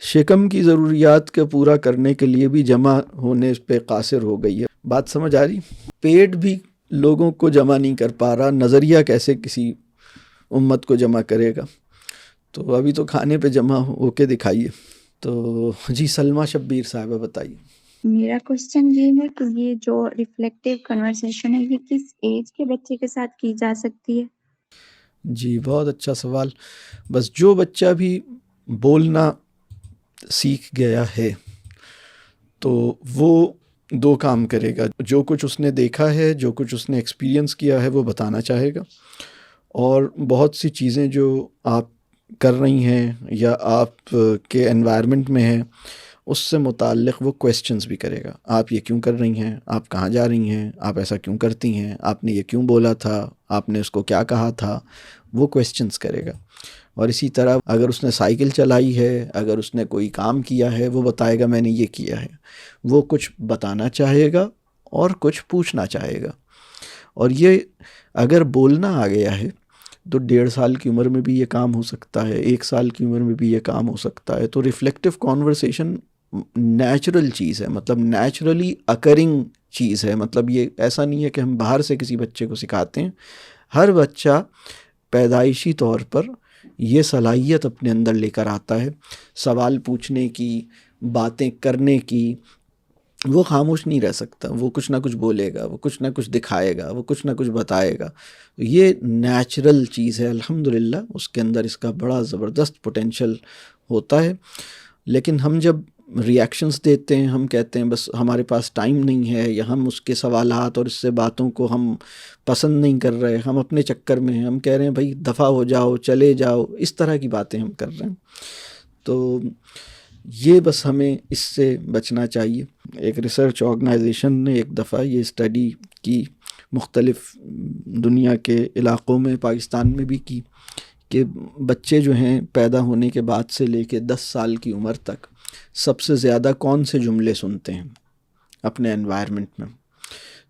شکم کی ضروریات کے پورا کرنے کے لیے بھی جمع ہونے پہ قاصر ہو گئی ہے. بات سمجھ آ رہی؟ پیٹ بھی لوگوں کو جمع نہیں کر پا رہا, نظریہ کیسے کسی امت کو جمع کرے گا. تو ابھی تو کھانے پہ جمع ہو کے دکھائیے. تو جی سلمیٰ شبیر صاحبہ بتائیے. میرا کوشچن یہ ہے کہ یہ جو ریفلیکٹیو کنورسیشن ہے یہ کس ایج کے بچے کے ساتھ کی جا سکتی ہے؟ جی بہت اچھا سوال. بس جو بچہ بھی بولنا سیکھ گیا ہے تو وہ دو کام کرے گا. جو کچھ اس نے دیکھا ہے, جو کچھ اس نے ایکسپیرینس کیا ہے وہ بتانا چاہے گا, اور بہت سی چیزیں جو آپ کر رہی ہیں یا آپ کے انوائرمنٹ میں ہیں اس سے متعلق وہ کویسچنز بھی کرے گا. آپ یہ کیوں کر رہی ہیں, آپ کہاں جا رہی ہیں, آپ ایسا کیوں کرتی ہیں, آپ نے یہ کیوں بولا تھا, آپ نے اس کو کیا کہا تھا, وہ کویسچنز کرے گا. اور اسی طرح اگر اس نے سائیکل چلائی ہے, اگر اس نے کوئی کام کیا ہے, وہ بتائے گا میں نے یہ کیا ہے. وہ کچھ بتانا چاہے گا اور کچھ پوچھنا چاہے گا. اور یہ اگر بولنا آ گیا ہے تو 1.5 سال کی عمر میں بھی یہ کام ہو سکتا ہے, 1 سال کی عمر میں بھی یہ کام ہو سکتا ہے. تو ریفلیکٹیو کانورسیشن نیچرل چیز ہے, مطلب نیچرلی اکرنگ چیز ہے. مطلب یہ ایسا نہیں ہے کہ ہم باہر سے کسی بچے کو سکھاتے ہیں. ہر بچہ پیدائشی طور پر یہ صلاحیت اپنے اندر لے کر آتا ہے, سوال پوچھنے کی, باتیں کرنے کی. وہ خاموش نہیں رہ سکتا, وہ کچھ نہ کچھ بولے گا, وہ کچھ نہ کچھ دکھائے گا, وہ کچھ نہ کچھ بتائے گا. یہ نیچرل چیز ہے الحمدللہ, اس کے اندر اس کا بڑا زبردست پوٹینشل ہوتا ہے. لیکن ہم جب ریاکشنز دیتے ہیں, ہم کہتے ہیں بس ہمارے پاس ٹائم نہیں ہے, یا ہم اس کے سوالات اور اس سے باتوں کو ہم پسند نہیں کر رہے, ہم اپنے چکر میں ہیں, ہم کہہ رہے ہیں بھائی دفع ہو جاؤ, چلے جاؤ, اس طرح کی باتیں ہم کر رہے ہیں. تو یہ بس ہمیں اس سے بچنا چاہیے. ایک ریسرچ آرگنائزیشن نے ایک دفعہ یہ اسٹڈی کی, مختلف دنیا کے علاقوں میں, پاکستان میں بھی کی, کہ بچے جو ہیں پیدا ہونے کے بعد سے لے کے 10 سال کی عمر تک سب سے زیادہ کون سے جملے سنتے ہیں اپنے انوائرمنٹ میں.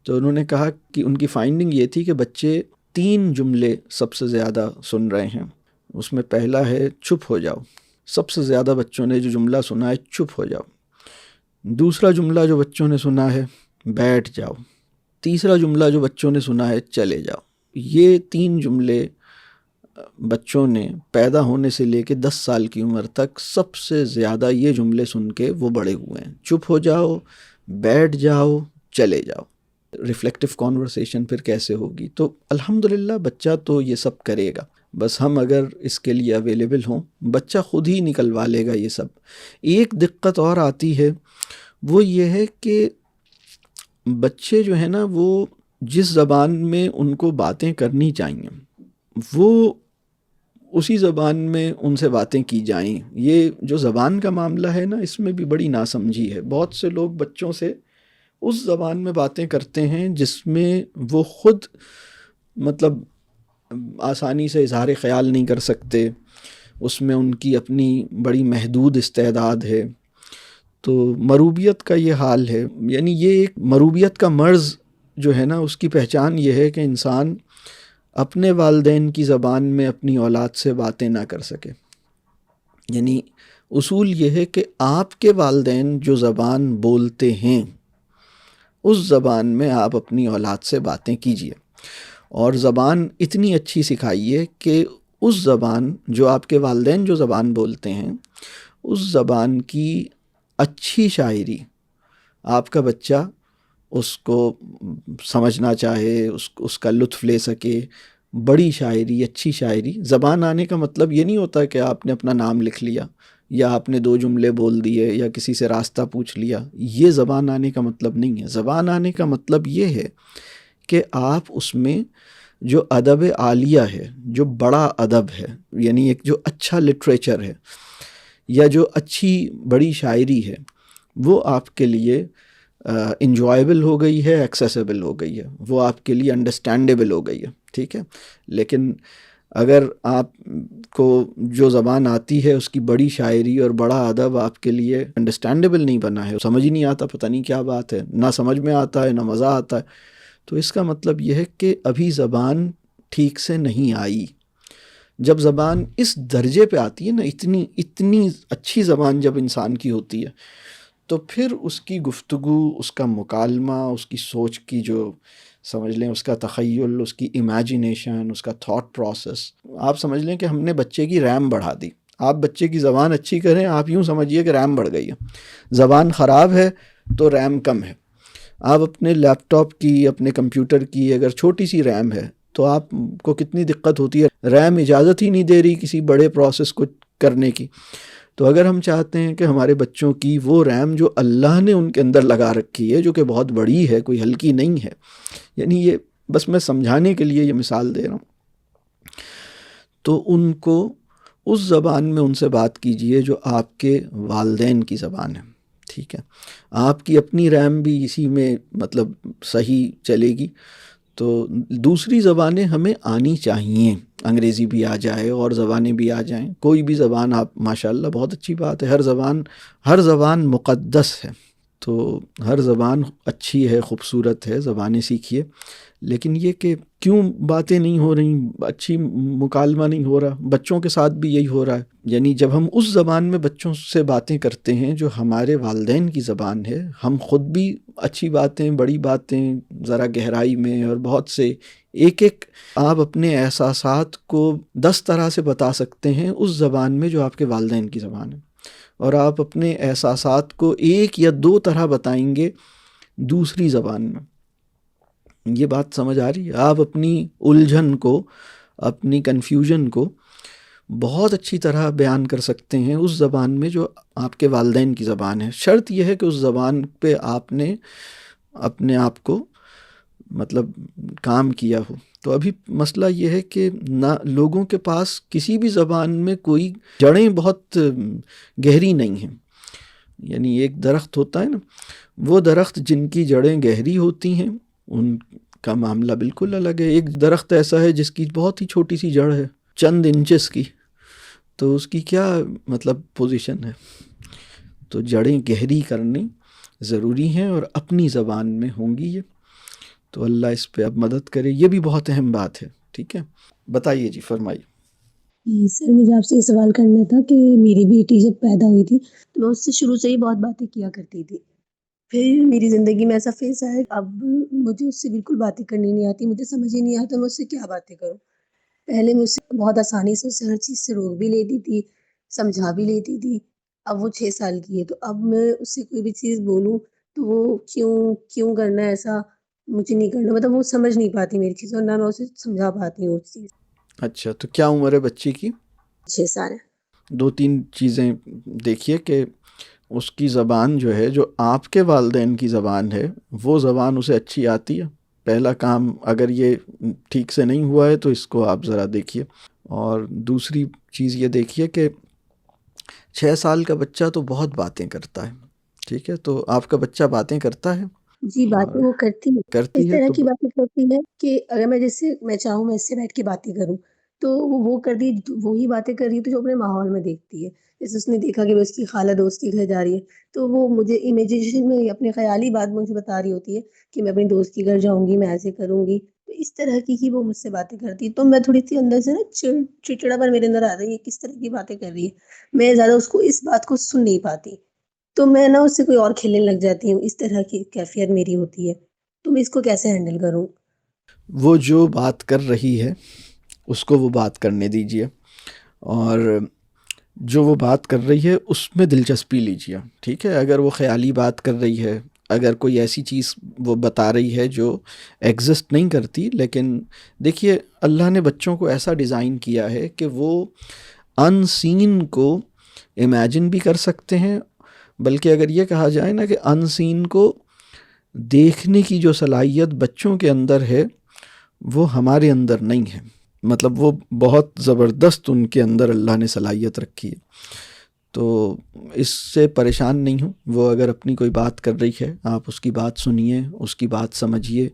تو انہوں نے کہا کہ ان کی فائنڈنگ یہ تھی کہ بچے 3 جملے سب سے زیادہ سن رہے ہیں. اس میں پہلا ہے چپ ہو جاؤ. سب سے زیادہ بچوں نے جو جملہ سنا ہے چپ ہو جاؤ. دوسرا جملہ جو بچوں نے سنا ہے بیٹھ جاؤ. تیسرا جملہ جو بچوں نے سنا ہے چلے جاؤ. یہ 3 جملے بچوں نے پیدا ہونے سے لے کے 10 سال کی عمر تک سب سے زیادہ یہ جملے سن کے وہ بڑے ہوئے ہیں. چپ ہو جاؤ, بیٹھ جاؤ, چلے جاؤ. ریفلیکٹیو کانورسیشن پھر کیسے ہوگی؟ تو الحمدللہ بچہ تو یہ سب کرے گا, بس ہم اگر اس کے لیے اویلیبل ہوں, بچہ خود ہی نکلوا لے گا یہ سب. ایک دقت اور آتی ہے, وہ یہ ہے کہ بچے جو ہیں نا, وہ جس زبان میں ان کو باتیں کرنی چاہیے وہ اسی زبان میں ان سے باتیں کی جائیں. یہ جو زبان کا معاملہ ہے نا، اس میں بھی بڑی ناسمجھی ہے. بہت سے لوگ بچوں سے اس زبان میں باتیں کرتے ہیں جس میں وہ خود مطلب آسانی سے اظہار خیال نہیں کر سکتے، اس میں ان کی اپنی بڑی محدود استعداد ہے. تو مروبیت کا یہ حال ہے. یعنی یہ ایک مروبیت کا مرض جو ہے نا، اس کی پہچان یہ ہے کہ انسان اپنے والدین کی زبان میں اپنی اولاد سے باتیں نہ کر سکے. یعنی اصول یہ ہے کہ آپ کے والدین جو زبان بولتے ہیں اس زبان میں آپ اپنی اولاد سے باتیں کیجیے، اور زبان اتنی اچھی سکھائیے کہ اس زبان جو آپ کے والدین جو زبان بولتے ہیں اس زبان کی اچھی شاعری آپ کا بچہ اس کو سمجھنا چاہے، اس کا لطف لے سکے. بڑی شاعری، اچھی شاعری. زبان آنے کا مطلب یہ نہیں ہوتا کہ آپ نے اپنا نام لکھ لیا یا آپ نے 2 جملے بول دیے یا کسی سے راستہ پوچھ لیا. یہ زبان آنے کا مطلب نہیں ہے. زبان آنے کا مطلب یہ ہے کہ آپ اس میں جو ادب عالیہ ہے، جو بڑا ادب ہے، یعنی ایک جو اچھا لٹریچر ہے یا جو اچھی بڑی شاعری ہے، وہ آپ کے لیے انجوائبل ہو گئی ہے، ایکسیسیبل ہو گئی ہے، وہ آپ کے لیے انڈرسٹینڈیبل ہو گئی ہے. ٹھیک ہے. لیکن اگر آپ کو جو زبان آتی ہے اس کی بڑی شاعری اور بڑا ادب آپ کے لیے انڈرسٹینڈیبل نہیں بنا ہے، سمجھ ہی نہیں آتا، پتہ نہیں کیا بات ہے، نہ سمجھ میں آتا ہے نہ مزہ آتا ہے، تو اس کا مطلب یہ ہے کہ ابھی زبان ٹھیک سے نہیں آئی. جب زبان اس درجے پہ آتی ہے نا، اتنی اچھی زبان جب انسان کی ہوتی ہے، تو پھر اس کی گفتگو، اس کا مکالمہ، اس کی سوچ کی جو سمجھ لیں، اس کا تخیل، اس کی امیجینیشن، اس کا تھاٹ پروسیس، آپ سمجھ لیں کہ ہم نے بچے کی ریم بڑھا دی. آپ بچے کی زبان اچھی کریں، آپ یوں سمجھیے کہ ریم بڑھ گئی ہے. زبان خراب ہے تو ریم کم ہے. آپ اپنے لیپ ٹاپ کی، اپنے کمپیوٹر کی اگر چھوٹی سی ریم ہے تو آپ کو کتنی دقت ہوتی ہے. ریم اجازت ہی نہیں دے رہی کسی بڑے پروسیس کو کرنے کی. تو اگر ہم چاہتے ہیں کہ ہمارے بچوں کی وہ ریم جو اللہ نے ان کے اندر لگا رکھی ہے، جو کہ بہت بڑی ہے، کوئی ہلکی نہیں ہے، یعنی یہ بس میں سمجھانے کے لیے یہ مثال دے رہا ہوں، تو ان کو اس زبان میں ان سے بات کیجئے جو آپ کے والدین کی زبان ہے. ٹھیک ہے. آپ کی اپنی ریم بھی اسی میں مطلب صحیح چلے گی. تو دوسری زبانیں ہمیں آنی چاہیے، انگریزی بھی آ جائے اور زبانیں بھی آ جائیں، کوئی بھی زبان آپ ماشاءاللہ بہت اچھی بات ہے. ہر زبان مقدس ہے، تو ہر زبان اچھی ہے، خوبصورت ہے، زبانیں سیکھیے. لیکن یہ کہ کیوں باتیں نہیں ہو رہی، اچھی مکالمہ نہیں ہو رہا، بچوں کے ساتھ بھی یہی ہو رہا ہے. یعنی جب ہم اس زبان میں بچوں سے باتیں کرتے ہیں جو ہمارے والدین کی زبان ہے، ہم خود بھی اچھی باتیں، بڑی باتیں ذرا گہرائی میں اور بہت سے ایک آپ اپنے احساسات کو 10 طرح سے بتا سکتے ہیں اس زبان میں جو آپ کے والدین کی زبان ہے، اور آپ اپنے احساسات کو 1 یا 2 طرح بتائیں گے دوسری زبان میں. یہ بات سمجھ آ رہی ہے؟ آپ اپنی الجھن کو، اپنی کنفیوژن کو بہت اچھی طرح بیان کر سکتے ہیں اس زبان میں جو آپ کے والدین کی زبان ہے. شرط یہ ہے کہ اس زبان پہ آپ نے اپنے آپ کو مطلب کام کیا ہو. تو ابھی مسئلہ یہ ہے کہ نہ لوگوں کے پاس کسی بھی زبان میں کوئی جڑیں بہت گہری نہیں ہیں. یعنی ایک درخت ہوتا ہے نا، وہ درخت جن کی جڑیں گہری ہوتی ہیں ان کا معاملہ بالکل الگ ہے. ایک درخت ایسا ہے جس کی بہت ہی چھوٹی سی جڑ ہے، چند انچز کی، تو اس کی کیا مطلب پوزیشن ہے. تو جڑیں گہری کرنی ضروری ہیں اور اپنی زبان میں ہوں گی یہ. تو اللہ اس پہ اب مدد کرے. یہ بھی بہت اہم بات ہے. ٹھیک ہے، بتائیے جی، فرمائیے. سر مجھے آپ سے یہ سوال کرنا تھا کہ میری بیٹی جب پیدا ہوئی تھی تو میں اس سے شروع سے ہی بہت باتیں کیا کرتی تھی. پھر میری زندگی میں ایسا فیز آیا، اب مجھے اس سے بالکل باتیں کرنی نہیں آتی، مجھے سمجھ ہی نہیں آتا میں اس سے کیا باتیں کروں. پہلے میں اس سے بہت آسانی سے اسے ہر چیز سے روک بھی لیتی تھی، سمجھا بھی لیتی تھی. اب وہ 6 سال کی ہے، تو اب میں اس سے کوئی بھی چیز بولوں تو وہ کیوں کرنا ہے ایسا، مجھے نہیں کرنا، مطلب وہ سمجھ نہیں پاتی میری چیز، اور نہ میں اسے سمجھا پاتی ہوں اس چیز. اچھا، تو کیا عمر ہے بچی کی؟ 6 سال ہے. 2-3 چیزیں دیکھیے کہ اس کی زبان جو ہے، جو آپ کے والدین کی زبان ہے، وہ زبان اسے اچھی آتی ہے. پہلا کام اگر یہ ٹھیک سے نہیں ہوا ہے تو اس کو آپ ذرا دیکھیے. اور دوسری چیز یہ دیکھیے کہ 6 سال کا بچہ تو بہت باتیں کرتا ہے، ٹھیک ہے، تو آپ کا بچہ باتیں کرتا ہے؟ جی باتیں وہ کرتی ہے، کرتی اس ہے طرح تو کی باتیں کرتی ہے کہ اگر میں چاہوں میں اس سے بیٹھ کے باتیں کروں تو وہ کر دی، وہی باتیں کر رہی ہے تو جو اپنے ماحول میں دیکھتی ہے. جیسے اس نے دیکھا کہ اس کی خالہ دوست کے گھر جا رہی ہے تو وہ مجھے امیجنیشن میں اپنے خیالی بات مجھے بتا رہی ہوتی ہے کہ میں اپنی دوست کے گھر جاؤں گی، میں ایسے کروں گی. تو اس طرح کی ہی وہ مجھ سے باتیں کرتی ہے. تو میں تھوڑی سی اندر سے نا چڑچڑا پر میرے اندر آ رہی ہے، کس طرح کی باتیں کر رہی ہے. میں زیادہ اس کو اس بات کو سن نہیں پاتی تو میں نا اس سے کوئی اور کھیلنے لگ جاتی ہوں. اس طرح کی کیفیت میری ہوتی ہے. تو میں اس کو کیسے ہینڈل کروں؟ وہ جو بات کر رہی ہے اس کو وہ بات کرنے دیجیے، اور جو وہ بات کر رہی ہے اس میں دلچسپی لیجیے، ٹھیک ہے. اگر وہ خیالی بات کر رہی ہے، اگر کوئی ایسی چیز وہ بتا رہی ہے جو ایگزسٹ نہیں کرتی، لیکن دیکھیے اللہ نے بچوں کو ایسا ڈیزائن کیا ہے کہ وہ ان سین کو امیجن بھی کر سکتے ہیں، بلکہ اگر یہ کہا جائے نا کہ ان سین کو دیکھنے کی جو صلاحیت بچوں کے اندر ہے وہ ہمارے اندر نہیں ہے. مطلب وہ بہت زبردست ان کے اندر اللہ نے صلاحیت رکھی ہے. تو اس سے پریشان نہیں ہوں. وہ اگر اپنی کوئی بات کر رہی ہے آپ اس کی بات سنیے، اس کی بات سمجھیے.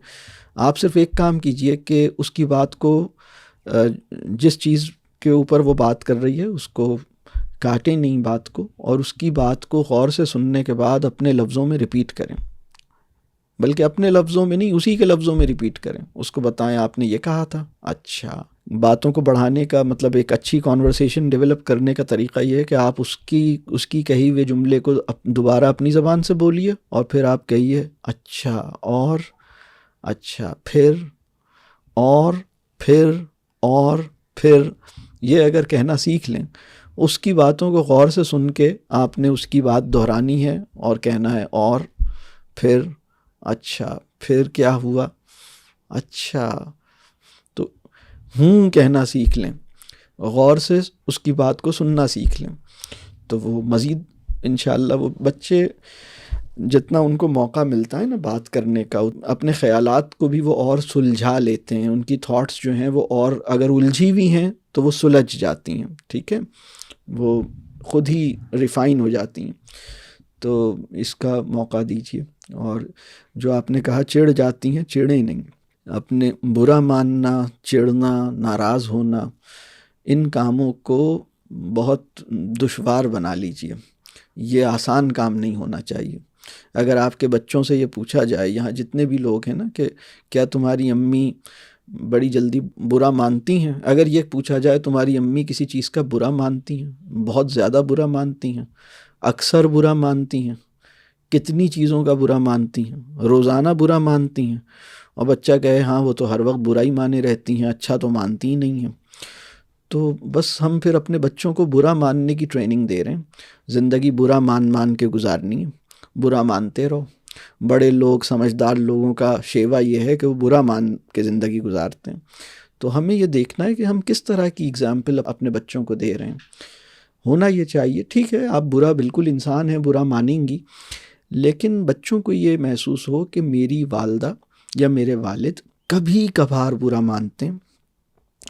آپ صرف ایک کام کیجئے کہ اس کی بات کو جس چیز کے اوپر وہ بات کر رہی ہے اس کو کاٹیں نہیں بات کو، اور اس کی بات کو غور سے سننے کے بعد اپنے لفظوں میں ریپیٹ کریں، بلکہ اپنے لفظوں میں نہیں اسی کے لفظوں میں ریپیٹ کریں. اس کو بتائیں آپ نے یہ کہا تھا. اچھا، باتوں کو بڑھانے کا مطلب ایک اچھی کانورسیشن ڈیولپ کرنے کا طریقہ یہ ہے کہ آپ اس کی کہی ہوئے جملے کو دوبارہ اپنی زبان سے بولیے، اور پھر آپ کہیے اچھا، اور اچھا، پھر، اور پھر، اور پھر. یہ اگر کہنا سیکھ لیں، اس کی باتوں کو غور سے سن کے آپ نے اس کی بات دہرانی ہے اور کہنا ہے اور پھر، اچھا، پھر کیا ہوا، اچھا. تو کہنا سیکھ لیں، غور سے اس کی بات کو سننا سیکھ لیں، تو وہ مزید انشاءاللہ وہ بچے جتنا ان کو موقع ملتا ہے نا بات کرنے کا، اپنے خیالات کو بھی وہ اور سلجھا لیتے ہیں. ان کی تھاٹس جو ہیں وہ اور اگر الجھی ہوئی ہیں تو وہ سلجھ جاتی ہیں، ٹھیک ہے، وہ خود ہی ریفائن ہو جاتی ہیں. تو اس کا موقع دیجیے. اور جو آپ نے کہا چڑ جاتی ہیں، چڑیں نہیں. اپنے برا ماننا، چڑنا، ناراض ہونا، ان کاموں کو بہت دشوار بنا لیجیے. یہ آسان کام نہیں ہونا چاہیے. اگر آپ کے بچوں سے یہ پوچھا جائے، یہاں جتنے بھی لوگ ہیں نا، کہ کیا تمہاری امی بڑی جلدی برا مانتی ہیں، اگر یہ پوچھا جائے تمہاری امی کسی چیز کا برا مانتی ہیں، بہت زیادہ برا مانتی ہیں، اکثر برا مانتی ہیں، کتنی چیزوں کا برا مانتی ہیں، روزانہ برا مانتی ہیں، اور بچہ کہے ہاں وہ تو ہر وقت برا ہی مانے رہتی ہیں، اچھا تو مانتی ہی نہیں ہیں، تو بس ہم پھر اپنے بچوں کو برا ماننے کی ٹریننگ دے رہے ہیں. زندگی برا مان کے گزارنی ہے، برا مانتے رہو. بڑے لوگ، سمجھدار لوگوں کا شیوا یہ ہے کہ وہ برا مان کے زندگی گزارتے ہیں. تو ہمیں یہ دیکھنا ہے کہ ہم کس طرح کی اگزامپل اپنے بچوں کو دے رہے ہیں. ہونا یہ چاہیے، ٹھیک ہے آپ برا، بالکل انسان ہیں، برا مانیں گی، لیکن بچوں کو یہ محسوس ہو کہ میری والدہ یا میرے والد کبھی کبھار برا مانتے ہیں،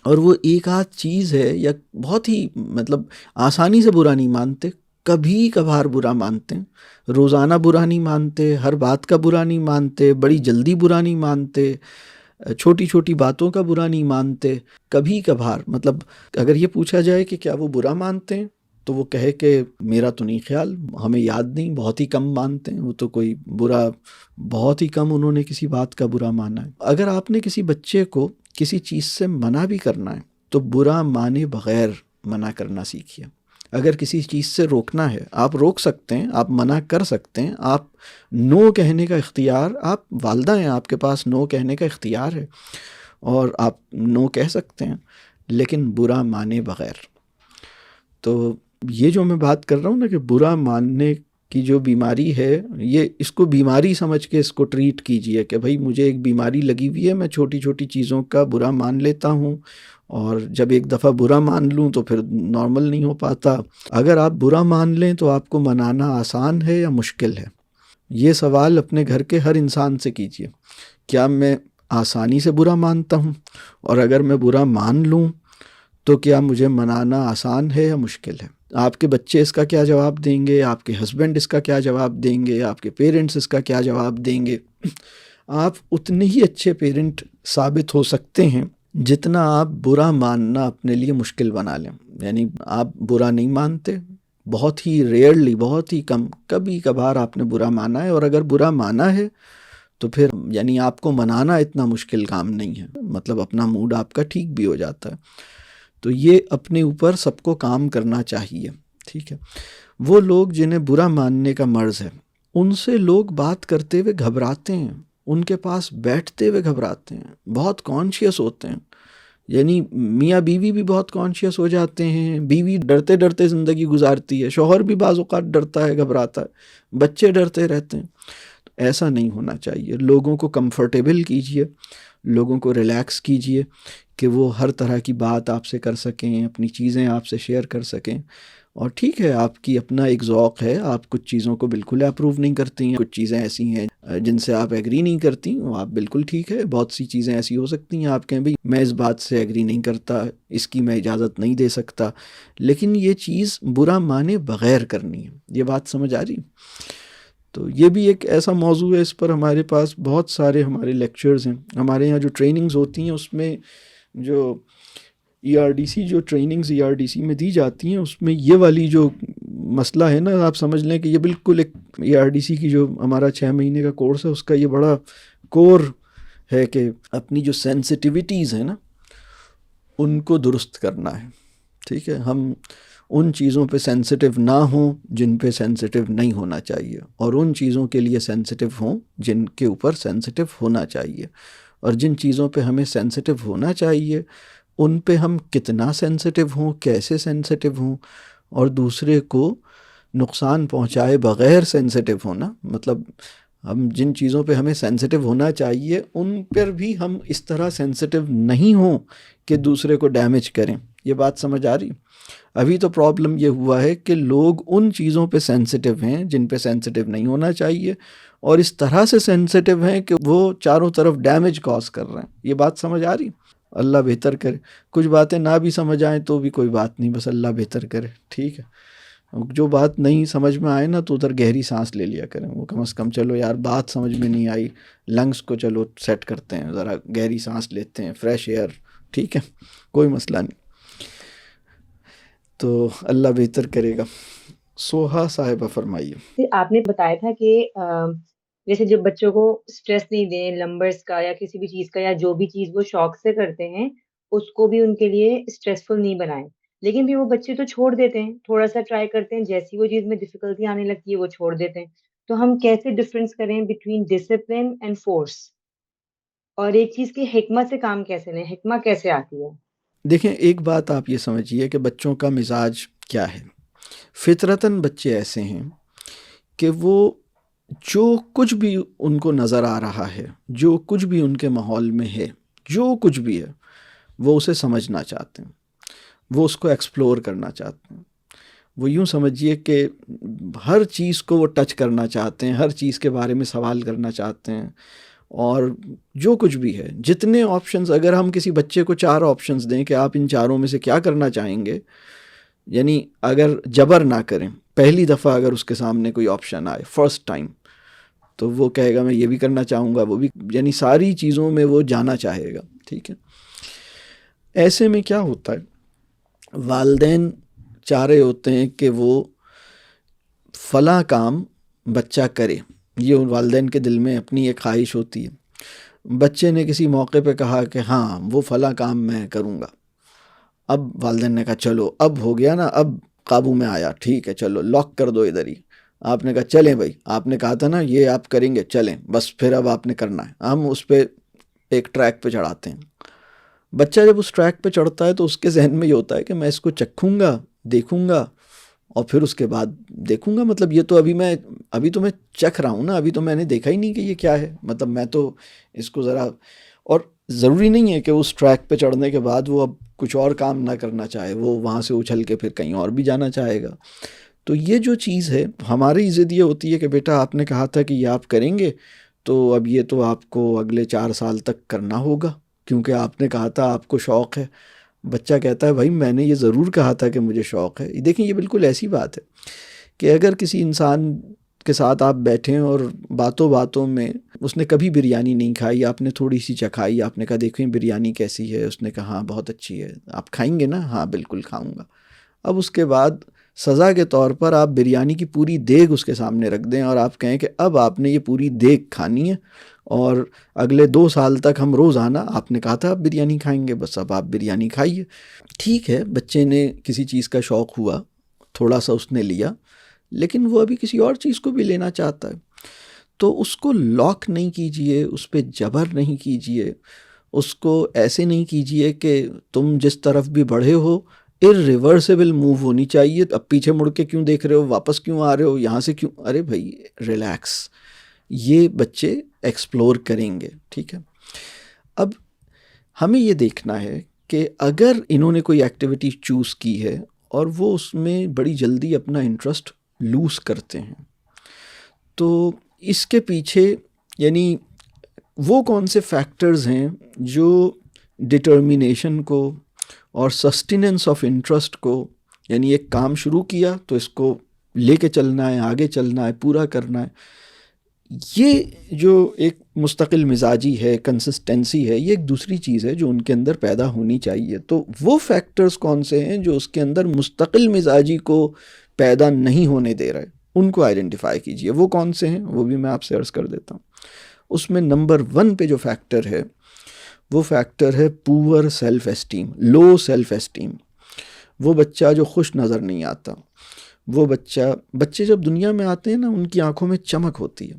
اور وہ ایک آدھ چیز ہے یا بہت ہی مطلب آسانی سے برا نہیں مانتے، کبھی کبھار برا مانتے ہیں. روزانہ برا نہیں مانتے، ہر بات کا برا نہیں مانتے، بڑی جلدی برا نہیں مانتے، چھوٹی چھوٹی باتوں کا برا نہیں مانتے، کبھی کبھار. مطلب اگر یہ پوچھا جائے کہ کیا وہ برا مانتے ہیں تو وہ کہے کہ میرا تو نہیں خیال، ہمیں یاد نہیں، بہت ہی کم مانتے ہیں، وہ تو کوئی برا، بہت ہی کم انہوں نے کسی بات کا برا مانا ہے. اگر آپ نے کسی بچے کو کسی چیز سے منع بھی کرنا ہے تو برا مانے بغیر منع کرنا سیکھیے. اگر کسی چیز سے روکنا ہے آپ روک سکتے ہیں، آپ منع کر سکتے ہیں، آپ نو کہنے کا اختیار، آپ والدہ ہیں، آپ کے پاس نو کہنے کا اختیار ہے اور آپ نو کہہ سکتے ہیں، لیکن برا مانے بغیر. تو یہ جو میں بات کر رہا ہوں نا کہ برا ماننے کی جو بیماری ہے، یہ اس کو بیماری سمجھ کے اس کو ٹریٹ کیجئے کہ بھائی مجھے ایک بیماری لگی ہوئی ہے، میں چھوٹی چھوٹی چیزوں کا برا مان لیتا ہوں، اور جب ایک دفعہ برا مان لوں تو پھر نارمل نہیں ہو پاتا. اگر آپ برا مان لیں تو آپ کو منانا آسان ہے یا مشکل ہے؟ یہ سوال اپنے گھر کے ہر انسان سے کیجئے. کیا میں آسانی سے برا مانتا ہوں؟ اور اگر میں برا مان لوں تو کیا مجھے منانا آسان ہے یا مشکل ہے؟ آپ کے بچے اس کا کیا جواب دیں گے؟ آپ کے ہسبینڈ اس کا کیا جواب دیں گے؟ آپ کے پیرنٹس اس کا کیا جواب دیں گے؟ آپ اتنے ہی اچھے پیرنٹ ثابت ہو سکتے ہیں جتنا آپ برا ماننا اپنے لیے مشکل بنا لیں. یعنی آپ برا نہیں مانتے، بہت ہی ریئرلی، بہت ہی کم، کبھی کبھار آپ نے برا مانا ہے، اور اگر برا مانا ہے تو پھر یعنی آپ کو منانا اتنا مشکل کام نہیں ہے، مطلب اپنا موڈ آپ کا ٹھیک بھی ہو جاتا ہے. تو یہ اپنے اوپر سب کو کام کرنا چاہیے. ٹھیک ہے، وہ لوگ جنہیں برا ماننے کا مرض ہے ان سے لوگ بات کرتے ہوئے گھبراتے ہیں، ان کے پاس بیٹھتے ہوئے گھبراتے ہیں، بہت کانشیس ہوتے ہیں. یعنی میاں بیوی بھی بہت کانشیس ہو جاتے ہیں، بیوی ڈرتے ڈرتے زندگی گزارتی ہے، شوہر بھی بعض اوقات ڈرتا ہے، گھبراتا ہے، بچے ڈرتے رہتے ہیں. ایسا نہیں ہونا چاہیے. لوگوں کو کمفرٹیبل کیجئے، لوگوں کو ریلیکس کیجئے کہ وہ ہر طرح کی بات آپ سے کر سکیں، اپنی چیزیں آپ سے شیئر کر سکیں. اور ٹھیک ہے، آپ کی اپنا ایک ذوق ہے، آپ کچھ چیزوں کو بالکل اپروو نہیں کرتی ہیں، کچھ چیزیں ایسی ہیں جن سے آپ ایگری نہیں کرتی، وہ آپ بالکل ٹھیک ہے. بہت سی چیزیں ایسی ہو سکتی ہیں آپ کہیں بھئی میں اس بات سے ایگری نہیں کرتا، اس کی میں اجازت نہیں دے سکتا، لیکن یہ چیز برا مانے بغیر کرنی ہے. یہ بات سمجھ آ رہی؟ تو یہ بھی ایک ایسا موضوع ہے، اس پر ہمارے پاس بہت سارے ہمارے لیکچرز ہیں. ہمارے یہاں جو ٹریننگز ہوتی ہیں اس میں جو ERDC جو ٹریننگز ERDC میں دی جاتی ہیں اس میں یہ والی جو مسئلہ ہے نا، آپ سمجھ لیں کہ یہ بالکل ایک ERDC کی جو ہمارا 6 مہینے کا کورس ہے اس کا یہ بڑا کور ہے کہ اپنی جو سینسٹیوٹیز ہیں نا ان کو درست کرنا ہے. ٹھیک ہے، ہم ان چیزوں پہ سینسٹیو نہ ہوں جن پہ سینسٹیو نہیں ہونا چاہیے، اور ان چیزوں کے لیے سینسٹیو ہوں جن کے اوپر سینسٹیو ہونا چاہیے. اور جن چیزوں پہ ہمیں سینسٹیو ہونا چاہیے ان پہ ہم کتنا سینسٹیو ہوں، کیسے سینسٹیو ہوں، اور دوسرے کو نقصان پہنچائے بغیر سینسٹیو ہونا. مطلب ہم جن چیزوں پہ ہمیں سینسٹیو ہونا چاہیے ان پر بھی ہم اس طرح سینسٹیو نہیں ہوں کہ دوسرے کو ڈیمیج کریں. یہ بات سمجھ آ رہی؟ ابھی تو پرابلم یہ ہوا ہے کہ لوگ ان چیزوں پہ سینسٹیو ہیں جن پہ سینسٹیو نہیں ہونا چاہیے، اور اس طرح سے سینسٹیو ہیں کہ وہ چاروں طرف ڈیمیج کاز کر رہے ہیں. یہ بات سمجھ آ رہی؟ اللہ بہتر کرے. کچھ باتیں نہ بھی سمجھ آئیں تو بھی کوئی بات نہیں، بس اللہ بہتر کرے. ٹھیک ہے، جو بات نہیں سمجھ میں آئے نا تو ادھر گہری سانس لے لیا کریں. وہ کم از کم چلو یار بات سمجھ میں نہیں آئی، لنگس کو چلو سیٹ کرتے ہیں، ذرا گہری سانس لیتے ہیں، فریش ایئر. ٹھیک ہے، کوئی مسئلہ نہیں. تو اللہ بہتر کرے گا. سوہا صاحبہ فرمائیے. آپ نے بتایا تھا کہ جیسے جب بچوں کو سٹریس نہیں دیں نمبرز کا یا کسی بھی چیز کا، یا جو بھی چیز وہ شوق سے کرتے ہیں اس کو بھی ان کے لیے اسٹریسفل نہیں بنائیں. لیکن پھر وہ بچے تو چھوڑ دیتے ہیں، تھوڑا سا ٹرائی کرتے ہیں، جیسی وہ چیز میں ڈیفیکلٹی آنے لگتی ہے وہ چھوڑ دیتے ہیں. تو ہم کیسے ڈفرینس کریں بٹوین ڈسپلن اینڈ فورس، اور ایک چیز کی حکمت سے کام کیسے لیں، حکمت کیسے آتی ہے؟ دیکھیں، ایک بات آپ یہ سمجھیے کہ بچوں کا مزاج کیا ہے. فطرتاً بچے ایسے ہیں کہ وہ جو کچھ بھی ان کو نظر آ رہا ہے، جو کچھ بھی ان کے ماحول میں ہے، جو کچھ بھی ہے وہ اسے سمجھنا چاہتے ہیں، وہ اس کو ایکسپلور کرنا چاہتے ہیں. وہ یوں سمجھیے کہ ہر چیز کو وہ ٹچ کرنا چاہتے ہیں، ہر چیز کے بارے میں سوال کرنا چاہتے ہیں. اور جو کچھ بھی ہے، جتنے آپشنز، اگر ہم کسی بچے کو 4 آپشنز دیں کہ آپ ان چاروں میں سے کیا کرنا چاہیں گے، یعنی اگر جبر نہ کریں، پہلی دفعہ اگر اس کے سامنے کوئی آپشن آئے فرسٹ ٹائم، تو وہ کہے گا میں یہ بھی کرنا چاہوں گا، وہ بھی، یعنی ساری چیزوں میں وہ جانا چاہے گا. ٹھیک ہے، ایسے میں کیا ہوتا ہے، والدین چاہ رہے ہوتے ہیں کہ وہ فلاں کام بچہ کرے. یہ والدین کے دل میں اپنی ایک خواہش ہوتی ہے. بچے نے کسی موقع پہ کہا کہ ہاں وہ فلاں کام میں کروں گا. اب والدین نے کہا چلو اب ہو گیا نا، اب قابو میں آیا، ٹھیک ہے چلو لاک کر دو ادھر ہی. آپ نے کہا چلیں بھائی، آپ نے کہا تھا نا یہ آپ کریں گے، چلیں بس پھر اب آپ نے کرنا ہے. ہم اس پہ ایک ٹریک پہ چڑھاتے ہیں. بچہ جب اس ٹریک پہ چڑھتا ہے تو اس کے ذہن میں یہ ہوتا ہے کہ میں اس کو چکھوں گا، دیکھوں گا، اور پھر اس کے بعد دیکھوں گا. مطلب یہ تو ابھی تو میں چکھ رہا ہوں نا، ابھی تو میں نے دیکھا ہی نہیں کہ یہ کیا ہے. مطلب میں تو اس کو ذرا، اور ضروری نہیں ہے کہ اس ٹریک پہ چڑھنے کے بعد وہ اب کچھ اور کام نہ کرنا چاہے، وہ وہاں سے اچھل کے پھر کہیں اور بھی جانا چاہے گا. تو یہ جو چیز ہے ہماری ضد یہ ہوتی ہے کہ بیٹا آپ نے کہا تھا کہ یہ آپ کریں گے، تو اب یہ تو آپ کو اگلے 4 سال تک کرنا ہوگا کیونکہ آپ نے کہا تھا آپ کو شوق ہے. بچہ کہتا ہے بھائی میں نے یہ ضرور کہا تھا کہ مجھے شوق ہے. دیکھیں یہ بالکل ایسی بات ہے کہ اگر کسی انسان کے ساتھ آپ بیٹھیں اور باتوں باتوں میں اس نے کبھی بریانی نہیں کھائی، آپ نے تھوڑی سی چکھائی، آپ نے کہا دیکھیں بریانی کیسی ہے، اس نے کہا ہاں بہت اچھی ہے، آپ کھائیں گے نا؟ ہاں بالکل کھاؤں گا. اب اس کے بعد سزا کے طور پر آپ بریانی کی پوری دیگ اس کے سامنے رکھ دیں اور آپ کہیں کہ اب آپ نے یہ پوری دیگ کھانی ہے اور اگلے 2 سال تک ہم روزانہ، آپ نے کہا تھا آپ بریانی کھائیں گے، بس اب آپ بریانی کھائیے. ٹھیک ہے، بچے نے کسی چیز کا شوق ہوا، تھوڑا سا اس نے لیا، لیکن وہ ابھی کسی اور چیز کو بھی لینا چاہتا ہے، تو اس کو لاک نہیں کیجئے، اس پہ جبر نہیں کیجئے، اس کو ایسے نہیں کیجئے کہ تم جس طرف بھی بڑھے ہو irreversible موو ہونی چاہیے، اب پیچھے مڑ کے کیوں دیکھ رہے ہو، واپس کیوں آ رہے ہو، یہاں سے کیوں، ارے بھائی ریلیکس. یہ بچے ایکسپلور کریں گے. ٹھیک ہے، اب ہمیں یہ دیکھنا ہے کہ اگر انہوں نے کوئی ایکٹیویٹی چوز کی ہے اور وہ اس میں بڑی جلدی اپنا انٹرسٹ لوز کرتے ہیں، تو اس کے پیچھے یعنی وہ کون سے فیکٹرز ہیں جو ڈٹرمینیشن کو اور سسٹیننس آف انٹرسٹ کو، یعنی ایک کام شروع کیا تو اس کو لے کے چلنا ہے، آگے چلنا ہے، پورا کرنا ہے، یہ جو ایک مستقل مزاجی ہے، کنسسٹنسی ہے، یہ ایک دوسری چیز ہے جو ان کے اندر پیدا ہونی چاہیے. تو وہ فیکٹرز کون سے ہیں جو اس کے اندر مستقل مزاجی کو پیدا نہیں ہونے دے رہے، ان کو آئیڈینٹیفائی کیجئے. وہ کون سے ہیں وہ بھی میں آپ سے عرض کر دیتا ہوں. اس میں نمبر 1 پہ جو فیکٹر ہے وہ فیکٹر ہے poor self esteem, low self esteem. وہ بچہ جو خوش نظر نہیں آتا، وہ بچے جب دنیا میں آتے ہیں نا، ان کی آنکھوں میں چمک ہوتی ہے.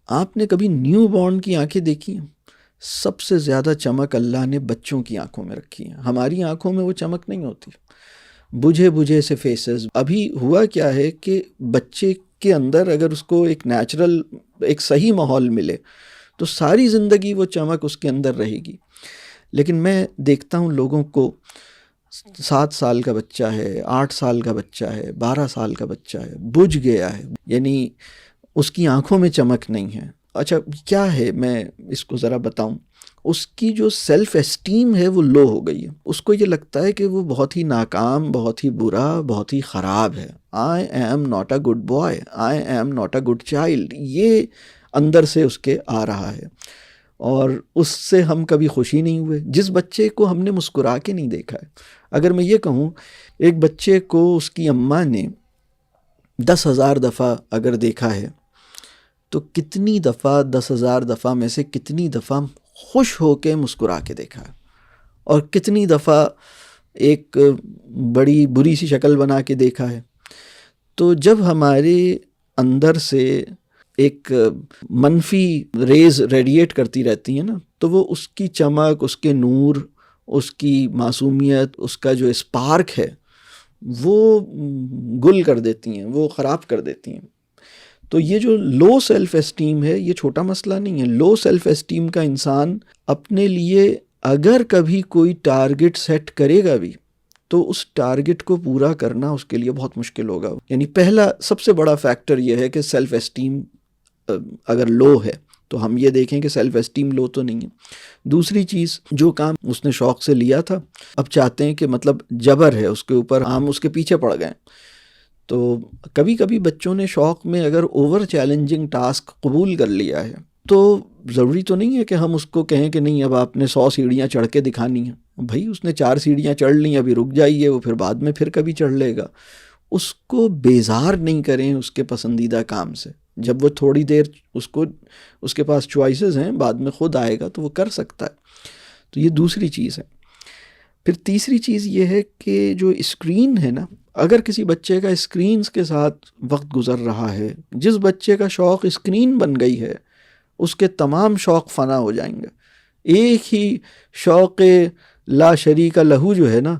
آپ نے کبھی نیو بورن کی آنکھیں دیکھی ہیں؟ سب سے زیادہ چمک اللہ نے بچوں کی آنکھوں میں رکھی ہے. ہماری آنکھوں میں وہ چمک نہیں ہوتی، بجھے بجھے سے فیسز. ابھی ہوا کیا ہے کہ بچے کے اندر اگر اس کو ایک نیچرل، ایک صحیح ماحول ملے تو ساری زندگی وہ چمک اس کے اندر رہے گی. لیکن میں دیکھتا ہوں لوگوں کو 7 سال کا بچہ ہے، 8 سال کا بچہ ہے، 12 سال کا بچہ ہے، بجھ گیا ہے، یعنی اس کی آنکھوں میں چمک نہیں ہے. اچھا کیا ہے، میں اس کو ذرا بتاؤں. اس کی جو سیلف اسٹیم ہے وہ لو ہو گئی ہے. اس کو یہ لگتا ہے کہ وہ بہت ہی ناکام، بہت ہی برا، بہت ہی خراب ہے. I am not a good boy, I am not a good child, یہ اندر سے اس کے آ رہا ہے. اور اس سے ہم کبھی خوشی نہیں ہوئے. جس بچے کو ہم نے مسکرا کے نہیں دیکھا ہے، اگر میں یہ کہوں ایک بچے کو اس کی اماں نے 10,000 دفعہ اگر دیکھا ہے تو کتنی دفعہ 10,000 دفعہ میں سے کتنی دفعہ خوش ہو کے مسکرا کے دیکھا ہے، اور کتنی دفعہ ایک بڑی بری سی شکل بنا کے دیکھا ہے. تو جب ہمارے اندر سے ایک منفی ریز ریڈیٹ کرتی رہتی ہیں نا، تو وہ اس کی چمک، اس کے نور، اس کی معصومیت، اس کا جو اسپارک ہے وہ گل کر دیتی ہیں، وہ خراب کر دیتی ہیں. تو یہ جو لو سیلف اسٹیم ہے یہ چھوٹا مسئلہ نہیں ہے. لو سیلف اسٹیم کا انسان اپنے لیے اگر کبھی کوئی ٹارگٹ سیٹ کرے گا بھی تو اس ٹارگٹ کو پورا کرنا اس کے لیے بہت مشکل ہوگا. یعنی پہلا سب سے بڑا فیکٹر یہ ہے کہ سیلف اسٹیم اگر لو ہے تو ہم یہ دیکھیں کہ سیلف اسٹیم لو تو نہیں ہے. دوسری چیز، جو کام اس نے شوق سے لیا تھا اب چاہتے ہیں کہ مطلب جبر ہے اس کے اوپر، ہم اس کے پیچھے پڑ گئے. تو کبھی کبھی بچوں نے شوق میں اگر اوور چیلنجنگ ٹاسک قبول کر لیا ہے تو ضروری تو نہیں ہے کہ ہم اس کو کہیں کہ نہیں اب آپ نے 100 سیڑھیاں چڑھ کے دکھانی ہیں. بھائی اس نے 4 سیڑھیاں چڑھ لیں، ابھی رک جائیے، وہ پھر بعد میں پھر کبھی چڑھ لے گا. اس کو بیزار نہیں کریں اس کے پسندیدہ کام سے. جب وہ تھوڑی دیر اس کے پاس چوائسز ہیں، بعد میں خود آئے گا تو وہ کر سکتا ہے. تو یہ دوسری چیز ہے. پھر تیسری چیز یہ ہے کہ جو اسکرین ہے نا، اگر کسی بچے کا اسکرینز کے ساتھ وقت گزر رہا ہے، جس بچے کا شوق اسکرین بن گئی ہے اس کے تمام شوق فنا ہو جائیں گے. ایک ہی شوق لا شریک لہو جو ہے نا،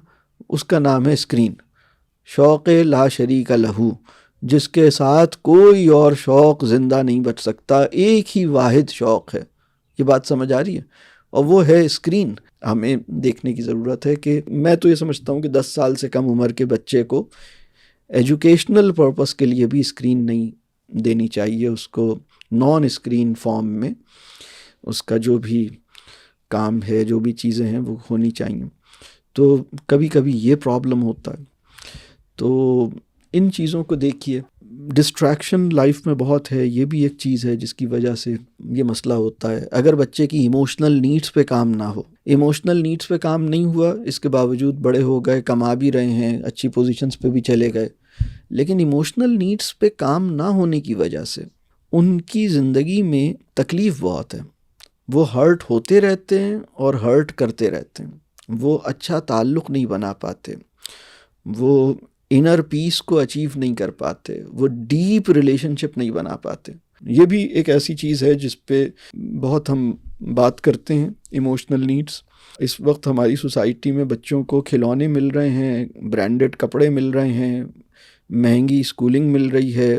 اس کا نام ہے اسکرین. شوق لا شریک لہو، جس کے ساتھ کوئی اور شوق زندہ نہیں بچ سکتا، ایک ہی واحد شوق ہے. یہ بات سمجھ آ رہی ہے؟ اور وہ ہے اسکرین. ہمیں دیکھنے کی ضرورت ہے کہ میں تو یہ سمجھتا ہوں کہ 10 سال سے کم عمر کے بچے کو ایجوکیشنل پرپس کے لیے بھی اسکرین نہیں دینی چاہیے. اس کو نان اسکرین فارم میں اس کا جو بھی کام ہے، جو بھی چیزیں ہیں وہ ہونی چاہیے. تو کبھی کبھی یہ پرابلم ہوتا ہے. تو ان چیزوں کو دیکھیے. ڈسٹریکشن لائف میں بہت ہے، یہ بھی ایک چیز ہے جس کی وجہ سے یہ مسئلہ ہوتا ہے. اگر بچے کی ایموشنل نیڈس پہ کام نہ ہو، ایموشنل نیڈس پہ کام نہیں ہوا، اس کے باوجود بڑے ہو گئے، کما بھی رہے ہیں، اچھی پوزیشنز پہ بھی چلے گئے، لیکن ایموشنل نیڈس پہ کام نہ ہونے کی وجہ سے ان کی زندگی میں تکلیف بہت ہے. وہ ہرٹ ہوتے رہتے ہیں اور ہرٹ کرتے رہتے ہیں. وہ اچھا تعلق نہیں بنا پاتے، وہ انر پیس کو اچیو نہیں کر پاتے، وہ ڈیپ ریلیشن شپ نہیں بنا پاتے. یہ بھی ایک ایسی چیز ہے جس پہ بہت ہم بات کرتے ہیں، ایموشنل نیڈس. اس وقت ہماری سوسائٹی میں بچوں کو کھلونے مل رہے ہیں، برانڈڈ کپڑے مل رہے ہیں، مہنگی اسکولنگ مل رہی ہے،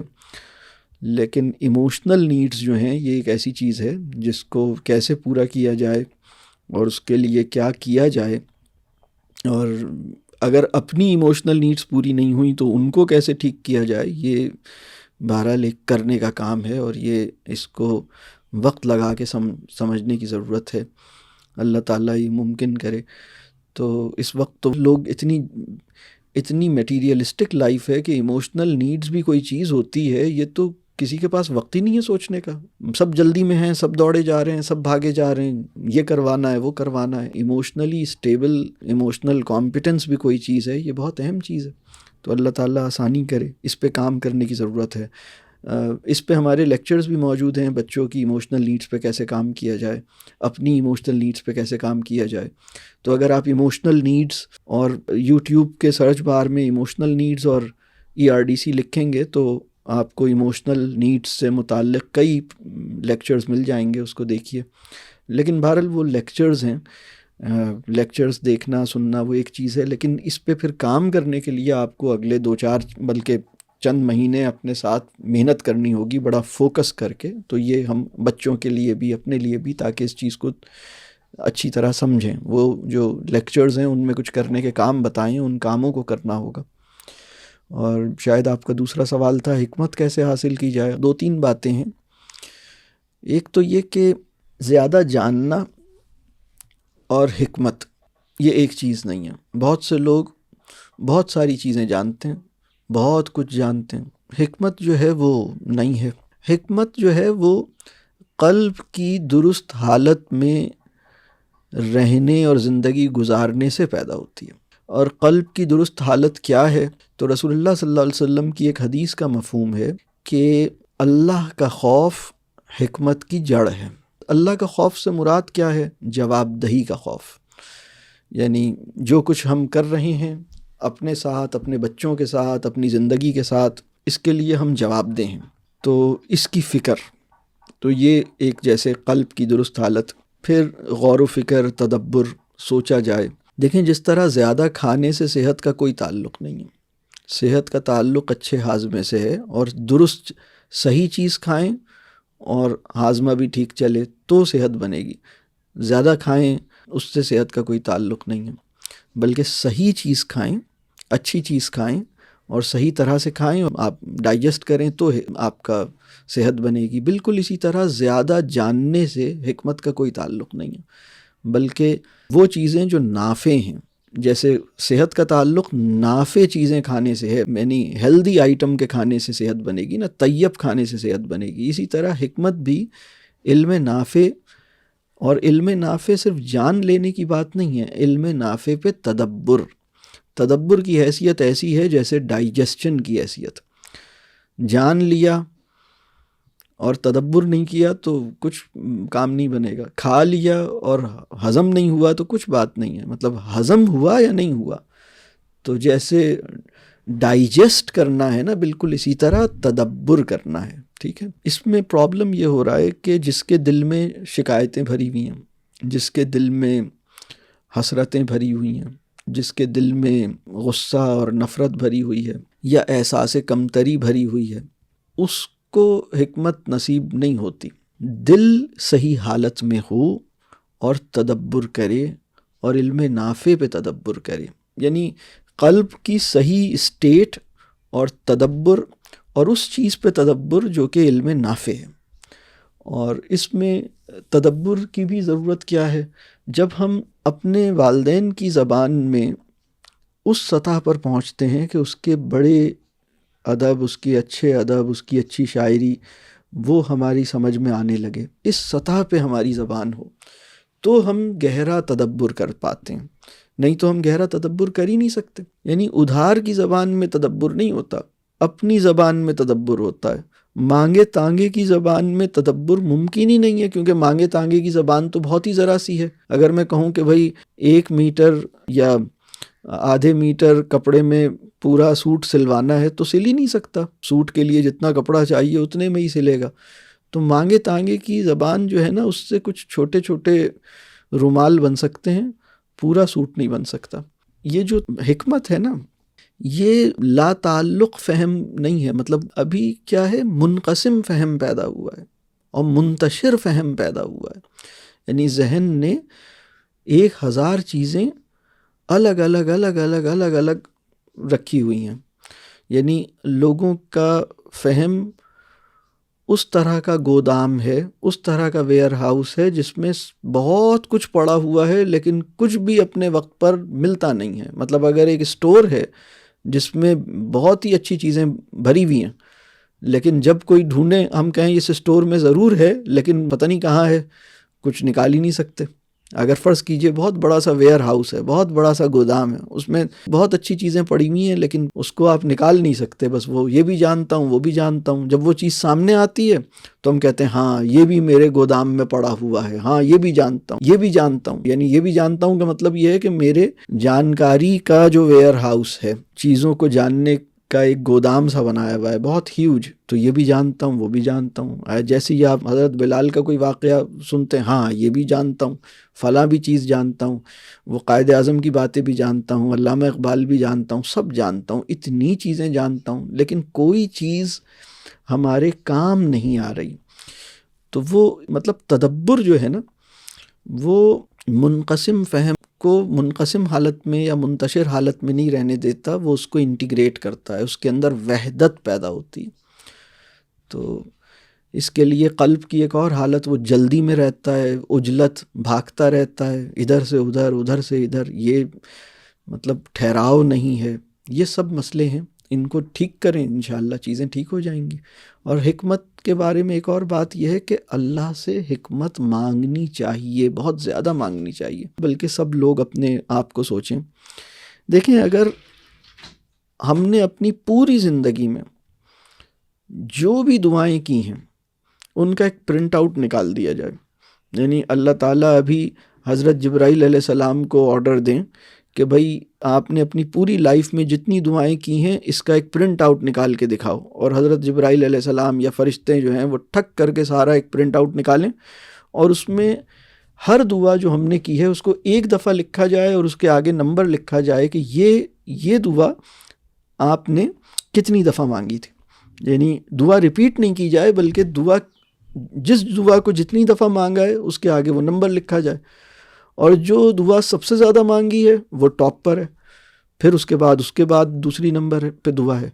لیکن ایموشنل نیڈس جو ہیں یہ ایک ایسی چیز ہے جس کو کیسے پورا کیا جائے اور اس کے لیے کیا کیا جائے، اور اگر اپنی ایموشنل نیڈس پوری نہیں ہوئیں تو ان کو کیسے ٹھیک کیا جائے، یہ بہرحال ایک کرنے کا کام ہے، اور یہ اس کو وقت لگا کے سمجھنے کی ضرورت ہے. اللہ تعالیٰ یہ ممکن کرے. تو اس وقت تو لوگ اتنی میٹیریلسٹک لائف ہے کہ ایموشنل نیڈس بھی کوئی چیز ہوتی ہے، یہ تو کسی کے پاس وقت ہی نہیں ہے سوچنے کا. سب جلدی میں ہیں، سب دوڑے جا رہے ہیں، سب بھاگے جا رہے ہیں، یہ کروانا ہے وہ کروانا ہے. ایموشنلی اسٹیبل، ایموشنل کمپیٹنس بھی کوئی چیز ہے، یہ بہت اہم چیز ہے. تو اللہ تعالیٰ آسانی کرے، اس پہ کام کرنے کی ضرورت ہے. اس پہ ہمارے لیکچرز بھی موجود ہیں، بچوں کی ایموشنل نیڈس پہ کیسے کام کیا جائے، اپنی ایموشنل نیڈس پہ کیسے کام کیا جائے. تو اگر آپ ایموشنل نیڈس اور یوٹیوب کے سرچ بار میں ایموشنل نیڈس اور ERDC لکھیں گے تو آپ کو ایموشنل نیڈس سے متعلق کئی لیکچرز مل جائیں گے، اس کو دیکھیے. لیکن بہرحال وہ لیکچرز ہیں، لیکچرز دیکھنا سننا وہ ایک چیز ہے، لیکن اس پہ پھر کام کرنے کے لیے آپ کو اگلے 2-4 بلکہ چند مہینے اپنے ساتھ محنت کرنی ہوگی، بڑا فوکس کر کے. تو یہ ہم بچوں کے لیے بھی، اپنے لیے بھی، تاکہ اس چیز کو اچھی طرح سمجھیں. وہ جو لیکچرز ہیں ان میں کچھ کرنے کے کام بتائیں، ان کاموں کو کرنا ہوگا. اور شاید آپ کا دوسرا سوال تھا حکمت کیسے حاصل کی جائے. 2-3 باتیں ہیں. ایک تو یہ کہ زیادہ جاننا اور حکمت یہ ایک چیز نہیں ہے. بہت سے لوگ بہت ساری چیزیں جانتے ہیں، بہت کچھ جانتے ہیں. حکمت جو ہے وہ نہیں ہے. حکمت جو ہے وہ قلب کی درست حالت میں رہنے اور زندگی گزارنے سے پیدا ہوتی ہے. اور قلب کی درست حالت کیا ہے؟ تو رسول اللہ صلی اللہ علیہ وسلم کی ایک حدیث کا مفہوم ہے کہ اللہ کا خوف حکمت کی جڑ ہے. اللہ کا خوف سے مراد کیا ہے؟ جواب دہی کا خوف. یعنی جو کچھ ہم کر رہے ہیں اپنے ساتھ، اپنے بچوں کے ساتھ، اپنی زندگی کے ساتھ، اس کے لیے ہم جواب دیں ہیں. تو اس کی فکر، تو یہ ایک جیسے قلب کی درست حالت. پھر غور و فکر، تدبر، سوچا جائے. دیکھیں جس طرح زیادہ کھانے سے صحت کا کوئی تعلق نہیں ہے. صحت کا تعلق اچھے ہاضمے سے ہے، اور درست صحیح چیز کھائیں اور ہاضمہ بھی ٹھیک چلے تو صحت بنے گی. زیادہ کھائیں اس سے صحت کا کوئی تعلق نہیں ہے، بلکہ صحیح چیز کھائیں، اچھی چیز کھائیں اور صحیح طرح سے کھائیں، اور آپ ڈائجسٹ کریں تو آپ کا صحت بنے گی. بالکل اسی طرح زیادہ جاننے سے حکمت کا کوئی تعلق نہیں ہے، بلکہ وہ چیزیں جو نافع ہیں، جیسے صحت کا تعلق نافع چیزیں کھانے سے ہے، یعنی ہیلدی آئٹم کے کھانے سے صحت بنے گی، نہ طیب کھانے سے صحت بنے گی. اسی طرح حکمت بھی علم نافع، اور علم نافع صرف جان لینے کی بات نہیں ہے، علم نافع پہ تدبر. تدبر کی حیثیت ایسی ہے جیسے ڈائجسشن کی حیثیت. جان لیا اور تدبر نہیں کیا تو کچھ کام نہیں بنے گا. کھا لیا اور ہضم نہیں ہوا تو کچھ بات نہیں ہے. مطلب ہضم ہوا یا نہیں ہوا. تو جیسے ڈائجسٹ کرنا ہے نا، بالکل اسی طرح تدبر کرنا ہے. ٹھیک ہے. اس میں پرابلم یہ ہو رہا ہے کہ جس کے دل میں شکایتیں بھری ہوئی ہیں، جس کے دل میں حسرتیں بھری ہوئی ہیں، جس کے دل میں غصہ اور نفرت بھری ہوئی ہے، یا احساس کمتری بھری ہوئی ہے، اس کو حکمت نصیب نہیں ہوتی. دل صحیح حالت میں ہو اور تدبر کرے اور علم نافع پہ تدبر کرے، یعنی قلب کی صحیح اسٹیٹ اور تدبر، اور اس چیز پہ تدبر جو کہ علم نافع ہے. اور اس میں تدبر کی بھی ضرورت کیا ہے؟ جب ہم اپنے والدین کی زبان میں اس سطح پر پہنچتے ہیں کہ اس کے بڑے ادب، اس کے اچھے ادب، اس کی اچھی شاعری وہ ہماری سمجھ میں آنے لگے، اس سطح پہ ہماری زبان ہو، تو ہم گہرا تدبر کر پاتے ہیں، نہیں تو ہم گہرا تدبر کر ہی نہیں سکتے۔ یعنی ادھار کی زبان میں تدبر نہیں ہوتا، اپنی زبان میں تدبر ہوتا ہے۔ مانگے تانگے کی زبان میں تدبر ممکن ہی نہیں ہے، کیونکہ مانگے تانگے کی زبان تو بہت ہی ذرا سی ہے۔ اگر میں کہوں کہ بھائی 1 میٹر یا آدھے میٹر کپڑے میں پورا سوٹ سلوانا ہے تو سل ہی نہیں سکتا، سوٹ کے لیے جتنا کپڑا چاہیے اتنے میں ہی سلے گا۔ تو مانگے تانگے کی زبان جو ہے نا، اس سے کچھ چھوٹے چھوٹے رومال بن سکتے ہیں، پورا سوٹ نہیں بن سکتا۔ یہ جو حکمت ہے نا، یہ لا تعلق فہم نہیں ہے، مطلب ابھی کیا ہے، منقسم فہم پیدا ہوا ہے اور منتشر فہم پیدا ہوا ہے۔ یعنی ذہن نے 1000 چیزیں الگ الگ الگ الگ الگ الگ رکھی ہوئی ہیں۔ یعنی لوگوں کا فہم اس طرح کا گودام ہے، اس طرح کا ویئر ہاؤس ہے جس میں بہت کچھ پڑا ہوا ہے لیکن کچھ بھی اپنے وقت پر ملتا نہیں ہے۔ مطلب اگر ایک اسٹور ہے جس میں بہت ہی اچھی چیزیں بھری ہوئی ہیں، لیکن جب کوئی ڈھونڈے، ہم کہیں اس اسٹور میں ضرور ہے لیکن پتہ نہیں کہاں ہے، کچھ نکال ہی نہیں سکتے۔ اگر فرض کیجئے بہت بڑا سا ویئر ہاؤس ہے، بہت بڑا سا گودام ہے، اس میں بہت اچھی چیزیں پڑی ہوئی ہیں لیکن اس کو آپ نکال نہیں سکتے، بس وہ یہ بھی جانتا ہوں وہ بھی جانتا ہوں۔ جب وہ چیز سامنے آتی ہے تو ہم کہتے ہیں ہاں یہ بھی میرے گودام میں پڑا ہوا ہے، ہاں یہ بھی جانتا ہوں یہ بھی جانتا ہوں۔ یعنی یہ بھی جانتا ہوں کا مطلب یہ ہے کہ میرے جانکاری کا جو ویئر ہاؤس ہے، چیزوں کو جاننے کا ایک گودام سا بنایا ہوا ہے، بہت ہیوج، تو یہ بھی جانتا ہوں وہ بھی جانتا ہوں۔ جیسے ہی آپ حضرت بلال کا کوئی واقعہ سنتے ہیں، ہاں یہ بھی جانتا ہوں، فلاں بھی چیز جانتا ہوں، وہ قائد اعظم کی باتیں بھی جانتا ہوں، علامہ اقبال بھی جانتا ہوں، سب جانتا ہوں، اتنی چیزیں جانتا ہوں، لیکن کوئی چیز ہمارے کام نہیں آ رہی۔ تو وہ مطلب تدبر جو ہے نا، وہ منقسم فہم کو منقسم حالت میں یا منتشر حالت میں نہیں رہنے دیتا، وہ اس کو انٹیگریٹ کرتا ہے، اس کے اندر وحدت پیدا ہوتی ہے۔ تو اس کے لیے قلب کی ایک اور حالت، وہ جلدی میں رہتا ہے، عجلت، بھاگتا رہتا ہے ادھر سے ادھر ادھر سے ادھر، یہ مطلب ٹھہراؤ نہیں ہے۔ یہ سب مسئلے ہیں، ان کو ٹھیک کریں، انشاءاللہ چیزیں ٹھیک ہو جائیں گی۔ اور حکمت کے بارے میں ایک اور بات یہ ہے کہ اللہ سے حکمت مانگنی چاہیے، بہت زیادہ مانگنی چاہیے، بلکہ سب لوگ اپنے آپ کو سوچیں۔ دیکھیں، اگر ہم نے اپنی پوری زندگی میں جو بھی دعائیں کی ہیں ان کا ایک پرنٹ آؤٹ نکال دیا جائے، یعنی اللہ تعالیٰ ابھی حضرت جبرائیل علیہ السلام کو آرڈر دیں کہ بھائی آپ نے اپنی پوری لائف میں جتنی دعائیں کی ہیں اس کا ایک پرنٹ آؤٹ نکال کے دکھاؤ، اور حضرت جبرائیل علیہ السلام یا فرشتے جو ہیں وہ ٹھک کر کے سارا ایک پرنٹ آؤٹ نکالیں، اور اس میں ہر دعا جو ہم نے کی ہے اس کو ایک دفعہ لکھا جائے اور اس کے آگے نمبر لکھا جائے کہ یہ دعا آپ نے کتنی دفعہ مانگی تھی۔ یعنی دعا ریپیٹ نہیں کی جائے، بلکہ جس دعا کو جتنی دفعہ مانگا ہے اس کے آگے وہ نمبر لکھا جائے، اور جو دعا سب سے زیادہ مانگی ہے وہ ٹاپ پر ہے، پھر اس کے بعد دوسری نمبر پہ دعا ہے،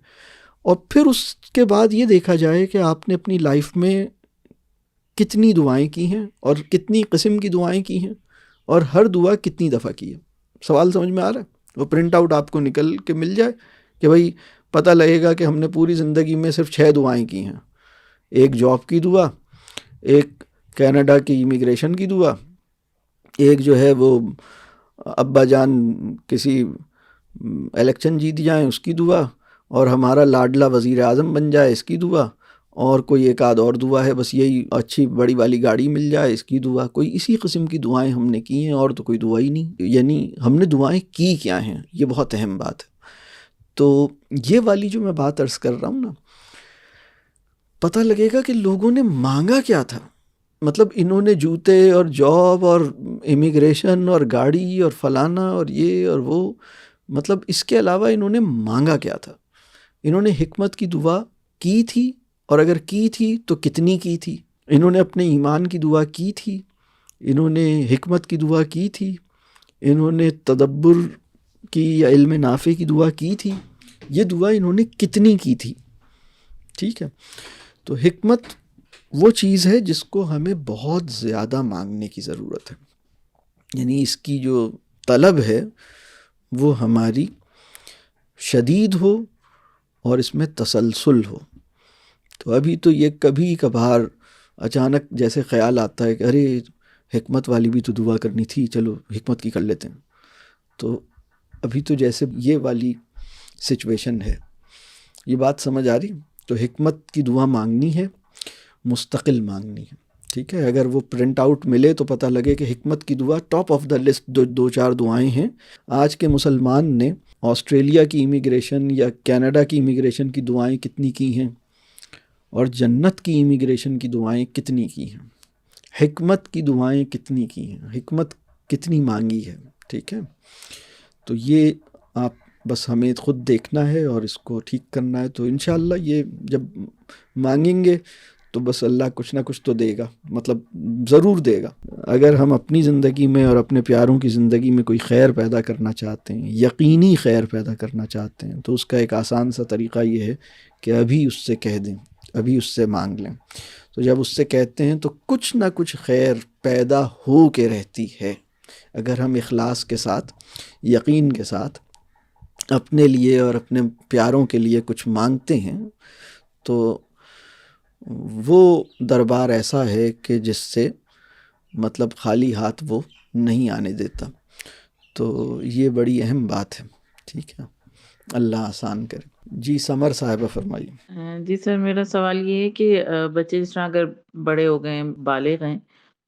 اور پھر اس کے بعد یہ دیکھا جائے کہ آپ نے اپنی لائف میں کتنی دعائیں کی ہیں اور کتنی قسم کی دعائیں کی ہیں، اور ہر دعا کتنی دفعہ کی ہے۔ سوال سمجھ میں آ رہا ہے؟ وہ پرنٹ آؤٹ آپ کو نکل کے مل جائے کہ بھائی پتہ لگے گا کہ ہم نے پوری زندگی میں صرف 6 دعائیں کی ہیں، ایک جاب کی دعا، ایک کینیڈا کی امیگریشن کی دعا، ایک جو ہے وہ ابا جان کسی الیکشن جیت جائیں اس کی دعا، اور ہمارا لاڈلا وزیر اعظم بن جائے اس کی دعا، اور کوئی ایک آدھ اور دعا ہے بس یہی اچھی بڑی والی گاڑی مل جائے اس کی دعا۔ کوئی اسی قسم کی دعائیں ہم نے کی ہیں، اور تو کوئی دعا ہی نہیں۔ یعنی ہم نے دعائیں کی کیا ہیں، یہ بہت اہم بات ہے۔ تو یہ والی جو میں بات عرض کر رہا ہوں نا، پتہ لگے گا کہ لوگوں نے مانگا کیا تھا۔ مطلب انہوں نے جوتے اور جاب اور امیگریشن اور گاڑی اور فلانا اور یہ اور وہ، مطلب اس کے علاوہ انہوں نے مانگا کیا تھا؟ انہوں نے حکمت کی دعا کی تھی، اور اگر کی تھی تو کتنی کی تھی؟ انہوں نے اپنے ایمان کی دعا کی تھی، انہوں نے حکمت کی دعا کی تھی، انہوں نے تدبر کی یا علم نافع کی دعا کی تھی، یہ دعا انہوں نے کتنی کی تھی؟ ٹھیک ہے، تو حکمت وہ چیز ہے جس کو ہمیں بہت زیادہ مانگنے کی ضرورت ہے۔ یعنی اس کی جو طلب ہے وہ ہماری شدید ہو اور اس میں تسلسل ہو. تو ابھی تو یہ کبھی کبھار اچانک جیسے خیال آتا ہے کہ ارے حکمت والی بھی تو دعا کرنی تھی، چلو حکمت کی کر لیتے ہیں. تو ابھی تو جیسے یہ والی سچویشن ہے. یہ بات سمجھ آ رہی؟ تو حکمت کی دعا مانگنی ہے، مستقل مانگنی ہے. ٹھیک ہے، اگر وہ پرنٹ آؤٹ ملے تو پتہ لگے کہ حکمت کی دعا ٹاپ آف دا لسٹ دو چار دعائیں ہیں. آج کے مسلمان نے آسٹریلیا کی امیگریشن یا کینیڈا کی امیگریشن کی دعائیں کتنی کی ہیں اور جنت کی امیگریشن کی دعائیں کتنی کی ہیں، حکمت کی دعائیں کتنی کی ہیں، حکمت کتنی مانگی ہے. ٹھیک ہے، تو یہ آپ بس ہمیں خود دیکھنا ہے اور اس کو ٹھیک کرنا ہے. تو انشاءاللہ یہ جب مانگیں گے تو بس اللہ کچھ نہ کچھ تو دے گا، مطلب ضرور دے گا. اگر ہم اپنی زندگی میں اور اپنے پیاروں کی زندگی میں کوئی خیر پیدا کرنا چاہتے ہیں، یقینی خیر پیدا کرنا چاہتے ہیں، تو اس کا ایک آسان سا طریقہ یہ ہے کہ ابھی اس سے کہہ دیں، ابھی اس سے مانگ لیں. تو جب اس سے کہتے ہیں تو کچھ نہ کچھ خیر پیدا ہو کے رہتی ہے. اگر ہم اخلاص کے ساتھ، یقین کے ساتھ اپنے لیے اور اپنے پیاروں کے لیے کچھ مانگتے ہیں تو وہ دربار ایسا ہے کہ جس سے مطلب خالی ہاتھ وہ نہیں آنے دیتا. تو یہ بڑی اہم بات ہے. ٹھیک ہے، اللہ آسان کرے. جی سمر صاحبہ فرمائیے. جی سر، میرا سوال یہ ہے کہ بچے جس طرح اگر بڑے ہو گئے ہیں، بالغ ہیں،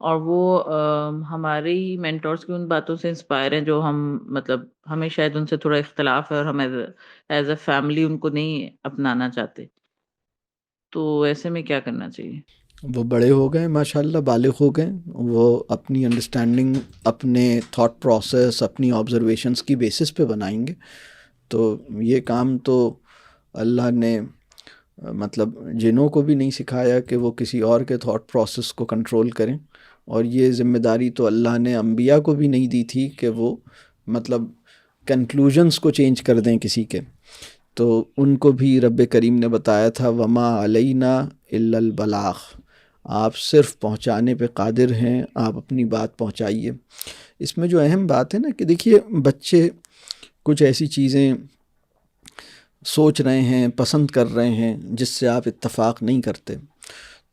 اور وہ ہمارے ہی مینٹورس کی ان باتوں سے انسپائر ہیں جو ہم مطلب ہمیں شاید ان سے تھوڑا اختلاف ہے اور ہم ایز اے فیملی ان کو نہیں اپنانا چاہتے، تو ایسے میں کیا کرنا چاہیے؟ وہ بڑے ہو گئے، ماشاءاللہ بالغ ہو گئے، وہ اپنی انڈرسٹینڈنگ، اپنے تھاٹ پروسیس، اپنی آبزرویشنس کی بیسس پہ بنائیں گے. تو یہ کام تو اللہ نے مطلب جنوں کو بھی نہیں سکھایا کہ وہ کسی اور کے تھاٹ پروسیس کو کنٹرول کریں، اور یہ ذمہ داری تو اللہ نے انبیاء کو بھی نہیں دی تھی کہ وہ مطلب کنکلوژنس کو چینج کر دیں کسی کے. تو ان کو بھی رب کریم نے بتایا تھا وما علینا الا البلاغ، آپ صرف پہنچانے پہ قادر ہیں، آپ اپنی بات پہنچائیے. اس میں جو اہم بات ہے نا کہ دیکھیے بچے کچھ ایسی چیزیں سوچ رہے ہیں، پسند کر رہے ہیں جس سے آپ اتفاق نہیں کرتے،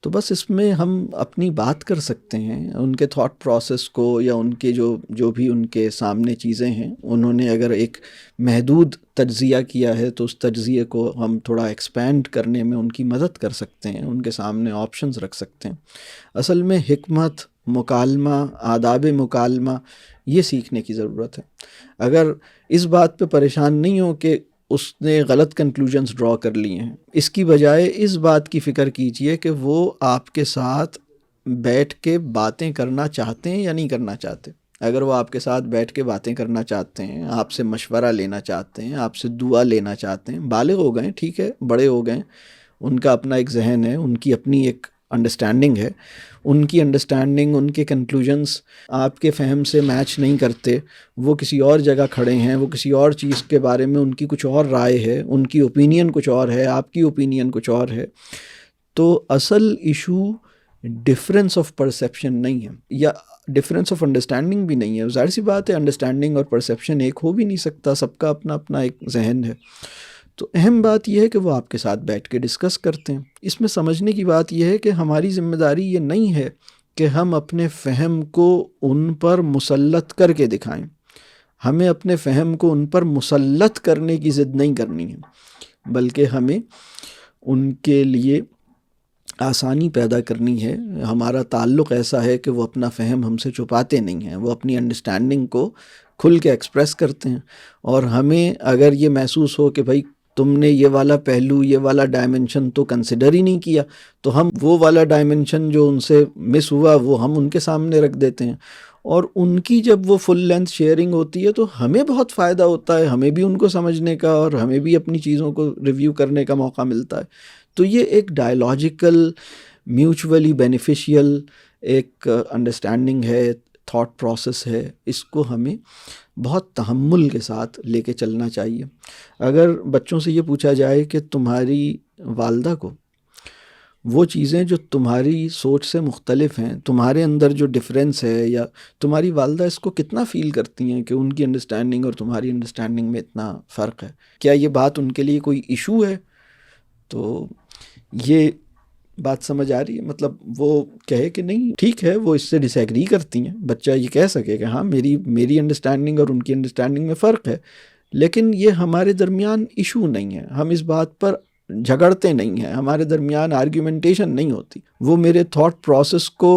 تو بس اس میں ہم اپنی بات کر سکتے ہیں. ان کے تھاٹ پروسیس کو یا ان کے جو بھی ان کے سامنے چیزیں ہیں، انہوں نے اگر ایک محدود تجزیہ کیا ہے تو اس تجزیے کو ہم تھوڑا ایکسپینڈ کرنے میں ان کی مدد کر سکتے ہیں، ان کے سامنے آپشنز رکھ سکتے ہیں. اصل میں حکمت، مکالمہ، آداب مکالمہ یہ سیکھنے کی ضرورت ہے. اگر اس بات پہ پریشان نہیں ہو کہ اس نے غلط کنکلوژنز ڈرا کر لیے ہیں، اس کی بجائے اس بات کی فکر کیجئے کہ وہ آپ کے ساتھ بیٹھ کے باتیں کرنا چاہتے ہیں یا نہیں کرنا چاہتے. اگر وہ آپ کے ساتھ بیٹھ کے باتیں کرنا چاہتے ہیں، آپ سے مشورہ لینا چاہتے ہیں، آپ سے دعا لینا چاہتے ہیں، بالغ ہو گئے، ٹھیک ہے، بڑے ہو گئے، ان کا اپنا ایک ذہن ہے، ان کی اپنی ایک انڈرسٹینڈنگ ہے، ان کی انڈرسٹینڈنگ، ان کے کنکلوژنس آپ کے فہم سے میچ نہیں کرتے، وہ کسی اور جگہ کھڑے ہیں، وہ کسی اور چیز کے بارے میں ان کی کچھ اور رائے ہے، ان کی اوپینین کچھ اور ہے، آپ کی اوپینین کچھ اور ہے. تو اصل ایشو ڈفرینس آف پرسیپشن نہیں ہے یا ڈفرینس آف انڈرسٹینڈنگ بھی نہیں ہے. ظاہر سی بات ہے انڈرسٹینڈنگ اور پرسیپشن ایک ہو بھی نہیں سکتا، سب کا اپنا اپنا ایک ذہن ہے. تو اہم بات یہ ہے کہ وہ آپ کے ساتھ بیٹھ کے ڈسکس کرتے ہیں. اس میں سمجھنے کی بات یہ ہے کہ ہماری ذمہ داری یہ نہیں ہے کہ ہم اپنے فہم کو ان پر مسلط کر کے دکھائیں. ہمیں اپنے فہم کو ان پر مسلط کرنے کی ضد نہیں کرنی ہے، بلکہ ہمیں ان کے لیے آسانی پیدا کرنی ہے. ہمارا تعلق ایسا ہے کہ وہ اپنا فہم ہم سے چھپاتے نہیں ہیں، وہ اپنی انڈرسٹینڈنگ کو کھل کے ایکسپریس کرتے ہیں. اور ہمیں اگر یہ محسوس ہو کہ بھائی تم نے یہ والا پہلو، یہ والا ڈائمنشن تو کنسیڈر ہی نہیں کیا، تو ہم وہ والا ڈائمنشن جو ان سے مس ہوا وہ ہم ان کے سامنے رکھ دیتے ہیں. اور ان کی جب وہ فل لینتھ شیئرنگ ہوتی ہے تو ہمیں بہت فائدہ ہوتا ہے، ہمیں بھی ان کو سمجھنے کا اور ہمیں بھی اپنی چیزوں کو ریویو کرنے کا موقع ملتا ہے. تو یہ ایک ڈائیلاجیکل، میوچولی بینیفیشیل ایک انڈرسٹینڈنگ ہے، تھاٹ پروسیس ہے. اس کو ہمیں بہت تحمل کے ساتھ لے کے چلنا چاہیے. اگر بچوں سے یہ پوچھا جائے کہ تمہاری والدہ کو وہ چیزیں جو تمہاری سوچ سے مختلف ہیں، تمہارے اندر جو ڈفرینس ہے، یا تمہاری والدہ اس کو کتنا فیل کرتی ہیں کہ ان کی انڈرسٹینڈنگ اور تمہاری انڈرسٹینڈنگ میں اتنا فرق ہے، کیا یہ بات ان کے لیے کوئی ایشو ہے؟ تو یہ بات سمجھ آ رہی ہے؟ مطلب وہ کہے کہ نہیں ٹھیک ہے، وہ اس سے ڈس ایگری کرتی ہیں، بچہ یہ کہہ سکے کہ ہاں میری انڈرسٹینڈنگ اور ان کی انڈرسٹینڈنگ میں فرق ہے، لیکن یہ ہمارے درمیان ایشو نہیں ہے، ہم اس بات پر جھگڑتے نہیں ہیں، ہمارے درمیان آرگیومنٹیشن نہیں ہوتی، وہ میرے تھاٹ پروسیس کو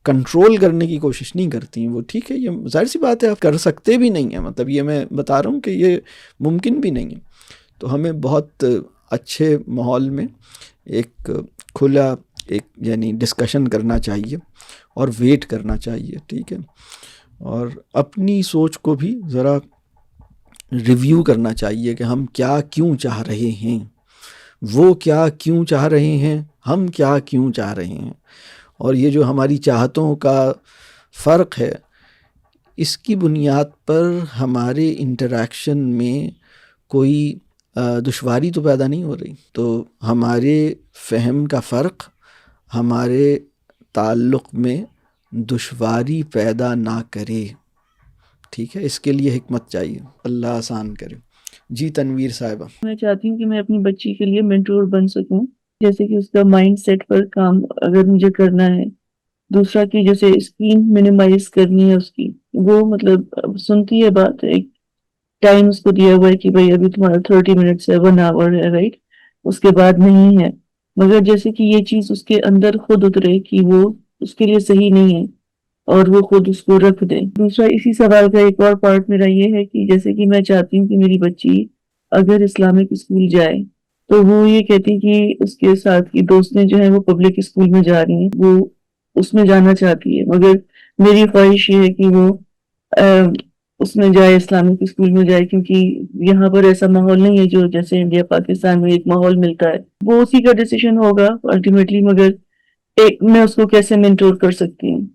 کنٹرول کرنے کی کوشش نہیں کرتی ہیں، وہ ٹھیک ہے، یہ ظاہر سی بات ہے آپ کر سکتے بھی نہیں ہیں، مطلب یہ میں بتا رہا ہوں کہ یہ ممکن بھی نہیں ہے۔ تو ہمیں بہت اچھے ماحول میں ایک کھلا یعنی ڈسکشن کرنا چاہیے اور ویٹ کرنا چاہیے، ٹھیک ہے، اور اپنی سوچ کو بھی ذرا ریویو کرنا چاہیے کہ ہم کیا کیوں چاہ رہے ہیں، وہ کیا کیوں چاہ رہے ہیں، ہم کیا کیوں چاہ رہے ہیں، اور یہ جو ہماری چاہتوں کا فرق ہے اس کی بنیاد پر ہمارے انٹریکشن میں کوئی دشواری تو پیدا نہیں ہو رہی۔ تو ہمارے فہم کا فرق ہمارے تعلق میں دشواری پیدا نہ کرے، ٹھیک ہے، اس کے لیے حکمت چاہیے، اللہ آسان کرے۔ جی تنویر صاحبہ۔ میں چاہتی ہوں کہ میں اپنی بچی کے لیے مینٹور بن سکوں، جیسے کہ اس کا مائنڈ سیٹ پر کام اگر مجھے کرنا ہے۔ دوسرا کہ جیسے اسکرین منیمائز کرنی ہے اس کی، وہ مطلب سنتی ہے بات، ایک ٹائم اس کو دیا ہوا ہے کہ بھائی ابھی تمہارا 30 منٹس ہے، 1 hour ہے، رائٹ، اس کے بعد نہیں ہے، مگر جیسے کہ یہ چیز اس کے اندر خود اترے کہ وہ اس کے لیے صحیح نہیں ہے اور وہ خود اس کو رکھ دے۔ دوسرا اسی سوال کا ایک اور پارٹ میرا یہ ہے کہ جیسے کہ میں چاہتی ہوں کہ میری بچی اگر اسلامک اسکول جائے تو وہ یہ کہتی کہ اس کے ساتھ کی دوستیں جو ہیں وہ پبلک اسکول میں جا رہی ہیں، وہ اس میں جانا چاہتی ہے، مگر میری خواہش یہ ہے کہ وہ اس میں جائے، اسلامک اسکول میں جائے، کیونکہ یہاں پر ایسا ماحول نہیں ہے جو جیسے انڈیا پاکستان میں ایک ماحول ملتا ہے۔ وہ اسی کا ڈیسیشن ہوگا الٹیمیٹلی، مگر میں اس کو کیسے مینٹور کر سکتی ہوں۔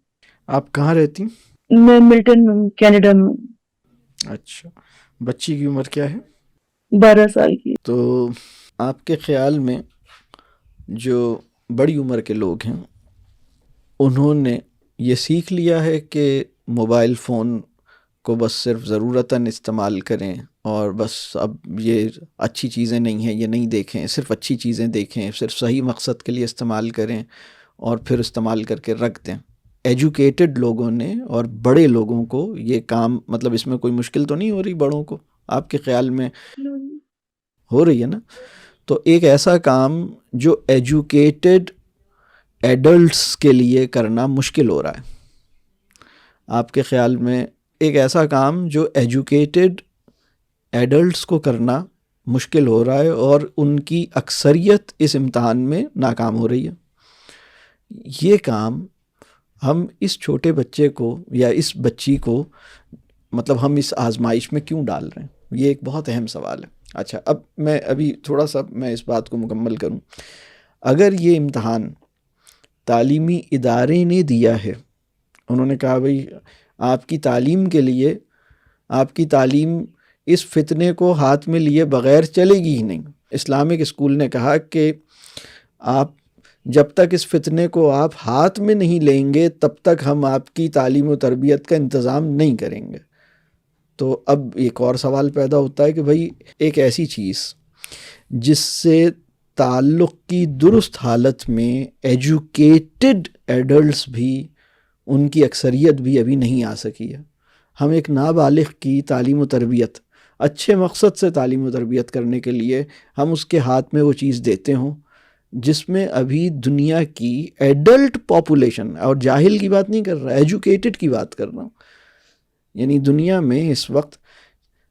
آپ کہاں رہتی ہیں؟ میں ملٹن کینیڈا میں۔ اچھا، بچی کی عمر کیا ہے؟ 12 سال کی۔ تو آپ کے خیال میں جو بڑی عمر کے لوگ ہیں انہوں نے یہ سیکھ لیا ہے کہ موبائل فون کو بس صرف ضرورتاً استعمال کریں، اور بس اب یہ اچھی چیزیں نہیں ہیں، یہ نہیں دیکھیں، صرف اچھی چیزیں دیکھیں، صرف صحیح مقصد کے لیے استعمال کریں اور پھر استعمال کر کے رکھ دیں؟ ایجوکیٹڈ لوگوں نے اور بڑے لوگوں کو یہ کام، مطلب اس میں کوئی مشکل تو نہیں ہو رہی بڑوں کو؟ آپ کے خیال میں ہو رہی ہے نا؟ تو ایک ایسا کام جو ایجوکیٹڈ ایڈلٹس کے لیے کرنا مشکل ہو رہا ہے، آپ کے خیال میں ایک ایسا کام جو ایجوکیٹڈ ایڈلٹس کو کرنا مشکل ہو رہا ہے اور ان کی اکثریت اس امتحان میں ناکام ہو رہی ہے، یہ کام ہم اس چھوٹے بچے کو یا اس بچی کو، مطلب ہم اس آزمائش میں کیوں ڈال رہے ہیں؟ یہ ایک بہت اہم سوال ہے۔ اچھا، اب میں ابھی تھوڑا سا میں اس بات کو مکمل کروں۔ اگر یہ امتحان تعلیمی ادارے نے دیا ہے، انہوں نے کہا بھئی آپ کی تعلیم کے لیے، آپ کی تعلیم اس فتنے کو ہاتھ میں لیے بغیر چلے گی ہی نہیں، اسلامک اسکول نے کہا کہ آپ جب تک اس فتنے کو آپ ہاتھ میں نہیں لیں گے تب تک ہم آپ کی تعلیم و تربیت کا انتظام نہیں کریں گے، تو اب ایک اور سوال پیدا ہوتا ہے کہ بھئی ایک ایسی چیز جس سے تعلق کی درست حالت میں ایجوکیٹڈ ایڈلٹس بھی، ان کی اکثریت بھی ابھی نہیں آ سکی ہے، ہم ایک نابالغ کی تعلیم و تربیت، اچھے مقصد سے تعلیم و تربیت کرنے کے لیے ہم اس کے ہاتھ میں وہ چیز دیتے ہوں جس میں ابھی دنیا کی ایڈلٹ پاپولیشن، اور جاہل کی بات نہیں کر رہا، ایجوکیٹڈ کی بات کر رہا ہوں، یعنی دنیا میں اس وقت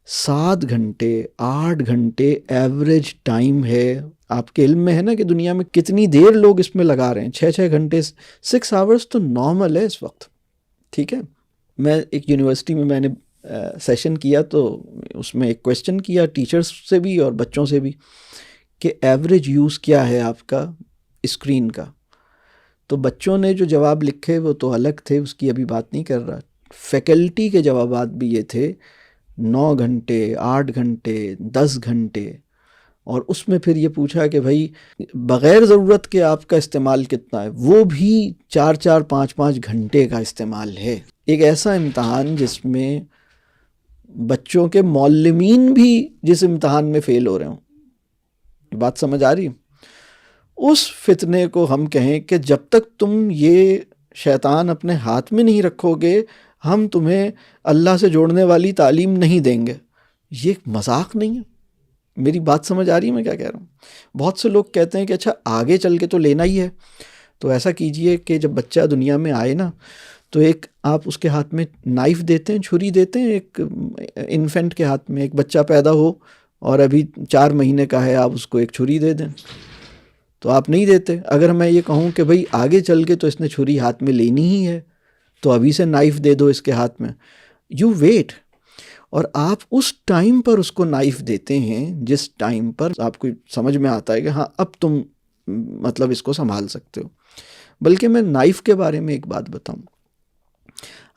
7 گھنٹے 8 گھنٹے ایوریج ٹائم ہے۔ آپ کے علم میں ہے نا کہ دنیا میں کتنی دیر لوگ اس میں لگا رہے ہیں، 6 گھنٹے، 6 آورز تو نارمل ہے اس وقت، ٹھیک ہے۔ میں ایک یونیورسٹی میں نے سیشن کیا تو اس میں ایک کویسچن کیا ٹیچرز سے بھی اور بچوں سے بھی کہ ایوریج یوز کیا ہے آپ کا اسکرین کا، تو بچوں نے جو جواب لکھے وہ تو الگ تھے، اس کی ابھی بات نہیں کر رہا، فیکلٹی کے جوابات بھی یہ تھے 9 گھنٹے 8 گھنٹے 10 گھنٹے، اور اس میں پھر یہ پوچھا کہ بھائی بغیر ضرورت کے آپ کا استعمال کتنا ہے، وہ بھی 4 5 گھنٹے کا استعمال ہے۔ ایک ایسا امتحان جس میں بچوں کے معلمین بھی جس امتحان میں فیل ہو رہے ہوں، بات سمجھ آ رہی؟ اس فتنے کو ہم کہیں کہ جب تک تم یہ شیطان اپنے ہاتھ میں نہیں رکھو گے ہم تمہیں اللہ سے جوڑنے والی تعلیم نہیں دیں گے، یہ مذاق نہیں ہے۔ میری بات سمجھ آ رہی ہے میں کیا کہہ رہا ہوں؟ بہت سے لوگ کہتے ہیں کہ اچھا آگے چل کے تو لینا ہی ہے، تو ایسا کیجئے کہ جب بچہ دنیا میں آئے نا تو ایک آپ اس کے ہاتھ میں نائف دیتے ہیں، چھری دیتے ہیں، ایک انفینٹ کے ہاتھ میں، ایک بچہ پیدا ہو اور ابھی 4 مہینے کا ہے، آپ اس کو ایک چھری دے دیں تو آپ نہیں دیتے۔ اگر میں یہ کہوں کہ بھئی آگے چل کے تو اس نے چھری ہاتھ میں لینی ہی ہے تو ابھی سے نائف دے دو اس کے ہاتھ میں، یو ویٹ، اور آپ اس ٹائم پر اس کو نائف دیتے ہیں جس ٹائم پر آپ کو سمجھ میں آتا ہے کہ ہاں اب تم مطلب اس کو سنبھال سکتے ہو۔ بلکہ میں نائف کے بارے میں ایک بات بتاؤں،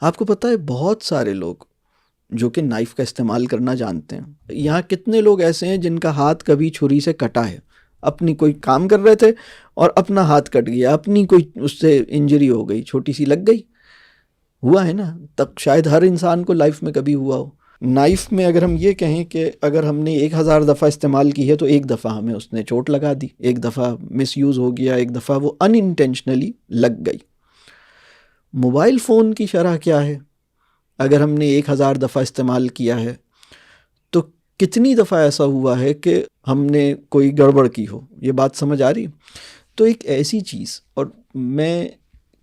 آپ کو پتہ ہے بہت سارے لوگ جو کہ نائف کا استعمال کرنا جانتے ہیں، یہاں کتنے لوگ ایسے ہیں جن کا ہاتھ کبھی چھری سے کٹا ہے، اپنی کوئی کام کر رہے تھے اور اپنا ہاتھ کٹ گیا، اپنی کوئی اس سے انجری ہو گئی، چھوٹی سی لگ گئی، ہوا ہے نا، تب شاید ہر انسان کو لائف میں کبھی ہوا ہو۔ نائف میں اگر ہم یہ کہیں کہ اگر ہم نے 1000 دفعہ استعمال کی ہے تو ایک دفعہ ہمیں اس نے چوٹ لگا دی، ایک دفعہ مس یوز ہو گیا، ایک دفعہ وہ ان انٹینشنلی لگ گئی۔ موبائل فون کی شرح کیا ہے؟ اگر ہم نے 1000 دفعہ استعمال کیا ہے تو کتنی دفعہ ایسا ہوا ہے کہ ہم نے کوئی گڑبڑ کی ہو؟ یہ بات سمجھ آ رہی؟ تو ایک ایسی چیز، اور میں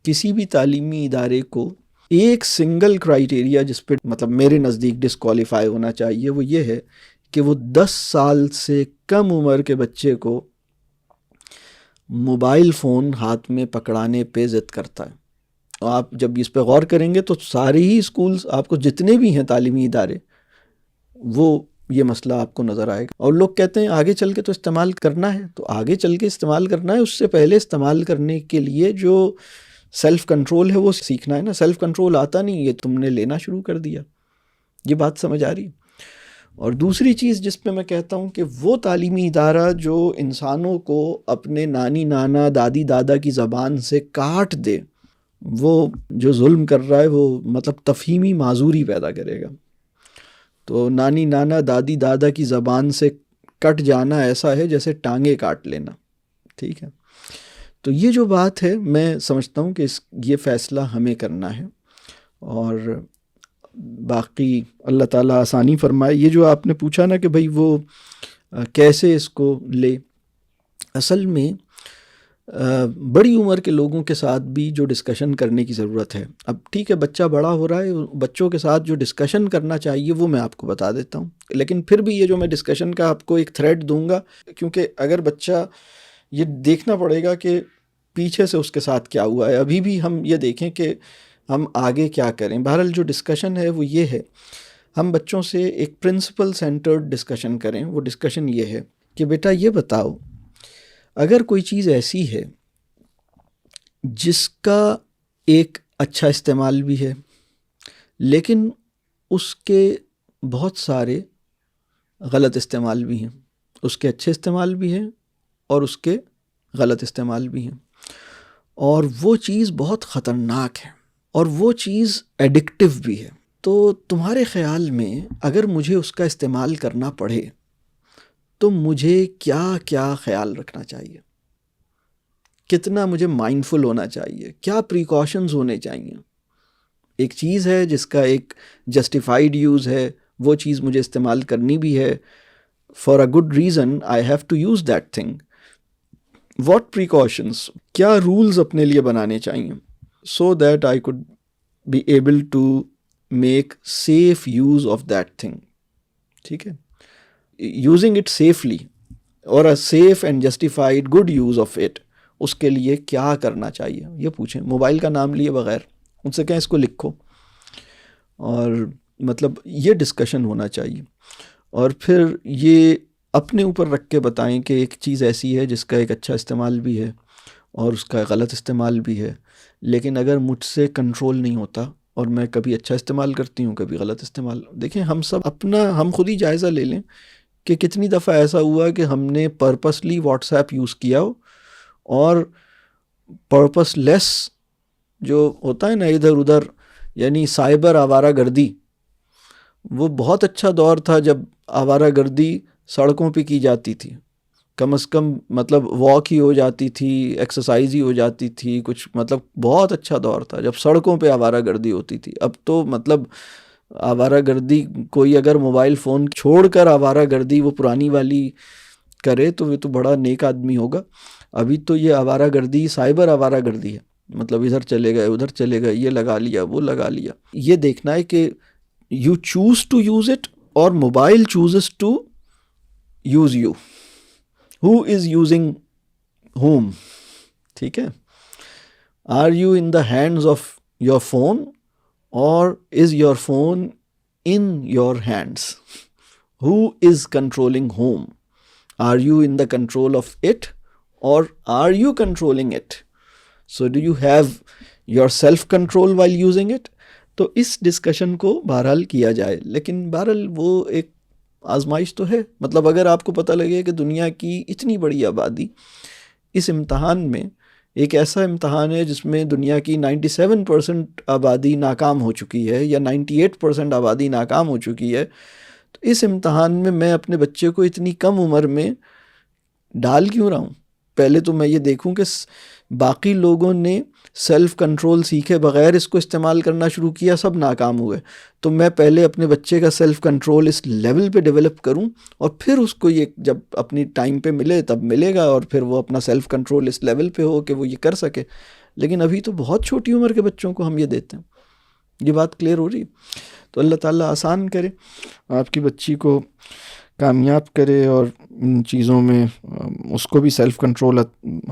کسی بھی تعلیمی ادارے کو ایک سنگل کرائیٹیریا جس پہ مطلب میرے نزدیک ڈسکوالیفائی ہونا چاہیے وہ یہ ہے کہ وہ 10 سال سے کم عمر کے بچے کو موبائل فون ہاتھ میں پکڑانے پہ ضد کرتا ہے۔ آپ جب اس پہ غور کریں گے تو سارے ہی اسکولز آپ کو جتنے بھی ہیں تعلیمی ادارے وہ یہ مسئلہ آپ کو نظر آئے گا۔ اور لوگ کہتے ہیں آگے چل کے تو استعمال کرنا ہے، تو آگے چل کے استعمال کرنا ہے، اس سے پہلے استعمال کرنے کے لیے جو سیلف کنٹرول ہے وہ سیکھنا ہے نا۔ سیلف کنٹرول آتا نہیں، یہ تم نے لینا شروع کر دیا۔ یہ بات سمجھ آ رہی؟ اور دوسری چیز جس پہ میں کہتا ہوں کہ وہ تعلیمی ادارہ جو انسانوں کو اپنے نانی نانا دادی دادا کی زبان سے کاٹ دے، وہ جو ظلم کر رہا ہے وہ مطلب تفہیمی معذوری پیدا کرے گا۔ تو نانی نانا دادی دادا کی زبان سے کٹ جانا ایسا ہے جیسے ٹانگیں کاٹ لینا، ٹھیک ہے؟ تو یہ جو بات ہے میں سمجھتا ہوں کہ یہ فیصلہ ہمیں کرنا ہے، اور باقی اللہ تعالیٰ آسانی فرمائے۔ یہ جو آپ نے پوچھا نا کہ بھئی وہ کیسے اس کو لے، اصل میں بڑی عمر کے لوگوں کے ساتھ بھی جو ڈسکشن کرنے کی ضرورت ہے۔ اب ٹھیک ہے بچہ بڑا ہو رہا ہے، بچوں کے ساتھ جو ڈسکشن کرنا چاہیے وہ میں آپ کو بتا دیتا ہوں، لیکن پھر بھی یہ جو میں ڈسکشن کا آپ کو ایک تھریڈ دوں گا، کیونکہ اگر بچہ یہ دیکھنا پڑے گا کہ پیچھے سے اس کے ساتھ کیا ہوا ہے، ابھی بھی ہم یہ دیکھیں کہ ہم آگے کیا کریں۔ بہرحال جو ڈسکشن ہے وہ یہ ہے، ہم بچوں سے ایک پرنسپل سینٹرڈ ڈسکشن کریں۔ وہ ڈسکشن یہ ہے کہ بیٹا یہ بتاؤ، اگر کوئی چیز ایسی ہے جس کا ایک اچھا استعمال بھی ہے لیکن اس کے بہت سارے غلط استعمال بھی ہیں، اس کے اچھے استعمال بھی ہیں اور اس کے غلط استعمال بھی ہیں، اور وہ چیز بہت خطرناک ہے اور وہ چیز ایڈکٹیو بھی ہے، تو تمہارے خیال میں اگر مجھے اس کا استعمال کرنا پڑے تو مجھے کیا کیا خیال رکھنا چاہیے، کتنا مجھے مائنڈفل ہونا چاہیے، کیا پریکاشنز ہونے چاہیے؟ ایک چیز ہے جس کا ایک جسٹیفائڈ یوز ہے، وہ چیز مجھے استعمال کرنی بھی ہے، for a good reason I have to use that thing. What precautions, کیا رولز اپنے لیے بنانے چاہیے so that I could be able to make safe use of that thing, ٹھیک ہے؟ یوزنگ اٹ سیفلی اور a safe and justified good use of it, اس کے لیے کیا کرنا چاہیے یہ پوچھیں۔ موبائل کا نام لیے بغیر ان سے کہیں اس کو لکھو، اور مطلب یہ ڈسکشن ہونا چاہیے، اور پھر یہ اپنے اوپر رکھ کے بتائیں کہ ایک چیز ایسی ہے جس کا ایک اچھا استعمال بھی ہے اور اس کا غلط استعمال بھی ہے، لیکن اگر مجھ سے کنٹرول نہیں ہوتا اور میں کبھی اچھا استعمال کرتی ہوں کبھی غلط استعمال، دیکھیں ہم سب اپنا ہم خود ہی جائزہ لے لیں کہ کتنی دفعہ ایسا ہوا کہ ہم نے پرپسلی واٹس ایپ یوز کیا ہو اور پرپس لیس جو ہوتا ہے نا ادھر ادھر، یعنی سائبر آوارہ گردی. وہ بہت اچھا دور تھا جب آوارہ گردی سڑکوں پہ کی جاتی تھی، کم از کم مطلب واک ہی ہو جاتی تھی، ایکسرسائز ہی ہو جاتی تھی، کچھ مطلب بہت اچھا دور تھا جب سڑکوں پہ آوارہ گردی ہوتی تھی. اب تو مطلب آوارہ گردی کوئی اگر موبائل فون چھوڑ کر آوارہ گردی وہ پرانی والی کرے تو وہ تو بڑا نیک آدمی ہوگا. ابھی تو یہ آوارہ گردی سائبر آوارہ گردی ہے، مطلب ادھر چلے گئے ادھر چلے گئے، یہ لگا لیا وہ لگا لیا. یہ دیکھنا ہے کہ you choose to use it اور mobile chooses to use you. Who is using whom? ٹھیک ہے. Are you in the hands of your phone اور is your phone in your hands? Who is controlling whom? Are you in the control of it اور are you controlling it? So do you have your self control while using it? تو اس discussion کو بہرحال کیا جائے. لیکن بہرحال وہ ایک آزمائش تو ہے. مطلب اگر آپ کو پتہ لگے کہ دنیا کی اتنی بڑی آبادی اس امتحان میں، ایک ایسا امتحان ہے جس میں دنیا کی 97% آبادی ناکام ہو چکی ہے یا 98% آبادی ناکام ہو چکی ہے، تو اس امتحان میں اپنے بچے کو اتنی کم عمر میں ڈال کیوں رہا ہوں؟ پہلے تو میں یہ دیکھوں کہ باقی لوگوں نے سیلف کنٹرول سیکھے بغیر اس کو استعمال کرنا شروع کیا، سب ناکام ہوئے. تو میں پہلے اپنے بچے کا سیلف کنٹرول اس لیول پہ ڈیولپ کروں اور پھر اس کو یہ جب اپنی ٹائم پہ ملے تب ملے گا اور پھر وہ اپنا سیلف کنٹرول اس لیول پہ ہو کہ وہ یہ کر سکے. لیکن ابھی تو بہت چھوٹی عمر کے بچوں کو ہم یہ دیتے ہیں. یہ بات کلیئر ہو رہی؟ تو اللہ تعالیٰ آسان کرے، آپ کی بچی کو کامیاب کرے اور ان چیزوں میں اس کو بھی سیلف کنٹرول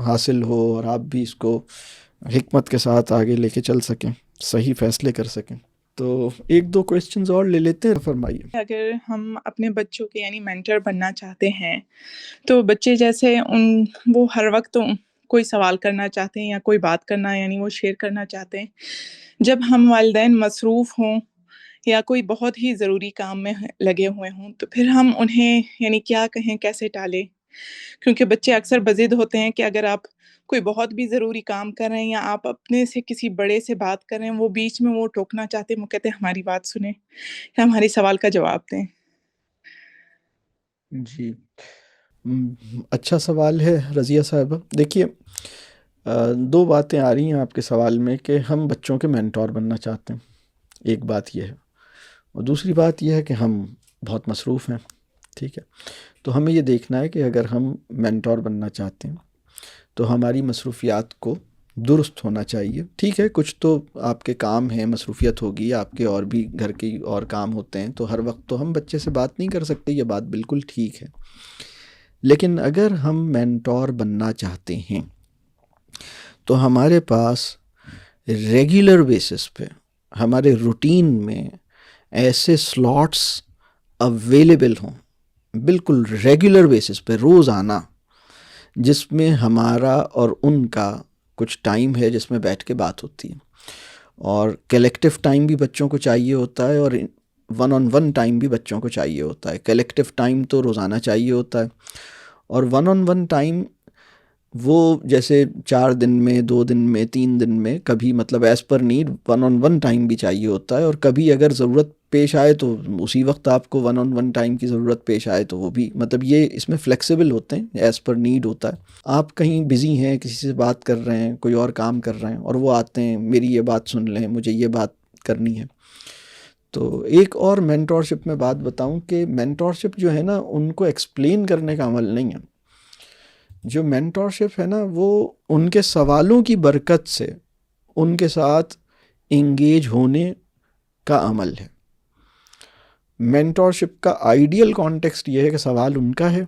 حاصل ہو اور آپ بھی اس کو حکمت کے ساتھ آگے لے کے چل سکیں، صحیح فیصلے کر سکیں. تو ایک دو کویسچنز اور لے لیتے ہیں، فرمائیے. اگر ہم اپنے بچوں کے یعنی مینٹر بننا چاہتے ہیں تو بچے جیسے وہ ہر وقت کوئی سوال کرنا چاہتے ہیں یا کوئی بات کرنا یعنی وہ شیئر کرنا چاہتے ہیں، جب ہم والدین مصروف ہوں یا کوئی بہت ہی ضروری کام میں لگے ہوئے ہوں تو پھر ہم انہیں یعنی کیا کہیں، کیسے ٹالیں؟ کیونکہ بچے اکثر بضد ہوتے ہیں کہ اگر آپ کوئی بہت بھی ضروری کام کر رہے ہیں یا آپ اپنے سے کسی بڑے سے بات کر رہے ہیں، وہ بیچ میں وہ ٹوکنا چاہتے ہیں، وہ کہتے ہیں ہماری بات سنیں یا ہماری سوال کا جواب دیں. جی اچھا سوال ہے رضیہ صاحبہ. دیکھیے دو باتیں آ رہی ہیں آپ کے سوال میں کہ ہم بچوں کے مینٹور بننا چاہتے ہیں، ایک بات یہ ہے، اور دوسری بات یہ ہے کہ ہم بہت مصروف ہیں. ٹھیک ہے، تو ہمیں یہ دیکھنا ہے کہ اگر ہم مینٹور بننا چاہتے ہیں تو ہماری مصروفیات کو درست ہونا چاہیے. ٹھیک ہے، کچھ تو آپ کے کام ہیں، مصروفیت ہوگی، آپ کے اور بھی گھر کے اور کام ہوتے ہیں، تو ہر وقت تو ہم بچے سے بات نہیں کر سکتے، یہ بات بالکل ٹھیک ہے. لیکن اگر ہم مینٹور بننا چاہتے ہیں تو ہمارے پاس ریگولر بیسس پہ ہمارے روٹین میں ایسے سلاٹس اویلیبل ہوں، بالکل ریگولر بیسس پہ روزانہ، جس میں ہمارا اور ان کا کچھ ٹائم ہے جس میں بیٹھ کے بات ہوتی ہے. اور کلیکٹیو ٹائم بھی بچوں کو چاہیے ہوتا ہے اور ون آن ون ٹائم بھی بچوں کو چاہیے ہوتا ہے. کلیکٹیو ٹائم تو روزانہ چاہیے ہوتا ہے اور ون آن ون ٹائم وہ جیسے 4 دن میں 2 دن میں 3 دن میں کبھی مطلب as per need one on one time بھی چاہیے ہوتا ہے. اور کبھی اگر ضرورت پیش آئے تو اسی وقت آپ کو ون آن ون ٹائم کی ضرورت پیش آئے تو وہ بھی مطلب یہ اس میں فلیکسیبل ہوتے ہیں، ایز پر نیڈ ہوتا ہے. آپ کہیں بزی ہیں، کسی سے بات کر رہے ہیں، کوئی اور کام کر رہے ہیں اور وہ آتے ہیں میری یہ بات سن لیں، مجھے یہ بات کرنی ہے. تو ایک اور مینٹورشپ میں بات بتاؤں کہ مینٹورشپ جو ہے نا ان کو ایکسپلین کرنے کا عمل نہیں ہے. جو مینٹورشپ ہے نا وہ ان کے سوالوں کی برکت سے ان کے ساتھ انگیج ہونے کا عمل ہے. مینٹورشپ کا آئیڈیل کانٹیکسٹ یہ ہے کہ سوال ان کا ہے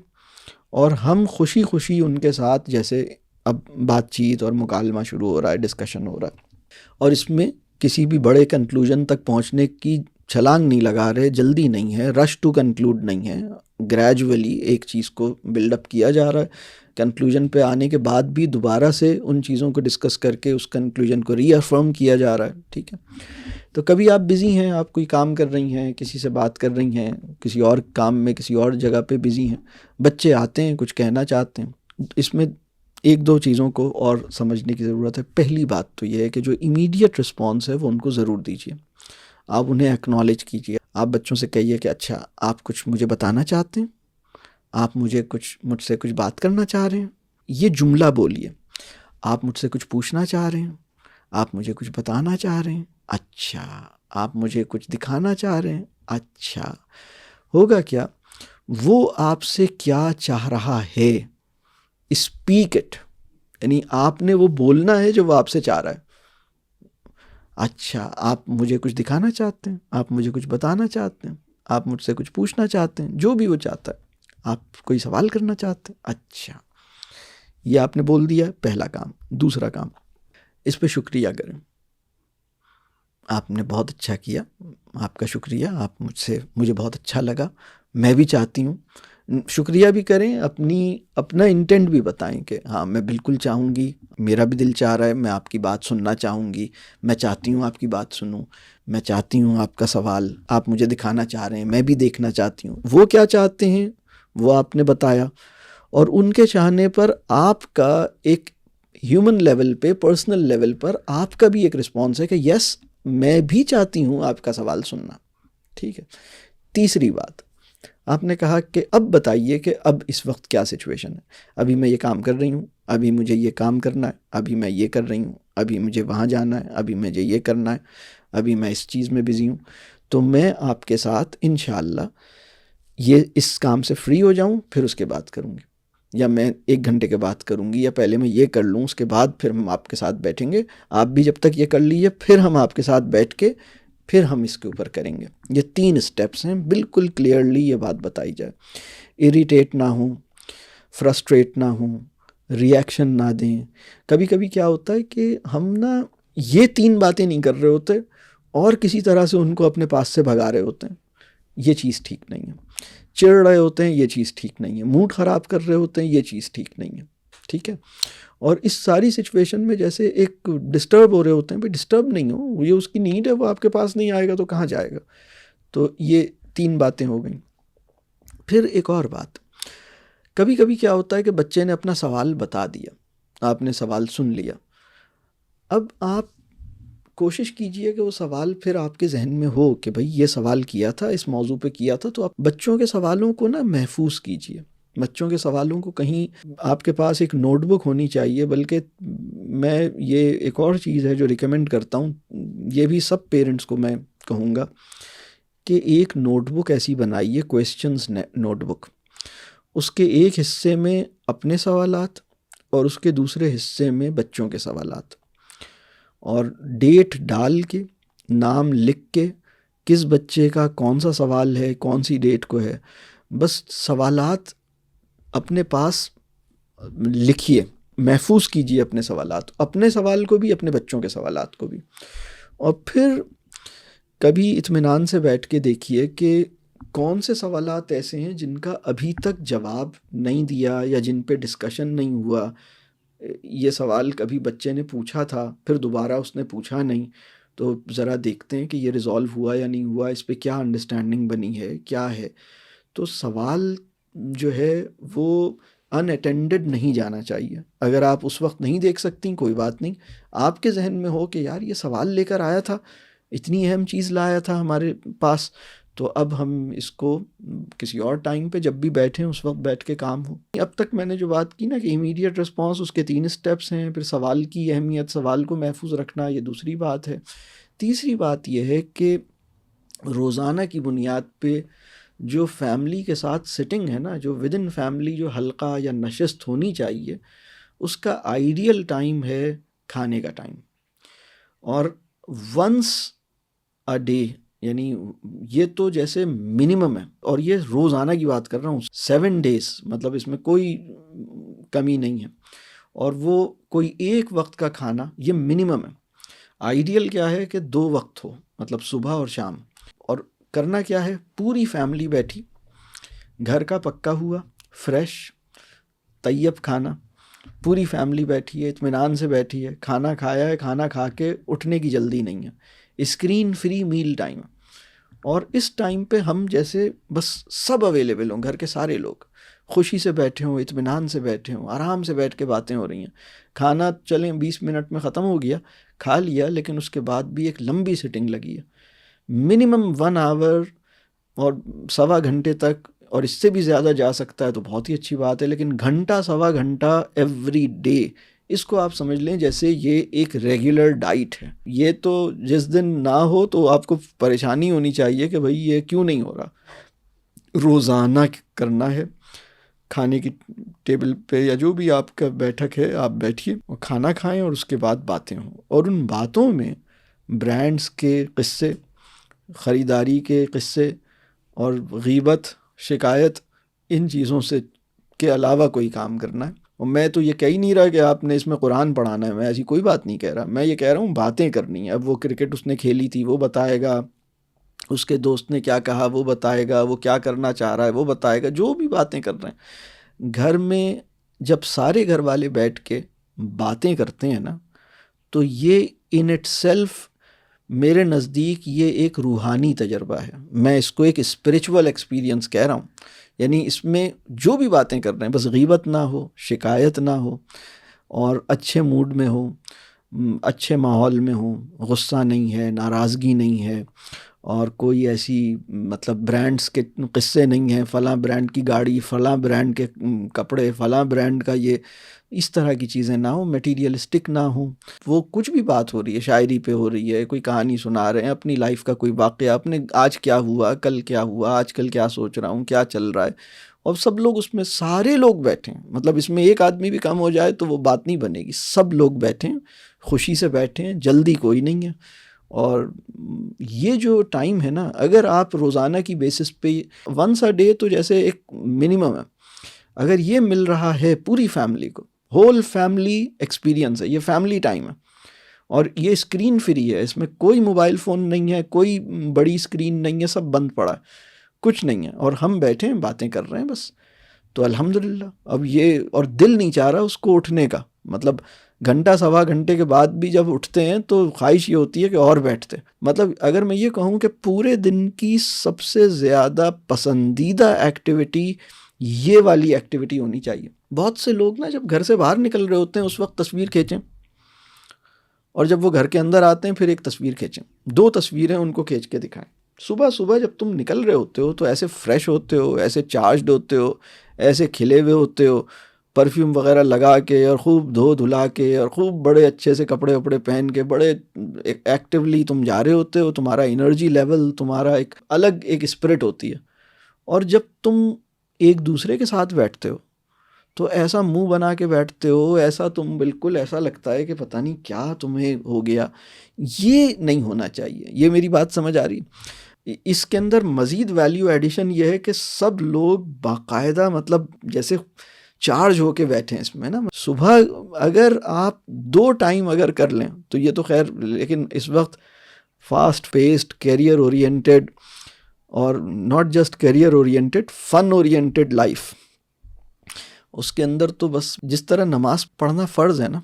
اور ہم خوشی خوشی ان کے ساتھ جیسے اب بات چیت اور مکالمہ شروع ہو رہا ہے، ڈسکشن ہو رہا ہے، اور اس میں کسی بھی بڑے کنکلوژن تک پہنچنے کی چھلانگ نہیں لگا رہے، جلدی نہیں ہے، رش ٹو کنکلوڈ نہیں ہے، گریجولی ایک چیز کو بلڈ اپ کیا جا رہا ہے. کنکلوژن پہ آنے کے بعد بھی دوبارہ سے ان چیزوں کو ڈسکس کر کے اس کنکلوژن کو ری افرم کیا جا رہا ہے. ٹھیک ہے, تو کبھی آپ بزی ہیں, آپ کوئی کام کر رہی ہیں, کسی سے بات کر رہی ہیں, کسی اور کام میں کسی اور جگہ پہ بزی ہیں, بچے آتے ہیں کچھ کہنا چاہتے ہیں. اس میں ایک دو چیزوں کو اور سمجھنے کی ضرورت ہے. پہلی بات تو یہ ہے کہ جو امیڈیٹ رسپانس ہے وہ ان کو ضرور دیجیے, آپ انہیں ایکنالج کیجیے. آپ بچوں سے کہیے کہ اچھا آپ کچھ مجھے بتانا چاہتے ہیں, آپ مجھ سے کچھ بات کرنا چاہ رہے ہیں, یہ جملہ بولیے. آپ مجھ سے کچھ پوچھنا چاہ رہے ہیں, آپ مجھے کچھ بتانا چاہ رہے ہیں, اچھا آپ مجھے کچھ دکھانا چاہ رہے ہیں, اچھا. ہوگا کیا, وہ آپ سے کیا چاہ رہا ہے, اسپیک اٹ, یعنی آپ نے وہ بولنا ہے جو وہ آپ سے چاہ رہا ہے. اچھا آپ مجھے کچھ دکھانا چاہتے ہیں, آپ مجھے کچھ بتانا چاہتے ہیں, آپ مجھ سے کچھ پوچھنا چاہتے ہیں, جو بھی وہ چاہتا ہے, آپ کوئی سوال کرنا چاہتے ہیں, اچھا. یہ آپ نے بول دیا, پہلا کام. دوسرا کام, اس پہ شکریہ کریں. آپ نے بہت اچھا کیا, آپ کا شکریہ, آپ مجھے بہت اچھا لگا, میں بھی چاہتی ہوں. شکریہ بھی کریں, اپنا انٹینٹ بھی بتائیں کہ ہاں میں بالکل چاہوں گی, میرا بھی دل چاہ رہا ہے, میں آپ کی بات سننا چاہوں گی, میں چاہتی ہوں آپ کی بات سنوں, میں چاہتی ہوں آپ کا سوال آپ مجھے دکھانا چاہ رہے ہیں, میں بھی دیکھنا چاہتی ہوں. وہ کیا چاہتے ہیں وہ آپ نے بتایا, اور ان کے چاہنے پر آپ کا ایک ہیومن لیول پہ, پرسنل لیول پر آپ کا بھی ایک رسپانس ہے کہ یس میں بھی چاہتی ہوں آپ کا سوال سننا. ٹھیک ہے. تیسری بات, آپ نے کہا کہ اب بتائیے کہ اب اس وقت کیا سچویشن ہے. ابھی میں یہ کام کر رہی ہوں, ابھی مجھے یہ کام کرنا ہے, ابھی میں یہ کر رہی ہوں, ابھی مجھے وہاں جانا ہے, ابھی مجھے یہ کرنا ہے, ابھی میں اس چیز میں بزی ہوں. تو میں آپ کے ساتھ انشاءاللہ یہ اس کام سے فری ہو جاؤں پھر اس کے بعد کروں گی, یا میں 1 گھنٹے کے بعد کروں گی, یا پہلے میں یہ کر لوں اس کے بعد پھر ہم آپ کے ساتھ بیٹھیں گے. آپ بھی جب تک یہ کر لیجیے, پھر ہم آپ کے ساتھ بیٹھ کے پھر ہم اس کے اوپر کریں گے. یہ 3 اسٹیپس ہیں, بالکل کلیئرلی یہ بات بتائی جائے. اریٹیٹ نہ ہوں, فرسٹریٹ نہ ہوں, ریئیکشن نہ دیں. کبھی کبھی کیا ہوتا ہے کہ ہم نا یہ 3 باتیں نہیں کر رہے ہوتے اور کسی طرح سے ان کو اپنے پاس سے بھگا رہے ہوتے ہیں. یہ چیز ٹھیک نہیں ہے. چڑ رہے ہوتے ہیں, یہ چیز ٹھیک نہیں ہے. موڈ خراب کر رہے ہوتے ہیں, یہ چیز ٹھیک نہیں ہے. ٹھیک ہے. اور اس ساری سچویشن میں جیسے ایک ڈسٹرب ہو رہے ہوتے ہیں, بھائی ڈسٹرب نہیں ہو, یہ اس کی نیڈ ہے, وہ آپ کے پاس نہیں آئے گا تو کہاں جائے گا. تو یہ 3 باتیں ہو گئیں. پھر ایک اور بات, کبھی کبھی کیا ہوتا ہے کہ بچے نے اپنا سوال بتا دیا, آپ نے سوال سن لیا, اب آپ کوشش کیجئے کہ وہ سوال پھر آپ کے ذہن میں ہو کہ بھئی یہ سوال کیا تھا, اس موضوع پہ کیا تھا. تو آپ بچوں کے سوالوں کو نا محفوظ کیجئے. بچوں کے سوالوں کو کہیں آپ کے پاس ایک نوٹ بک ہونی چاہیے. بلکہ میں یہ ایک اور چیز ہے جو ریکمینڈ کرتا ہوں, یہ بھی سب پیرنٹس کو میں کہوں گا کہ ایک نوٹ بک ایسی بنائیے, کویسچنز نوٹ بک. اس کے ایک حصے میں اپنے سوالات اور اس کے دوسرے حصے میں بچوں کے سوالات, اور ڈیٹ ڈال کے, نام لکھ کے, کس بچے کا کون سا سوال ہے, کون سی ڈیٹ کو ہے. بس سوالات اپنے پاس لکھیے, محفوظ کیجیے اپنے سوالات, اپنے سوال کو بھی, اپنے بچوں کے سوالات کو بھی. اور پھر کبھی اطمینان سے بیٹھ کے دیکھیے کہ کون سے سوالات ایسے ہیں جن کا ابھی تک جواب نہیں دیا یا جن پہ ڈسکشن نہیں ہوا. یہ سوال کبھی بچے نے پوچھا تھا, پھر دوبارہ اس نے پوچھا نہیں, تو ذرا دیکھتے ہیں کہ یہ ریزالو ہوا یا نہیں ہوا, اس پہ کیا انڈرسٹینڈنگ بنی ہے, کیا ہے. تو سوال جو ہے وہ ان اٹینڈڈ نہیں جانا چاہیے. اگر آپ اس وقت نہیں دیکھ سکتی کوئی بات نہیں, آپ کے ذہن میں ہو کہ یار یہ سوال لے کر آیا تھا, اتنی اہم چیز لایا تھا ہمارے پاس, تو اب ہم اس کو کسی اور ٹائم پہ جب بھی بیٹھیں اس وقت بیٹھ کے کام ہو. اب تک میں نے جو بات کی نا کہ امیڈیٹ رسپانس, اس کے 3 اسٹیپس ہیں. پھر سوال کی اہمیت, سوال کو محفوظ رکھنا, یہ دوسری بات ہے. تیسری بات یہ ہے کہ روزانہ کی بنیاد پہ جو فیملی کے ساتھ سٹنگ ہے نا, جو ود ان فیملی جو حلقہ یا نشست ہونی چاہیے, اس کا آئیڈیل ٹائم ہے کھانے کا ٹائم. اور ونس اے ڈے, یعنی یہ تو جیسے منیمم ہے, اور یہ روزانہ کی بات کر رہا ہوں, 7 days, مطلب اس میں کوئی کمی نہیں ہے. اور وہ کوئی ایک وقت کا کھانا, یہ منیمم ہے. آئیڈیل کیا ہے کہ 2 وقت ہو, مطلب صبح اور شام. اور کرنا کیا ہے, پوری فیملی بیٹھی, گھر کا پکا ہوا, فریش, طیب کھانا، پوری فیملی بیٹھی ہے، اطمینان سے بیٹھی ہے، کھانا کھایا ہے، کھانا کھا کے اٹھنے کی جلدی نہیں ہے، اسکرین فری میل ٹائم، اور اس ٹائم پہ ہم جیسے بس سب اویلیبل ہوں، گھر کے سارے لوگ خوشی سے بیٹھے ہوں، اطمینان سے بیٹھے ہوں، آرام سے بیٹھ کے باتیں ہو رہی ہیں، کھانا چلیں 20 منٹ میں ختم ہو گیا، کھا لیا، لیکن اس کے بعد بھی ایک لمبی سٹنگ لگی ہے، منیمم 1 آور اور 1.25 گھنٹے تک، اور اس سے بھی زیادہ جا سکتا ہے تو بہت ہی اچھی بات ہے، لیکن گھنٹہ 1.25 گھنٹہ ایوری ڈے، اس کو آپ سمجھ لیں جیسے یہ ایک ریگولر ڈائٹ ہے۔ یہ تو جس دن نہ ہو تو آپ کو پریشانی ہونی چاہیے کہ بھئی یہ کیوں نہیں ہو رہا، روزانہ کرنا ہے۔ کھانے کی ٹیبل پہ یا جو بھی آپ کا بیٹھک ہے، آپ بیٹھیے اور کھانا کھائیں، اور اس کے بعد باتیں ہوں، اور ان باتوں میں برانڈز کے قصے، خریداری کے قصے اور غیبت، شکایت، ان چیزوں سے کے علاوہ کوئی کام کرنا ہے۔ اور میں تو یہ کہہ ہی نہیں رہا کہ آپ نے اس میں قرآن پڑھانا ہے، میں ایسی کوئی بات نہیں کہہ رہا، میں یہ کہہ رہا ہوں باتیں کرنی ہیں۔ اب وہ کرکٹ اس نے کھیلی تھی وہ بتائے گا، اس کے دوست نے کیا کہا وہ بتائے گا، وہ کیا کرنا چاہ رہا ہے وہ بتائے گا، جو بھی باتیں کر رہے ہیں۔ گھر میں جب سارے گھر والے بیٹھ کے باتیں کرتے ہیں نا، تو یہ ان اٹ سیلف میرے نزدیک یہ ایک روحانی تجربہ ہے، میں اس کو ایک اسپریچول ایکسپیرینس کہہ رہا ہوں۔ یعنی اس میں جو بھی باتیں کر رہے ہیں، بس غیبت نہ ہو، شکایت نہ ہو، اور اچھے موڈ میں ہو، اچھے ماحول میں ہو، غصہ نہیں ہے، ناراضگی نہیں ہے، اور کوئی ایسی مطلب برانڈز کے قصے نہیں ہیں، فلاں برانڈ کی گاڑی، فلاں برانڈ کے کپڑے، فلاں برانڈ کا یہ، اس طرح کی چیزیں نہ ہوں، میٹیریلسٹک نہ ہوں۔ وہ کچھ بھی بات ہو رہی ہے، شاعری پہ ہو رہی ہے، کوئی کہانی سنا رہے ہیں، اپنی لائف کا کوئی واقعہ، اپنے آج کیا ہوا، کل کیا ہوا، آج کل کیا سوچ رہا ہوں، کیا چل رہا ہے، اور سب لوگ اس میں، سارے لوگ بیٹھیں، مطلب اس میں ایک آدمی بھی کم ہو جائے تو وہ بات نہیں بنے گی، سب لوگ بیٹھیں، خوشی سے بیٹھیں، جلدی کوئی نہیں ہے۔ اور یہ جو ٹائم ہے نا، اگر آپ روزانہ کی بیسس پہ ونس اے ڈے، تو جیسے ایک منیمم ہے، اگر یہ مل رہا ہے پوری فیملی کو، ہول فیملی ایکسپیرینس ہے، یہ فیملی ٹائم ہے، اور یہ اسکرین فری ہے، اس میں کوئی موبائل فون نہیں ہے، کوئی بڑی اسکرین نہیں ہے، سب بند پڑا ہے، کچھ نہیں ہے، اور ہم بیٹھے ہیں باتیں کر رہے ہیں بس، تو الحمدللہ۔ اب یہ، اور دل نہیں چاہ رہا اس کو اٹھنے کا، مطلب گھنٹہ 1.25 گھنٹے کے بعد بھی جب اٹھتے ہیں تو خواہش یہ ہوتی ہے کہ اور بیٹھتے، مطلب اگر میں یہ کہوں کہ پورے دن کی سب سے زیادہ پسندیدہ ایکٹیویٹی یہ والی ایکٹیویٹی ہونی چاہیے۔ بہت سے لوگ نا جب گھر سے باہر نکل رہے ہوتے ہیں اس وقت تصویر کھینچیں، اور جب وہ گھر کے اندر آتے ہیں پھر ایک تصویر کھینچیں، 2 تصویریں ان کو کھینچ کے دکھائیں۔ صبح صبح جب تم نکل رہے ہوتے ہو تو ایسے فریش ہوتے ہو، ایسے چارجڈ ہوتے ہو، ایسے کھلے ہوئے ہوتے ہو، پرفیوم وغیرہ لگا کے، اور خوب دھو دھلا کے، اور خوب بڑے اچھے سے کپڑے وپڑے پہن کے، بڑے ایکٹیولی تم جا رہے ہوتے ہو، تمہارا انرجی لیول، تمہارا ایک الگ ایک اسپرٹ ہوتی ہے۔ اور جب تم ایک دوسرے کے ساتھ بیٹھتے ہو تو ایسا منہ بنا کے بیٹھتے ہو، ایسا تم بالکل ایسا لگتا ہے کہ پتہ نہیں کیا تمہیں ہو گیا، یہ نہیں ہونا چاہیے۔ یہ میری بات سمجھ آ رہی؟ اس کے اندر مزید ویلیو ایڈیشن یہ ہے کہ سب لوگ باقاعدہ مطلب جیسے چارج ہو کے بیٹھے ہیں اس میں نا۔ صبح اگر آپ 2 ٹائم اگر کر لیں تو یہ تو خیر، لیکن اس وقت فاسٹ پیسڈ، کیریئر اورینٹیڈ، اور not just career oriented, fun oriented life, اس کے اندر تو بس جس طرح نماز پڑھنا فرض ہے نا،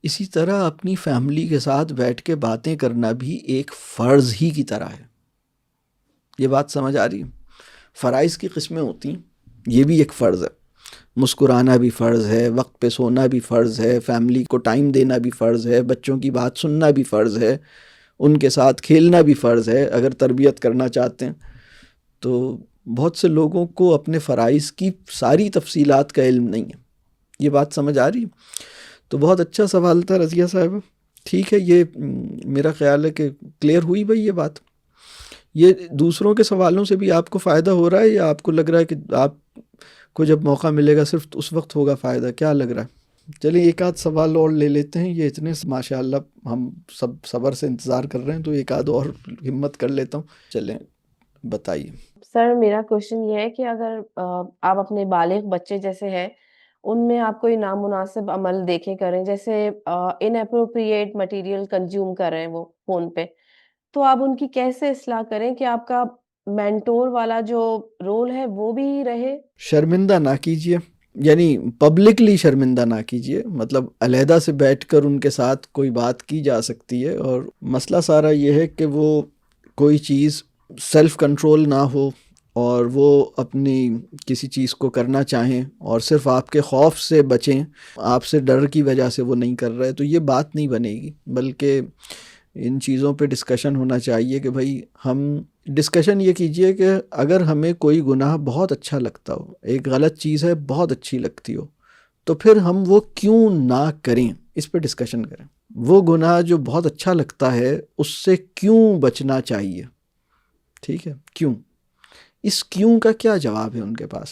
اسی طرح اپنی فیملی کے ساتھ بیٹھ کے باتیں کرنا بھی ایک فرض ہی کی طرح ہے۔ یہ بات سمجھ آ رہی ہے؟ فرائض کی قسمیں ہوتی ہیں، یہ بھی ایک فرض ہے، مسکرانا بھی فرض ہے، وقت پہ سونا بھی فرض ہے، فیملی کو ٹائم دینا بھی فرض ہے، بچوں کی بات سننا بھی فرض ہے، ان کے ساتھ کھیلنا بھی فرض ہے اگر تربیت کرنا چاہتے ہیں۔ تو بہت سے لوگوں کو اپنے فرائض کی ساری تفصیلات کا علم نہیں ہے۔ یہ بات سمجھ آ رہی ہے؟ تو بہت اچھا سوال تھا رضیہ صاحبہ، ٹھیک ہے، یہ میرا خیال ہے کہ کلیئر ہوئی بھائی یہ بات۔ یہ دوسروں کے سوالوں سے بھی آپ کو فائدہ ہو رہا ہے، یا آپ کو لگ رہا ہے کہ آپ کو جب موقع ملے گا صرف اس وقت ہوگا فائدہ؟ کیا لگ رہا ہے؟ چلیں ایک آدھ سوال اور لے لیتے ہیں، یہ اتنے ماشاءاللہ ہم سب صبر سے انتظار کر رہے ہیں، تو ایک آدھ اور ہمت کر لیتا ہوں۔ چلیں بتائیے سر، میرا کوشچن یہ ہے کہ اگر آپ اپنے بالغ بچے جیسے ہیں، ان میں آپ کوئی نامناسب عمل دیکھیں کریں، جیسے ان اپروپریٹ مٹیریل کنزیوم کر رہے ہیں وہ فون پہ، تو آپ ان کی کیسے اصلاح کریں کہ آپ کا مینٹور والا جو رول ہے وہ بھی رہے؟ شرمندہ نہ کیجیے، یعنی پبلکلی شرمندہ نہ کیجیے، مطلب علیحدہ سے بیٹھ کر ان کے ساتھ کوئی بات کی جا سکتی ہے، اور مسئلہ سارا یہ ہے کہ وہ کوئی چیز سیلف کنٹرول نہ ہو اور وہ اپنی کسی چیز کو کرنا چاہیں اور صرف آپ کے خوف سے بچیں، آپ سے ڈر کی وجہ سے وہ نہیں کر رہے، تو یہ بات نہیں بنے گی، بلکہ ان چیزوں پہ ڈسکشن ہونا چاہیے کہ بھائی ہم ڈسکشن یہ کیجئے کہ اگر ہمیں کوئی گناہ بہت اچھا لگتا ہو، ایک غلط چیز ہے بہت اچھی لگتی ہو، تو پھر ہم وہ کیوں نہ کریں، اس پہ ڈسکشن کریں۔ وہ گناہ جو بہت اچھا لگتا ہے اس سے کیوں بچنا چاہیے، ٹھیک ہے، کیوں؟ اس کیوں کا کیا جواب ہے ان کے پاس؟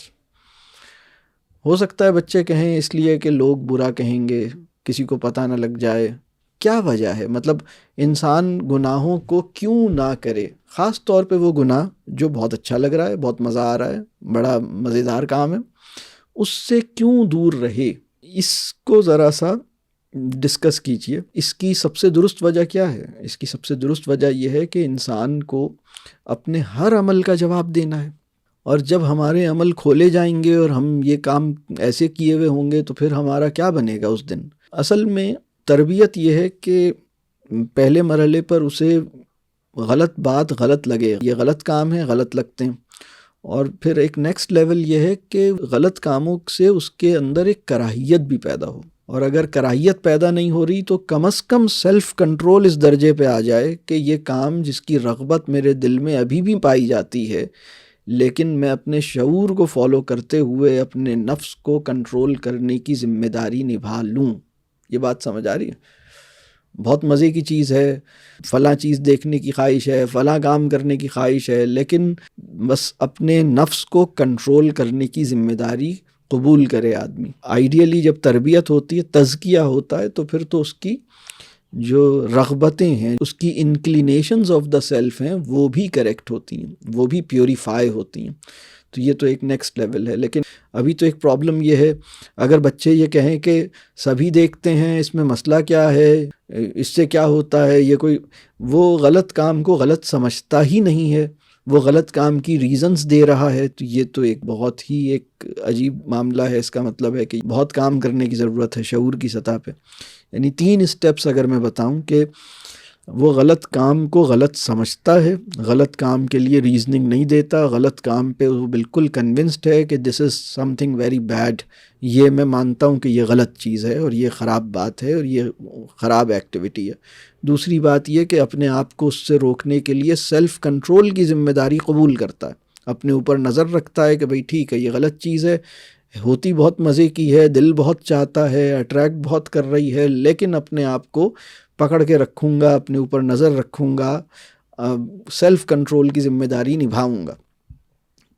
ہو سکتا ہے بچے کہیں اس لیے کہ لوگ برا کہیں گے، کسی کو پتہ نہ لگ جائے۔ کیا وجہ ہے؟ مطلب انسان گناہوں کو کیوں نہ کرے، خاص طور پہ وہ گناہ جو بہت اچھا لگ رہا ہے، بہت مزہ آ رہا ہے، بڑا مزیدار کام ہے، اس سے کیوں دور رہے؟ اس کو ذرا سا ڈسکس کیجئے۔ اس کی سب سے درست وجہ کیا ہے؟ اس کی سب سے درست وجہ یہ ہے کہ انسان کو اپنے ہر عمل کا جواب دینا ہے، اور جب ہمارے عمل کھولے جائیں گے اور ہم یہ کام ایسے کیے ہوئے ہوں گے تو پھر ہمارا کیا بنے گا اس دن؟ اصل میں تربیت یہ ہے کہ پہلے مرحلے پر اسے غلط بات غلط لگے، یہ غلط کام ہے، غلط لگتے ہیں، اور پھر ایک نیکسٹ لیول یہ ہے کہ غلط کاموں سے اس کے اندر ایک کراہیت بھی پیدا ہو، اور اگر کراہیت پیدا نہیں ہو رہی تو کم از کم سیلف کنٹرول اس درجے پہ آ جائے کہ یہ کام جس کی رغبت میرے دل میں ابھی بھی پائی جاتی ہے، لیکن میں اپنے شعور کو فالو کرتے ہوئے اپنے نفس کو کنٹرول کرنے کی ذمہ داری نبھا لوں۔ یہ بات سمجھ آ رہی ہے؟ بہت مزے کی چیز ہے، فلاں چیز دیکھنے کی خواہش ہے، فلاں کام کرنے کی خواہش ہے، لیکن بس اپنے نفس کو کنٹرول کرنے کی ذمہ داری قبول کرے آدمی۔ آئیڈیلی جب تربیت ہوتی ہے، تزکیہ ہوتا ہے، تو پھر تو اس کی جو رغبتیں ہیں، اس کی انکلینیشنز آف دا سیلف ہیں، وہ بھی کریکٹ ہوتی ہیں، وہ بھی پیوریفائی ہوتی ہیں۔ تو یہ تو ایک نیکسٹ لیول ہے، لیکن ابھی تو ایک پرابلم یہ ہے، اگر بچے یہ کہیں کہ سبھی دیکھتے ہیں، اس میں مسئلہ کیا ہے، اس سے کیا ہوتا ہے، یہ کوئی وہ غلط کام کو غلط سمجھتا ہی نہیں ہے، وہ غلط کام کی ریزنز دے رہا ہے، تو یہ تو ایک بہت ہی ایک عجیب معاملہ ہے۔ اس کا مطلب ہے کہ بہت کام کرنے کی ضرورت ہے شعور کی سطح پہ۔ یعنی 3 سٹیپس اگر میں بتاؤں کہ وہ غلط کام کو غلط سمجھتا ہے، غلط کام کے لیے ریزننگ نہیں دیتا، غلط کام پہ وہ بالکل کنونسڈ ہے کہ دس از سم تھنگ ویری بیڈ، یہ میں مانتا ہوں کہ یہ غلط چیز ہے اور یہ خراب بات ہے اور یہ خراب ایکٹیویٹی ہے۔ دوسری بات یہ کہ اپنے آپ کو اس سے روکنے کے لیے سیلف کنٹرول کی ذمہ داری قبول کرتا ہے، اپنے اوپر نظر رکھتا ہے کہ بھئی ٹھیک ہے، یہ غلط چیز ہے، ہوتی بہت مزے کی ہے، دل بہت چاہتا ہے، اٹریکٹ بہت کر رہی ہے، لیکن اپنے آپ کو پکڑ کے رکھوں گا، اپنے اوپر نظر رکھوں گا، سیلف کنٹرول کی ذمہ داری نبھاؤں گا۔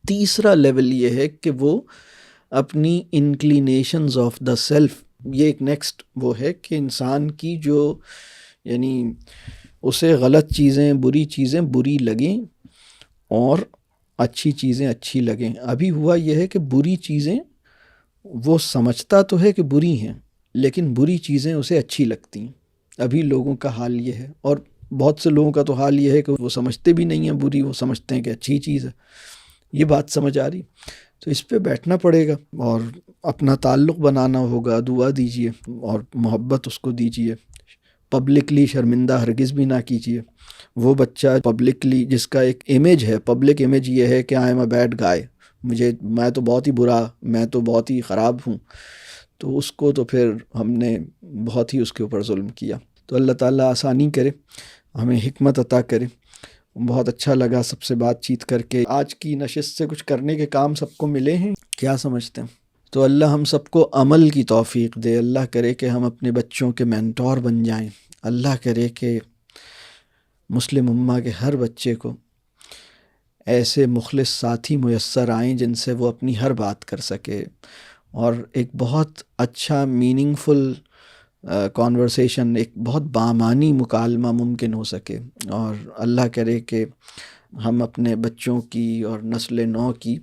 تیسرا لیول یہ ہے کہ وہ اپنی انکلینیشنز آف دا سیلف، یہ ایک نیکسٹ وہ ہے کہ انسان کی جو یعنی اسے غلط چیزیں، بری چیزیں بری لگیں اور اچھی چیزیں اچھی لگیں۔ ابھی ہوا یہ ہے کہ بری چیزیں وہ سمجھتا تو ہے کہ بری ہیں، لیکن بری چیزیں اسے اچھی لگتی ہیں۔ ابھی لوگوں کا حال یہ ہے، اور بہت سے لوگوں کا تو حال یہ ہے کہ وہ سمجھتے بھی نہیں ہیں بری، وہ سمجھتے ہیں کہ اچھی چیز ہے۔ یہ بات سمجھ آ رہی؟ تو اس پہ بیٹھنا پڑے گا اور اپنا تعلق بنانا ہوگا، دعا دیجیے اور محبت اس کو دیجیے۔ پبلکلی شرمندہ ہرگز بھی نہ کیجیے۔ وہ بچہ پبلکلی جس کا ایک امیج ہے، پبلک امیج یہ ہے کہ I am a bad guy, میں تو بہت ہی برا، میں تو بہت ہی خراب ہوں، تو اس کو تو پھر ہم نے بہت ہی اس کے اوپر ظلم کیا۔ تو اللہ تعالیٰ آسانی کرے، ہمیں حکمت عطا کرے۔ بہت اچھا لگا سب سے بات چیت کر کے۔ آج کی نشست سے کچھ کرنے کے کام سب کو ملے ہیں، کیا سمجھتے ہیں؟ تو اللہ ہم سب کو عمل کی توفیق دے، اللہ کرے کہ ہم اپنے بچوں کے مینٹور بن جائیں، اللہ کرے کہ مسلم امہ کے ہر بچے کو ایسے مخلص ساتھی میسر آئیں جن سے وہ اپنی ہر بات کر سکے، اور ایک بہت اچھا میننگ فل کانورسیشن، ایک بہت بامعنی مکالمہ ممکن ہو سکے، اور اللہ کرے کہ ہم اپنے بچوں کی اور نسل نو کی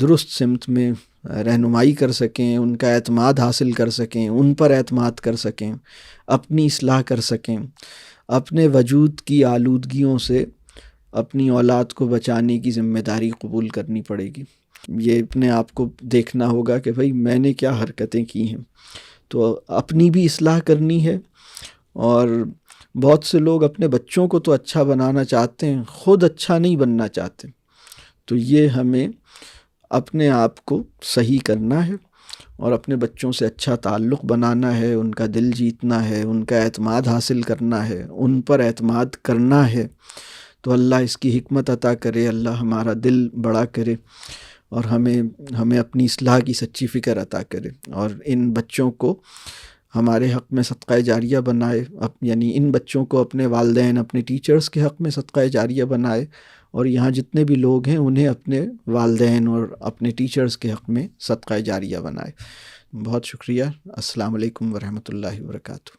درست سمت میں رہنمائی کر سکیں، ان کا اعتماد حاصل کر سکیں، ان پر اعتماد کر سکیں، اپنی اصلاح کر سکیں، اپنے وجود کی آلودگیوں سے اپنی اولاد کو بچانے کی ذمہ داری قبول کرنی پڑے گی۔ یہ اپنے آپ کو دیکھنا ہوگا کہ بھئی میں نے کیا حرکتیں کی ہیں، تو اپنی بھی اصلاح کرنی ہے. اور بہت سے لوگ اپنے بچوں کو تو اچھا بنانا چاہتے ہیں، خود اچھا نہیں بننا چاہتے. تو یہ ہمیں اپنے آپ کو صحیح کرنا ہے اور اپنے بچوں سے اچھا تعلق بنانا ہے، ان کا دل جیتنا ہے، ان کا اعتماد حاصل کرنا ہے، ان پر اعتماد کرنا ہے. تو اللہ اس کی حکمت عطا کرے، اللہ ہمارا دل بڑا کرے اور ہمیں اپنی اصلاح کی سچی فکر عطا کرے، اور ان بچوں کو ہمارے حق میں صدقہ جاریہ بنائے، یعنی ان بچوں کو اپنے والدین، اپنے ٹیچرز کے حق میں صدقہ جاریہ بنائے، اور یہاں جتنے بھی لوگ ہیں انہیں اپنے والدین اور اپنے ٹیچرز کے حق میں صدقہ جاریہ بنائے. بہت شکریہ. السلام علیکم ورحمۃ اللہ وبرکاتہ.